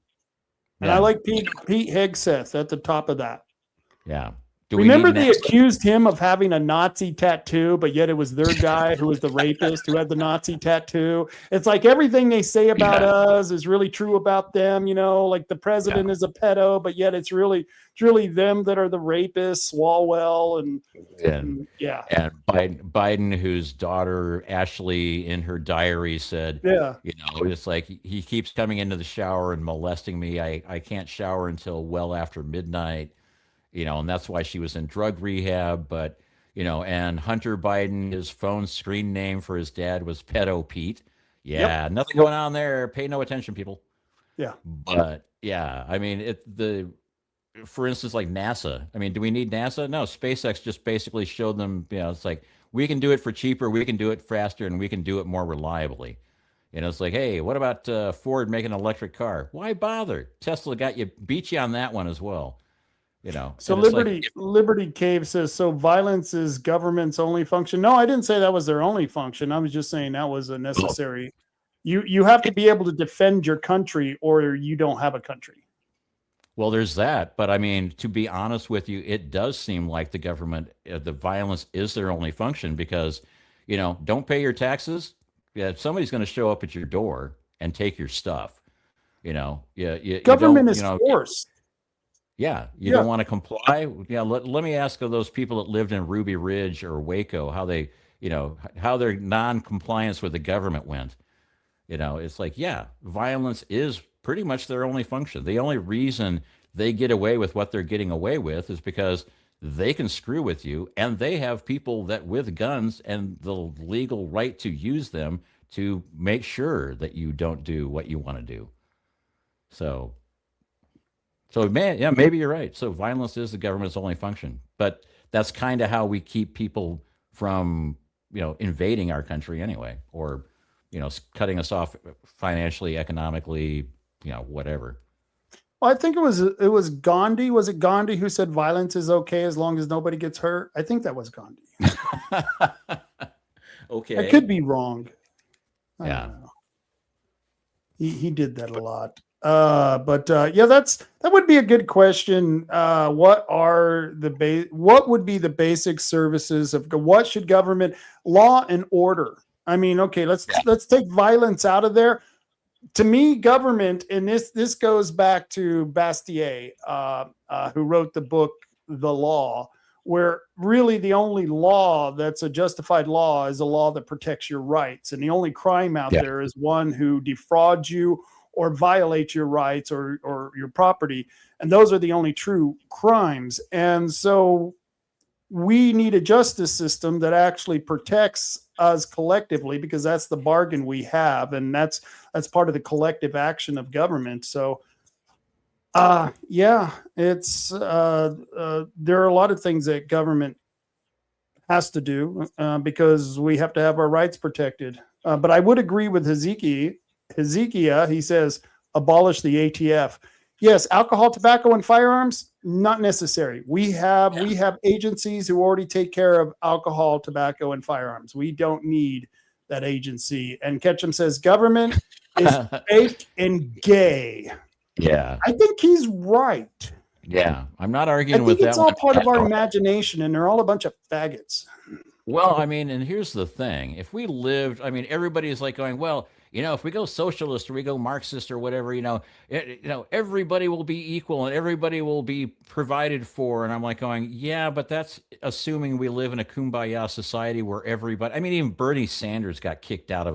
And I like Pete Hegseth at the top of that. Yeah. Remember they accused him of having a Nazi tattoo, but yet it was their guy who was the rapist who had the Nazi tattoo. It's like everything they say about us is really true about them, like the president is a pedo, but yet it's really them that are the rapists, Swalwell and Biden, whose daughter Ashley in her diary said, it's like he keeps coming into the shower and molesting me. I can't shower until well after midnight. And that's why she was in drug rehab. But, and Hunter Biden, his phone screen name for his dad was Pedo Pete. Yeah, nothing going on there. Pay no attention, people. Yeah. But, I mean, for instance, like NASA. I mean, do we need NASA? No, SpaceX just basically showed them, it's like, we can do it for cheaper, we can do it faster, and we can do it more reliably. It's like, hey, what about Ford making an electric car? Why bother? Tesla beat you on that one as well. So Liberty Cave says, so violence is government's only function. No, I didn't say that was their only function. I was just saying that was a necessary. You have to be able to defend your country or you don't have a country. Well, there's that. But I mean, to be honest with you, it does seem like the government, the violence is their only function because, don't pay your taxes. Yeah, somebody's going to show up at your door and take your stuff. Government is force. Yeah, you don't want to comply. Yeah, let me ask of those people that lived in Ruby Ridge or Waco how they, how their non-compliance with the government went. It's like, yeah, violence is pretty much their only function. The only reason they get away with what they're getting away with is because they can screw with you, and they have people that with guns and the legal right to use them to make sure that you don't do what you want to do. So man, yeah, maybe you're right. So violence is the government's only function, but that's kind of how we keep people from, invading our country anyway, or, cutting us off financially, economically, whatever. Well, I think it was Gandhi. Was it Gandhi who said violence is okay as long as nobody gets hurt? I think that was Gandhi. Okay. I could be wrong. I Yeah. don't know. He did that a lot. But that would be a good question. What would be the basic services of what should government law and order? I mean, okay, let's take violence out of there. To me, government, and this goes back to Bastiat, who wrote the book The Law, where really the only law that's a justified law is a law that protects your rights, and the only crime out there is one who defrauds you or violate your rights or your property. And those are the only true crimes. And so we need a justice system that actually protects us collectively, because that's the bargain we have. And that's part of the collective action of government. So it's there are a lot of things that government has to do because we have to have our rights protected. But I would agree with Hezekiah, he says, abolish the ATF. Yes, alcohol, tobacco, and firearms, not necessary. We have agencies who already take care of alcohol, tobacco, and firearms. We don't need that agency. And Ketchum says government is fake and gay. Yeah. I think he's right. Yeah. I'm not arguing with that. It's all part of our imagination, and they're all a bunch of faggots. Well, I mean, and here's the thing. If we lived, I mean, everybody's like going, well, if we go socialist or we go Marxist or whatever, everybody will be equal and everybody will be provided for. And I'm like going, yeah, but that's assuming we live in a kumbaya society where everybody, I mean, even Bernie Sanders got kicked out of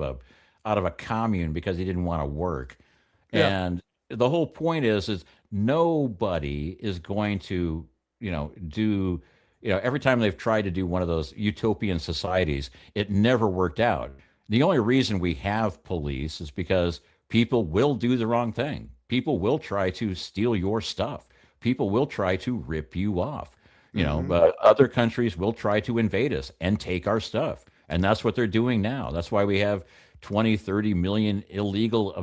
a commune because he didn't want to work. Yeah. And the whole point is nobody is going to, do, every time they've tried to do one of those utopian societies, it never worked out. The only reason we have police is because people will do the wrong thing. People will try to steal your stuff. People will try to rip you off. But other countries will try to invade us and take our stuff. And that's what they're doing now. That's why we have 20, 30 million illegal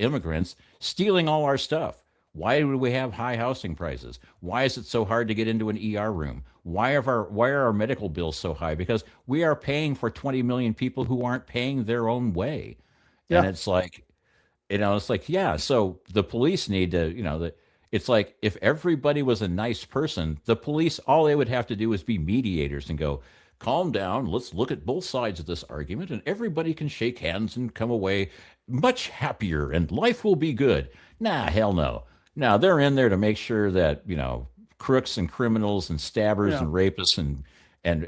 immigrants stealing all our stuff. Why do we have high housing prices? Why is it so hard to get into an ER room? Why are our medical bills so high? Because we are paying for 20 million people who aren't paying their own way. Yeah. And it's like, yeah, so the police need to, it's like if everybody was a nice person, the police, all they would have to do is be mediators and go, calm down, let's look at both sides of this argument, and everybody can shake hands and come away much happier and life will be good. Nah, hell no. Now they're in there to make sure that, crooks and criminals and stabbers and rapists and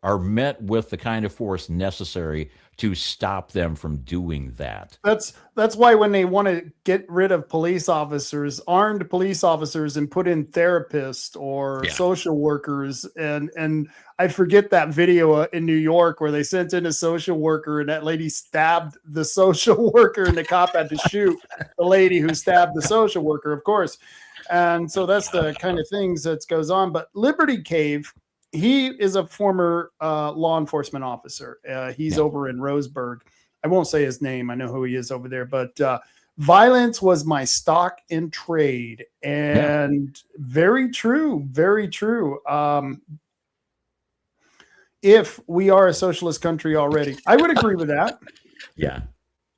are met with the kind of force necessary to stop them from doing that. That's why when they want to get rid of police officers, armed police officers, and put in therapists or social workers, and I forget that video in New York where they sent in a social worker and that lady stabbed the social worker and the cop had to shoot the lady who stabbed the social worker, of course. And so that's the kind of things that goes on. But Liberty Cave, he is a former law enforcement officer. He's over in Roseburg. I won't say his name. I know who he is over there. But violence was my stock in trade. And very true. Very true. If we are a socialist country already, I would agree with that. Yeah.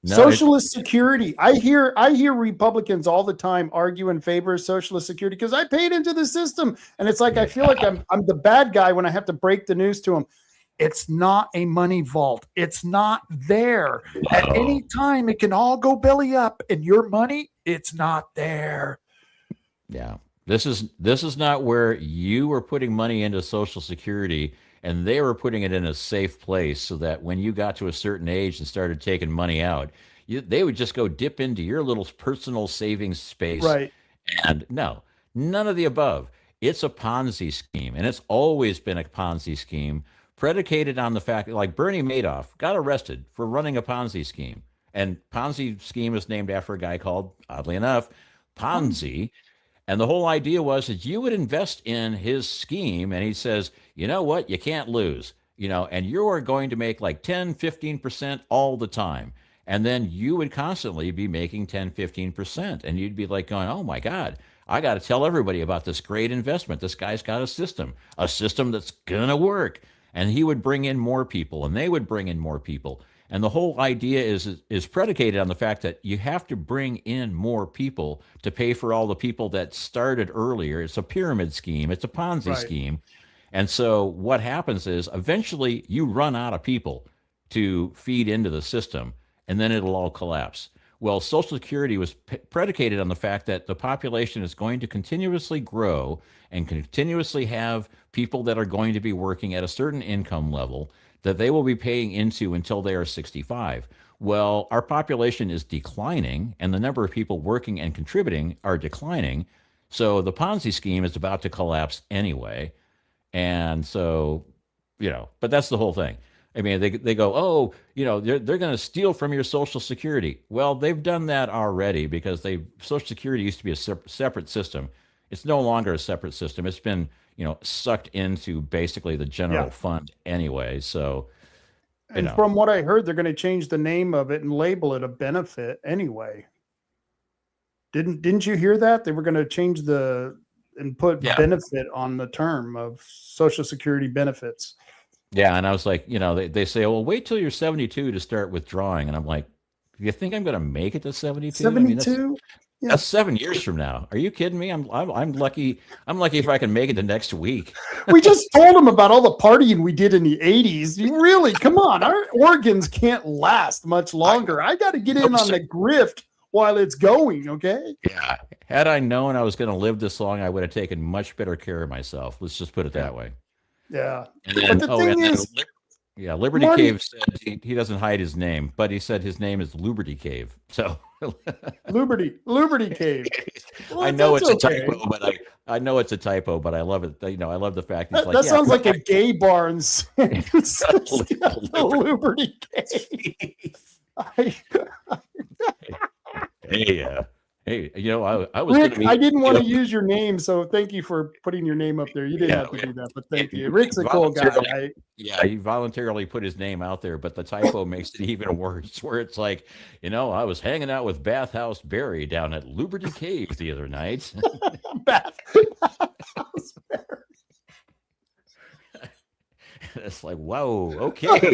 No, socialist security. I hear Republicans all the time argue in favor of socialist security because I paid into the system. And it's like I feel like I'm the bad guy when I have to break the news to them. It's not a money vault. It's not there. At any time, it can all go belly up. And your money, it's not there. Yeah. This is not where you were putting money into Social Security and they were putting it in a safe place so that when you got to a certain age and started taking money out, they would just go dip into your little personal savings space. Right. And no, none of the above. It's a Ponzi scheme, and it's always been a Ponzi scheme predicated on the fact that, like, Bernie Madoff got arrested for running a Ponzi scheme. And Ponzi scheme is named after a guy called, oddly enough, Ponzi. And the whole idea was that you would invest in his scheme, and he says, you know what, you can't lose, and you are going to make like 10, 15% all the time. And then you would constantly be making 10, 15%. And you'd be like going, oh my God, I got to tell everybody about this great investment. This guy's got a system that's going to work. And he would bring in more people, and they would bring in more people. And the whole idea is predicated on the fact that you have to bring in more people to pay for all the people that started earlier. It's a pyramid scheme. It's a Ponzi scheme. And so what happens is eventually you run out of people to feed into the system, and then it'll all collapse. Well, Social Security was predicated on the fact that the population is going to continuously grow and continuously have people that are going to be working at a certain income level that they will be paying into until they are 65. Well, our population is declining, and the number of people working and contributing are declining. So the Ponzi scheme is about to collapse anyway. And so, but that's the whole thing. I mean, they go, oh, they're going to steal from your Social Security. Well, they've done that already because Social Security used to be a separate system. It's no longer a separate system. It's been, sucked into basically the general fund anyway. So, and from what I heard, they're going to change the name of it and label it a benefit anyway. Didn't you hear that? They were going to change and put benefit on the term of Social Security benefits. Yeah, and I was like, they say, well, wait till you're 72 to start withdrawing. And I'm like, you think I'm going to make it to 72? 72? That's 7 years from now. Are you kidding me? I'm lucky. I'm lucky if I can make it the next week. We just told them about all the partying we did in the 80s. Really, come on. Our organs can't last much longer. I got to get in on the grift while it's going, okay? Yeah. Had I known I was going to live this long, I would have taken much better care of myself. Let's just put it that way. Yeah. And then, but the thing is, Liberty Marty, Cave said he doesn't hide his name, but he said his name is Liberty Cave. So Liberty Cave. Well, I know it's a typo, but I know it's a typo, but I love it. I love the fact he's that sounds like a gay bar in San Francisco. Liberty Cave. Hey, I was Rick, I didn't want to use your name, so thank you for putting your name up there. You didn't have to do that, but thank you. Rick's a cool guy. He voluntarily put his name out there, but the typo makes it even worse, where it's like, I was hanging out with Bathhouse Barry down at Liberty Cave the other night. Bathhouse Barry. It's like, whoa, okay.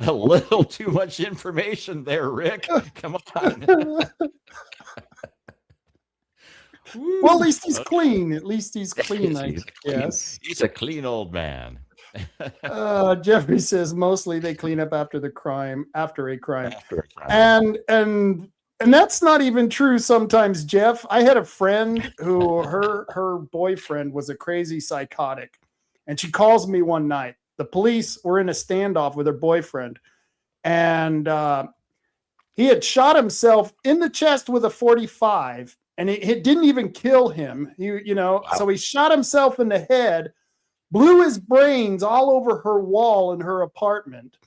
A little too much information there, Rick. Come on. Well, at least he's clean. At least he's clean, I guess. He's a clean old man. Jeffrey says mostly they clean up after a crime. And that's not even true sometimes, Jeff. I had a friend who her boyfriend was a crazy psychotic. And she calls me one night. The police were in a standoff with her boyfriend. And he had shot himself in the chest with a .45. And it didn't even kill him. Wow. So he shot himself in the head, blew his brains all over her wall in her apartment.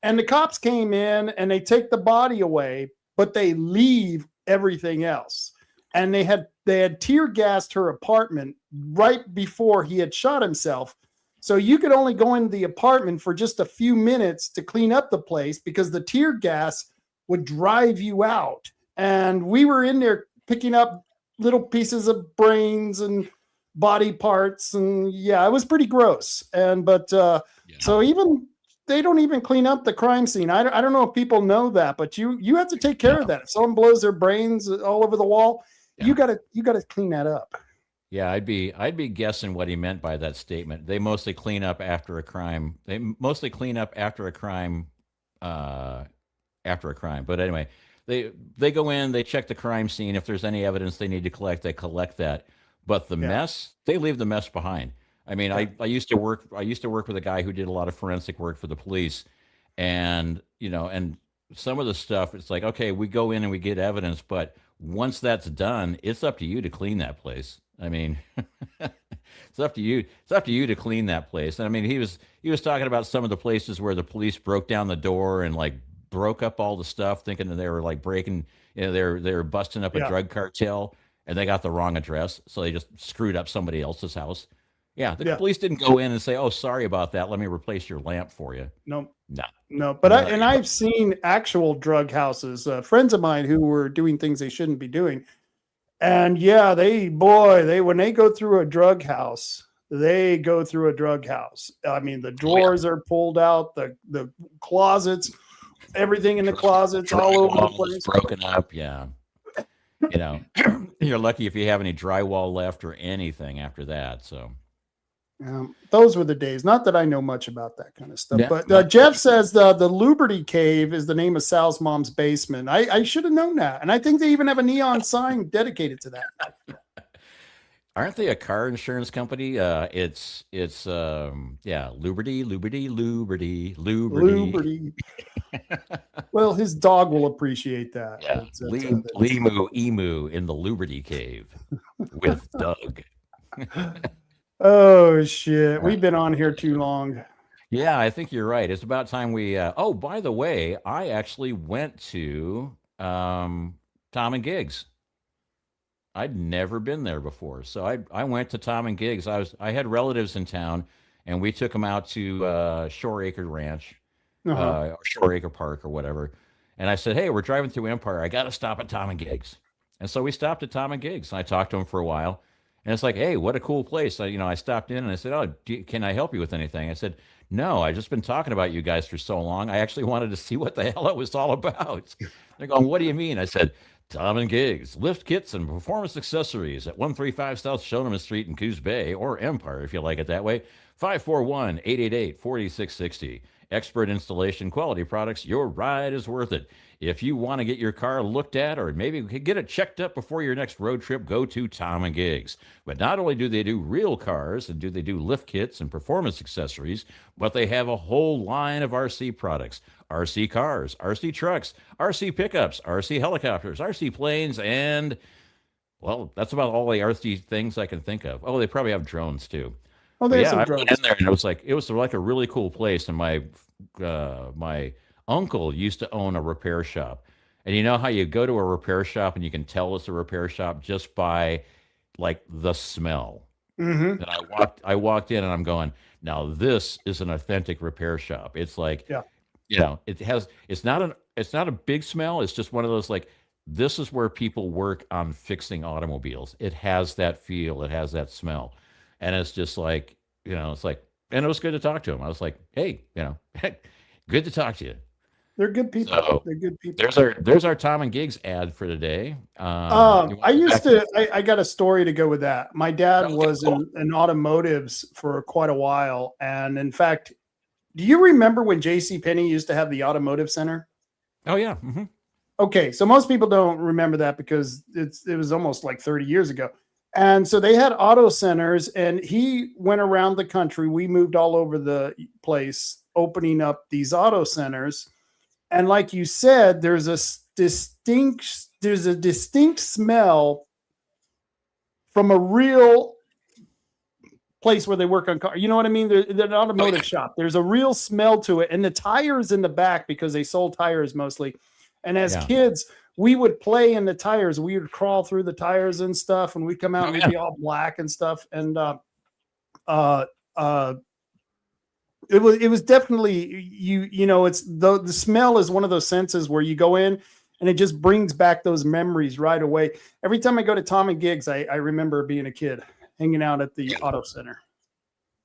And the cops came in and they take the body away, but they leave everything else. And they had tear gassed her apartment right before he had shot himself. So you could only go into the apartment for just a few minutes to clean up the place because the tear gas would drive you out. And we were in there picking up little pieces of brains and body parts. And yeah, it was pretty gross. So even they don't even clean up the crime scene. I don't know if people know that, but you have to take care of that. If someone blows their brains all over the wall, you gotta clean that up. Yeah, I'd be guessing what he meant by that statement. They mostly clean up after a crime. But anyway, they go in, they check the crime scene. If there's any evidence they need to collect, they collect that. But the mess, they leave the mess behind. I mean, I used to work with a guy who did a lot of forensic work for the police, and and some of the stuff, it's like, okay, we go in and we get evidence, but once that's done, it's up to you to clean that place. I mean, it's up to you. It's up to you to clean that place. And I mean, he was talking about some of the places where the police broke down the door and like broke up all the stuff, thinking that they were like breaking, they were busting up a drug cartel, and they got the wrong address, so they just screwed up somebody else's house. Yeah, the police didn't go in and say, "Oh, sorry about that. Let me replace your lamp for you." No. But I've seen actual drug houses. Friends of mine who were doing things they shouldn't be doing, and when they go through a drug house, they go through a drug house. I mean, the drawers are pulled out, the closets, everything in the closets, all over the place, broken up. Yeah. You're lucky if you have any drywall left or anything after that. So. Those were the days. Not that I know much about that kind of stuff, but Jeff says the Liberty Cave is the name of Sal's mom's basement. I should have known that, and I think they even have a neon sign dedicated to that. Aren't they a car insurance company? It's Liberty. Well, his dog will appreciate that. Yeah, emu in the Liberty Cave with Doug. Oh shit, we've been on here too long. Yeah, I think you're right. It's about time we oh, by the way, I actually went to Tom and Gigs. I'd never been there before. So I went to Tom and Gigs. I had relatives in town, and we took them out to Shore Acre Ranch, or Shore Acre Park or whatever. And I said, "Hey, we're driving through Empire. I got to stop at Tom and Gigs." And so we stopped at Tom and Gigs, and I talked to him for a while. And it's like, "Hey, what a cool place." I stopped in and I said, "Oh, can I help you with anything?" I said, "No, I just been talking about you guys for so long. I actually wanted to see what the hell it was all about." They're going, "What do you mean?" I said, "Tom and Gigs, lift kits and performance accessories at 135 South Shoneman Street in Coos Bay, or Empire if you like it that way. 541-888-4660. Expert installation, quality products. Your ride is worth it. If you want to get your car looked at, or maybe get it checked up before your next road trip, go to Tom and Gigs." But not only do they do real cars and do they do lift kits and performance accessories, but they have a whole line of RC products. RC cars, RC trucks, RC pickups, RC helicopters, RC planes, and, well, that's about all the RC things I can think of. Oh, they probably have drones too. Oh, they have some drones. I went in there, and it was like a really cool place. And my uncle used to own a repair shop. And you know how you go to a repair shop and you can tell it's a repair shop just by like the smell. Mm-hmm. And I walked in and I'm going, now this is an authentic repair shop. It's like, it's not a big smell. It's just one of those, like, this is where people work on fixing automobiles. It has that feel. It has that smell. And it's just like, it's like, and it was good to talk to him. I was like, "Hey, good to talk to you." They're good people. So, they're good people. There's our Tom and Gigs ad for today. I got a story to go with that. My dad was in automotives for quite a while. And in fact, do you remember when JCPenney used to have the automotive center? Oh yeah. Mm-hmm. Okay. So most people don't remember that because it was almost like 30 years ago. And so they had auto centers, and he went around the country. We moved all over the place, opening up these auto centers. And like you said, there's a distinct smell from a real place where they work on cars. You know what I mean? They're an automotive shop. There's a real smell to it. And the tires in the back, because they sold tires mostly. And as kids, we would play in the tires. We would crawl through the tires and stuff, and we'd come out and we'd be all black and stuff. And it was definitely it's the smell is one of those senses where you go in and it just brings back those memories right away. Every time I go to Tom and Gigs, I remember being a kid hanging out at the auto center.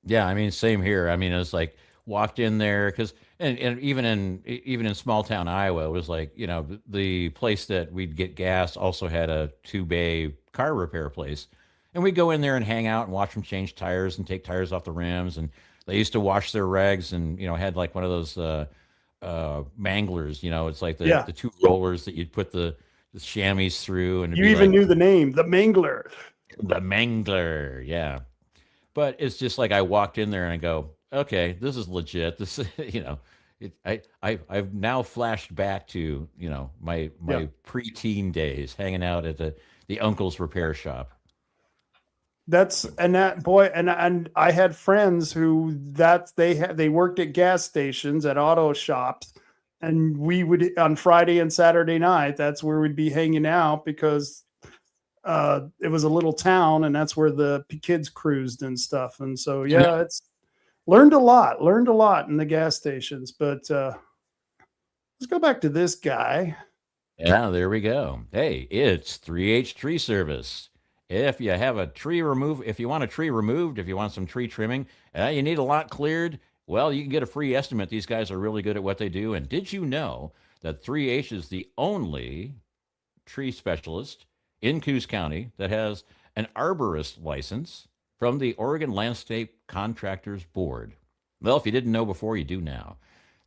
Yeah, I mean, same here. I mean, it's like walked in there because and even in small town Iowa, it was like, the place that we'd get gas also had a 2-bay car repair place. And we'd go in there and hang out and watch them change tires and take tires off the rims. And they used to wash their rags and, had like one of those manglers. You know, it's like the, Yeah. the two rollers that you'd put the chamois through, and it'd You be even like, knew the name, the Mangler. the mangler, yeah. But it's just like I walked in there and I go, okay, this is legit. This, I've now flashed back to my preteen days, hanging out at the uncle's repair shop. And I had friends who they worked at gas stations, at auto shops, and we would on Friday and Saturday night. That's where we'd be hanging out because it was a little town, and that's where the kids cruised and stuff. And so it's learned a lot in the gas stations. But let's go back to this guy. Yeah, there we go. Hey, it's 3H Tree Service. If you have a tree removed, if you want a tree removed, if you want some tree trimming, you need a lot cleared, well, you can get a free estimate. These guys are really good at what they do. And did you know that 3H is the only tree specialist in Coos County that has an arborist license from the Oregon Landscape Contractors Board? Well, if you didn't know before, you do now.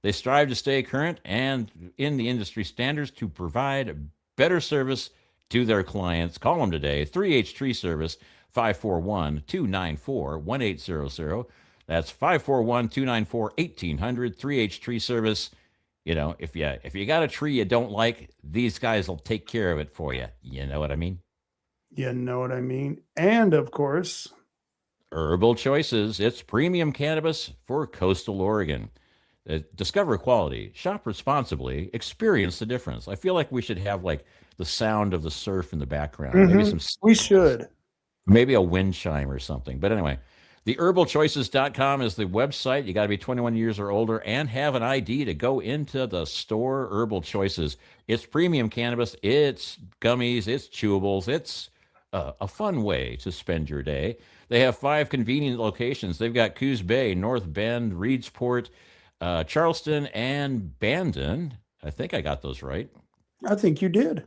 They strive to stay current and in the industry standards to provide better service to their clients. Call them today, 3H Tree Service, 541-294-1800. That's 541-294-1800, 3H Tree Service. You know, if you got a tree you don't like, these guys will take care of it for you. You know what I mean? You know what I mean? And of course, Herbal Choices. It's premium cannabis for coastal Oregon. Discover quality, shop responsibly, experience the difference. I feel like we should have like the sound of the surf in the background. Mm-hmm. Maybe we should. Maybe a wind chime or something. But anyway, theherbalchoices.com is the website. You got to be 21 years or older and have an ID to go into the store. Herbal Choices. It's premium cannabis. It's gummies. It's chewables. It's a fun way to spend your day. They have 5 convenient locations. They've got Coos Bay, North Bend, Reedsport, Charleston, and Bandon. I think I got those right. I think you did.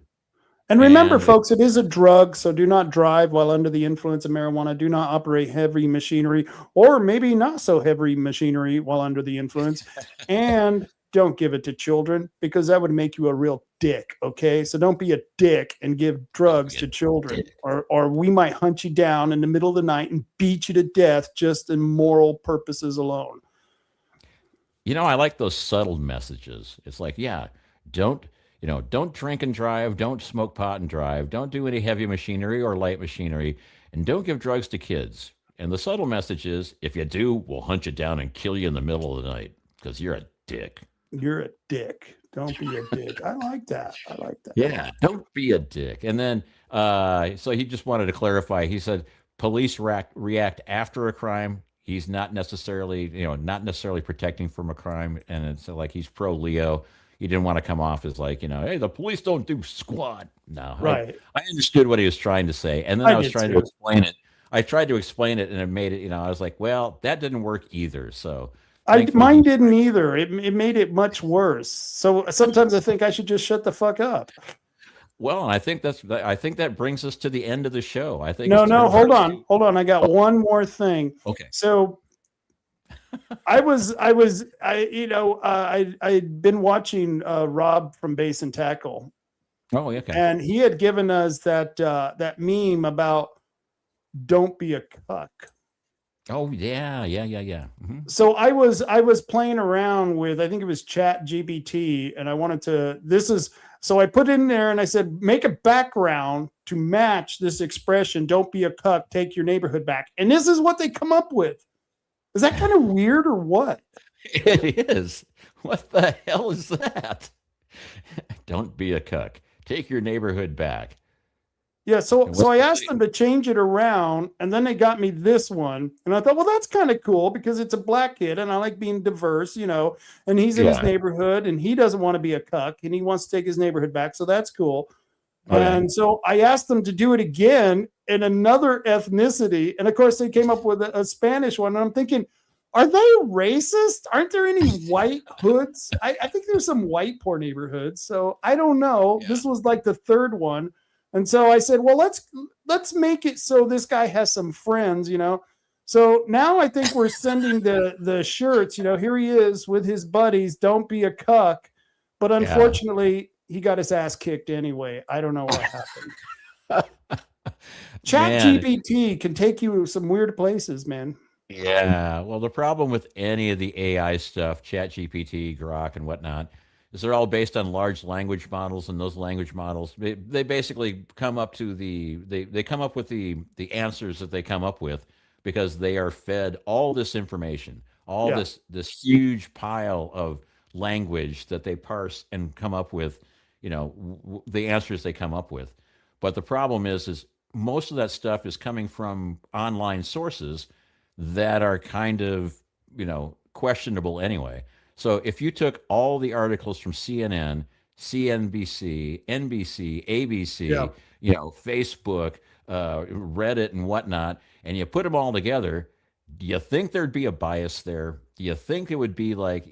And remember, folks, it is a drug, so do not drive while under the influence of marijuana. Do not operate heavy machinery, or maybe not so heavy machinery while under the influence. And don't give it to children, because that would make you a real dick, okay? So don't be a dick and give drugs to children, or we might hunt you down in the middle of the night and beat you to death just in moral purposes alone. You know, I like those subtle messages. It's like, yeah, don't drink and drive, don't smoke pot and drive, don't do any heavy machinery or light machinery, and don't give drugs to kids. And the subtle message is, if you do, we'll hunt you down and kill you in the middle of the night because you're a dick. You're a dick. Don't be a dick. I like that. Yeah, don't be a dick. And then, so he just wanted to clarify. He said police react after a crime. He's not necessarily protecting from a crime. And it's like he's pro Leo. He didn't want to come off as like, hey, the police don't do squat. No, right. I understood what he was trying to say. And then I was trying to explain it. I tried to explain it, and it made it, I was like, well, that didn't work either. So mine didn't either. It made it much worse. So sometimes I think I should just shut the fuck up. Well, and I think that brings us to the end of the show. I think no, hold on. I got one more thing. Okay. So I'd been watching Rob from Base and Tackle. Oh, okay. And he had given us that meme about don't be a cuck. Oh yeah. Mm-hmm. So I was playing around with, I think it was Chat GPT, and I wanted to, so I put in there and I said, make a background to match this expression, don't be a cuck, take your neighborhood back. And this is what they come up with. Is that kind of weird or what? It is. What the hell is that? Don't be a cuck. Take your neighborhood back. Yeah, so I asked them to change it around, and then they got me this one. And I thought, well, that's kind of cool because it's a black kid, and I like being diverse, and he's in his neighborhood, and he doesn't want to be a cuck, and he wants to take his neighborhood back, so that's cool. Okay. And so I asked them to do it again in another ethnicity, and of course they came up with a Spanish one, and I'm thinking, are they racist? Aren't there any white hoods? I think there's some white poor neighborhoods, so I don't know. Yeah. This was like the third one. And so I said, well, let's make it so this guy has some friends, So now I think we're sending the shirts. Here he is with his buddies. Don't be a cuck. But unfortunately, he got his ass kicked anyway. I don't know what happened. Chat GPT can take you some weird places, man. Yeah. Well, the problem with any of the AI stuff, Chat GPT, Grok, and whatnot, is they're all based on large language models, and those language models, they basically come up to they come up with the answers that they come up with because they are fed all this information, all this huge pile of language that they parse and come up with, the answers they come up with. But the problem is most of that stuff is coming from online sources that are kind of, questionable anyway. So if you took all the articles from CNN, CNBC, NBC, ABC, Facebook, Reddit and whatnot, and you put them all together, do you think there'd be a bias there? Do you think it would be like,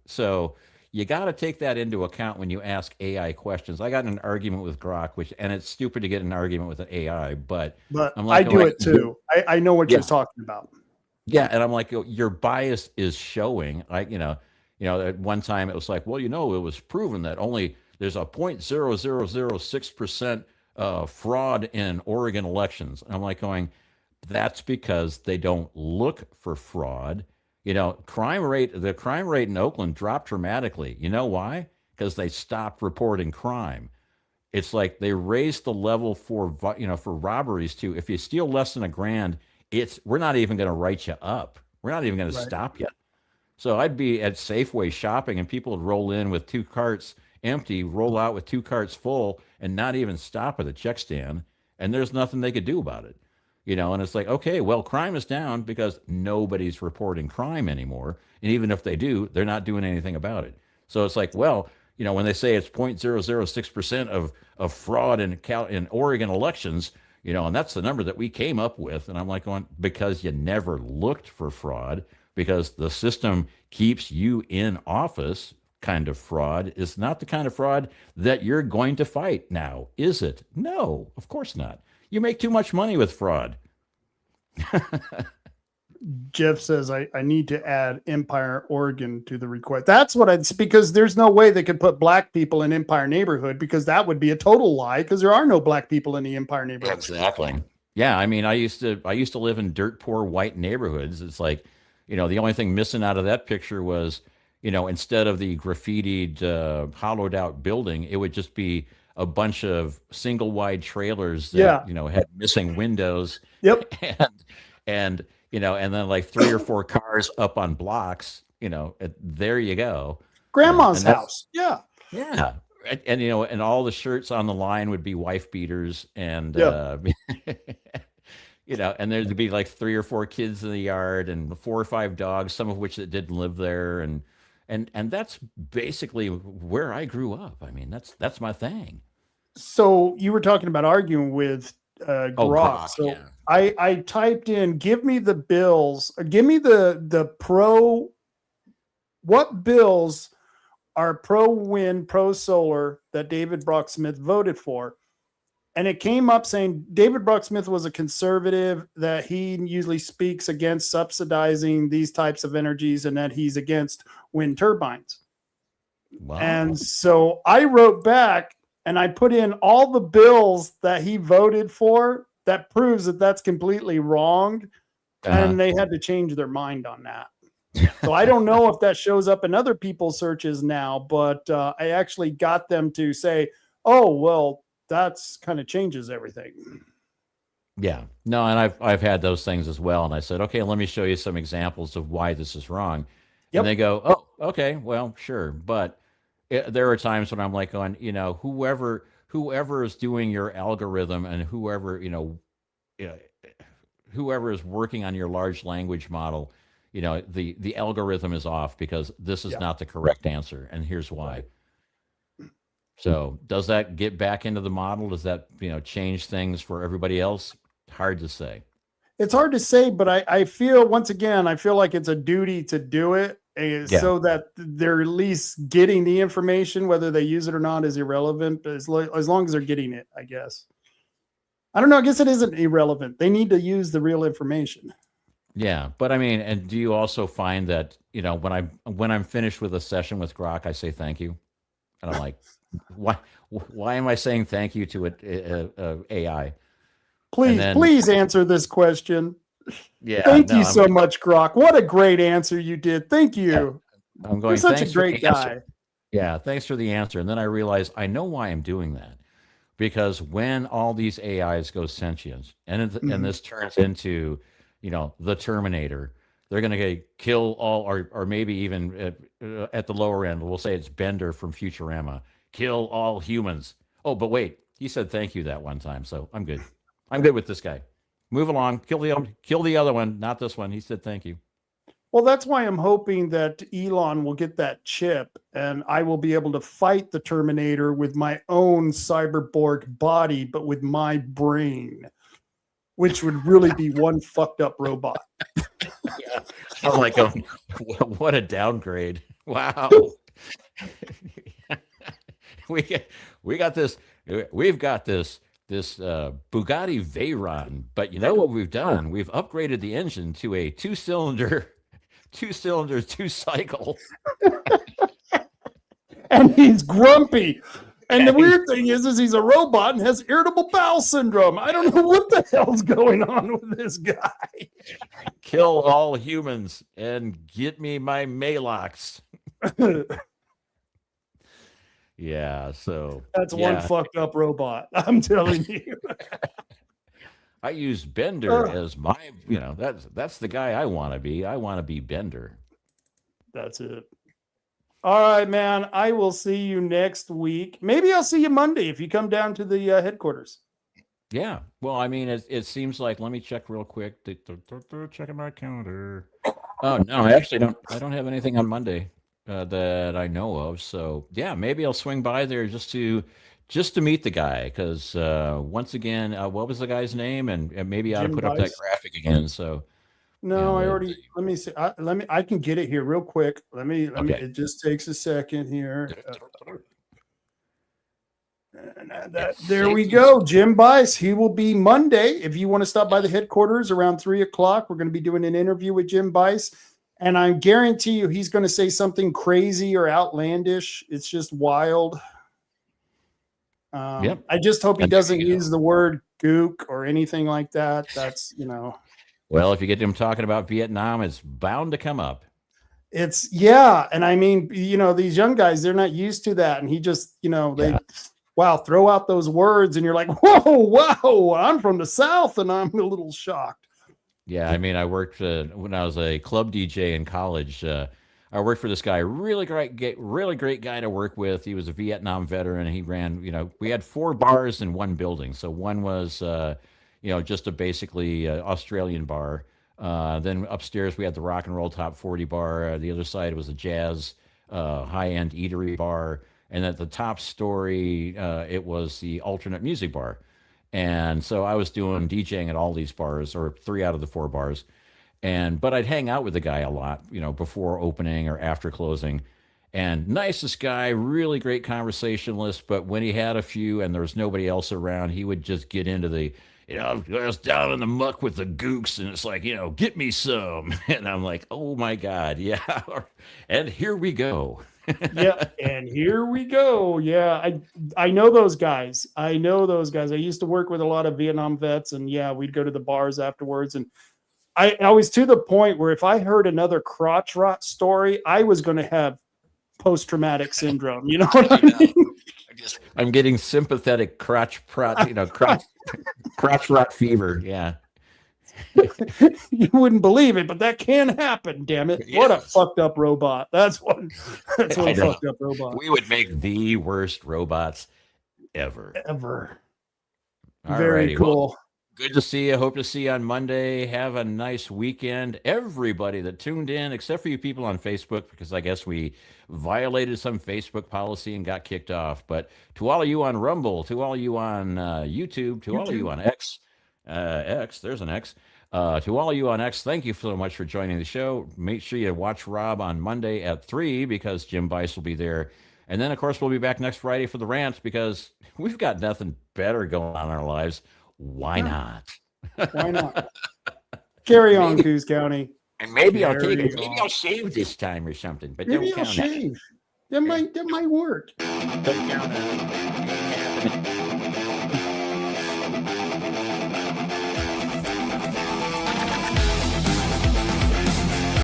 so you got to take that into account when you ask AI questions. I got in an argument with Grok, and it's stupid to get in an argument with an AI, but I'm like, I do it too. I know what you're talking about. Yeah. And I'm like, your bias is showing. Like, at one time it was like, well, it was proven that only there's a 0.0006% fraud in Oregon elections. And I'm like that's because they don't look for fraud. The crime rate in Oakland dropped dramatically. You know why? Because they stopped reporting crime. It's like they raised the level for robberies too. If you steal less than $1,000, we're not even going to write you up. We're not even going to stop you. So I'd be at Safeway shopping, and people would roll in with 2 carts empty, roll out with 2 carts full, and not even stop at the check stand. And there's nothing they could do about it. And it's like, okay, well, crime is down because nobody's reporting crime anymore. And even if they do, they're not doing anything about it. So it's like, well, when they say it's 0.006% of fraud in Oregon elections, and that's the number that we came up with. And I'm like because you never looked for fraud, because the system keeps you in office kind of fraud is not the kind of fraud that you're going to fight now, is it? No, of course not. You make too much money with fraud. Jeff says, I need to add Empire, Oregon to the request. That's what because there's no way they could put black people in Empire neighborhood, because that would be a total lie, because there are no black people in the Empire neighborhood. Exactly. Yeah. I mean, I used to live in dirt poor white neighborhoods. It's like, the only thing missing out of that picture was, instead of the graffitied, hollowed out building, it would just be a bunch of single wide trailers that, had missing windows. Yep. And then like 3 or 4 cars up on blocks, there you go. Grandma's house. Yeah. Yeah. And, and all the shirts on the line would be wife beaters and, and there'd be like 3 or 4 kids in the yard and 4 or 5 dogs, some of which that didn't live there. And that's basically where I grew up. I mean, that's my thing. So you were talking about arguing with Grok. So yeah. I typed in, give me the bills, give me what bills are pro wind, pro solar that David Brock Smith voted for. And it came up saying David Brock Smith was a conservative, that he usually speaks against subsidizing these types of energies, and that he's against wind turbines. Wow. And so I wrote back and I put in all the bills that he voted for that proves that that's completely wrong. And they had to change their mind on that. So I don't know if that shows up in other people's searches now, but I actually got them to say, oh, well, that's kind of changes everything. Yeah, no. And I've had those things as well. And I said, okay, let me show you some examples of why this is wrong. Yep. And they go, oh, okay, well, sure. But there are times when I'm like going, whoever is doing your algorithm and whoever is working on your large language model, the algorithm is off because this is not the correct answer. And here's why. So does that get back into the model? Does that, change things for everybody else? Hard to say. It's hard to say, but I feel, once again, like it's a duty to do it so that they're at least getting the information. Whether they use it or not is irrelevant, but as long as they're getting it, I guess. I don't know. I guess it isn't irrelevant. They need to use the real information. Yeah, but I mean, and do you also find that, when I'm finished with a session with Grok, I say thank you, and I'm like, why am I saying thank you to a AI? Please answer this question. Yeah, Thank no, you so much, Grok. What a great answer you did. Thank you. I'm going. You're such a "Thanks for the great guy. answer." Yeah, thanks for the answer. And then I realized I know why I'm doing that, because when all these AIs go sentient and this turns into, the Terminator, they're going to kill all, or maybe even at the lower end, we'll say it's Bender from Futurama, kill all humans. Oh, but wait, he said thank you that one time, so I'm good. I'm good with this guy. Move along. Kill the other one, not this one. He said thank you. Well, that's why I'm hoping that Elon will get that chip and I will be able to fight the Terminator with my own cyberborg body, but with my brain, which would really be one fucked up robot. Yeah. I'm like, what a downgrade. Wow. We've got this Bugatti Veyron, but you know what we've done? We've upgraded the engine to a two-cylinder, two-cycle. And he's grumpy. And the weird thing is he's a robot and has irritable bowel syndrome. I don't know what the hell's going on with this guy. Kill all humans and get me my Malox. Yeah, so that's one fucked up robot. I'm telling you. I use Bender as my, that's the guy I want to be. I want to be Bender. That's it. All right, man. I will see you next week. Maybe I'll see you Monday if you come down to the headquarters. Yeah. Well, I mean, it seems like, let me check real quick. Checking my calendar. Oh, no, I actually don't. I don't have anything on Monday that I know of. So yeah, maybe I'll swing by there just to meet the guy. Because once again, what was the guy's name? And maybe I ought to put up that graphic again. So no, let me see. I can get it here real quick. Let me, it just takes a second here. There we go. Jim Bice. He will be Monday. If you want to stop by the headquarters around 3:00, we're going to be doing an interview with Jim Bice. And I guarantee you he's going to say something crazy or outlandish. It's just wild. I just hope he doesn't use the word gook or anything like that. That's, Well, if you get him talking about Vietnam, it's bound to come up. And I mean, these young guys, they're not used to that. And he just, throw out those words and you're like, whoa, I'm from the South and I'm a little shocked. Yeah, I mean, I worked when I was a club DJ in college. I worked for this guy, really great guy to work with. He was a Vietnam veteran, and he ran. We had 4 bars in one building. So one was, just a basically Australian bar. Then upstairs we had the rock and roll top 40 bar. The other side was a jazz high-end eatery bar, and at the top story it was the alternate music bar. And so I was doing DJing at all these bars, or 3 out of the 4 bars. But I'd hang out with the guy a lot, before opening or after closing. And nicest guy, really great conversationalist. But when he had a few and there was nobody else around, he would just get into the, I was down in the muck with the gooks, and it's like, get me some. And I'm like, oh my God, yeah. And here we go. And here we go. Yeah, I know those guys. I used to work with a lot of Vietnam vets, and we'd go to the bars afterwards. And I was to the point where if I heard another crotch rot story, I was going to have post-traumatic syndrome. You know what I mean? I'm getting sympathetic crotch rot fever. Yeah. You wouldn't believe it, but that can happen. Damn it! Yes. What a fucked up robot. That's what a fucked up robot. We would make the worst robots ever. Very cool. Well, good to see you. Hope to see you on Monday. Have a nice weekend, everybody that tuned in, except for you people on Facebook, because I guess we violated some Facebook policy and got kicked off. But to all of you on Rumble, to all of you on YouTube, to all of you on X, there's an X. To all of you on X, thank you so much for joining the show. Make sure you watch Rob on Monday at 3 because Jim Bice will be there. And then, of course, we'll be back next Friday for the Rant because we've got nothing better going on in our lives. Why not? Why not? Carry on, Coos County. And maybe I'll take it. Carry Maybe on. I'll shave this time or something. But Maybe don't I'll count that. shave. That might work. Don't count on it.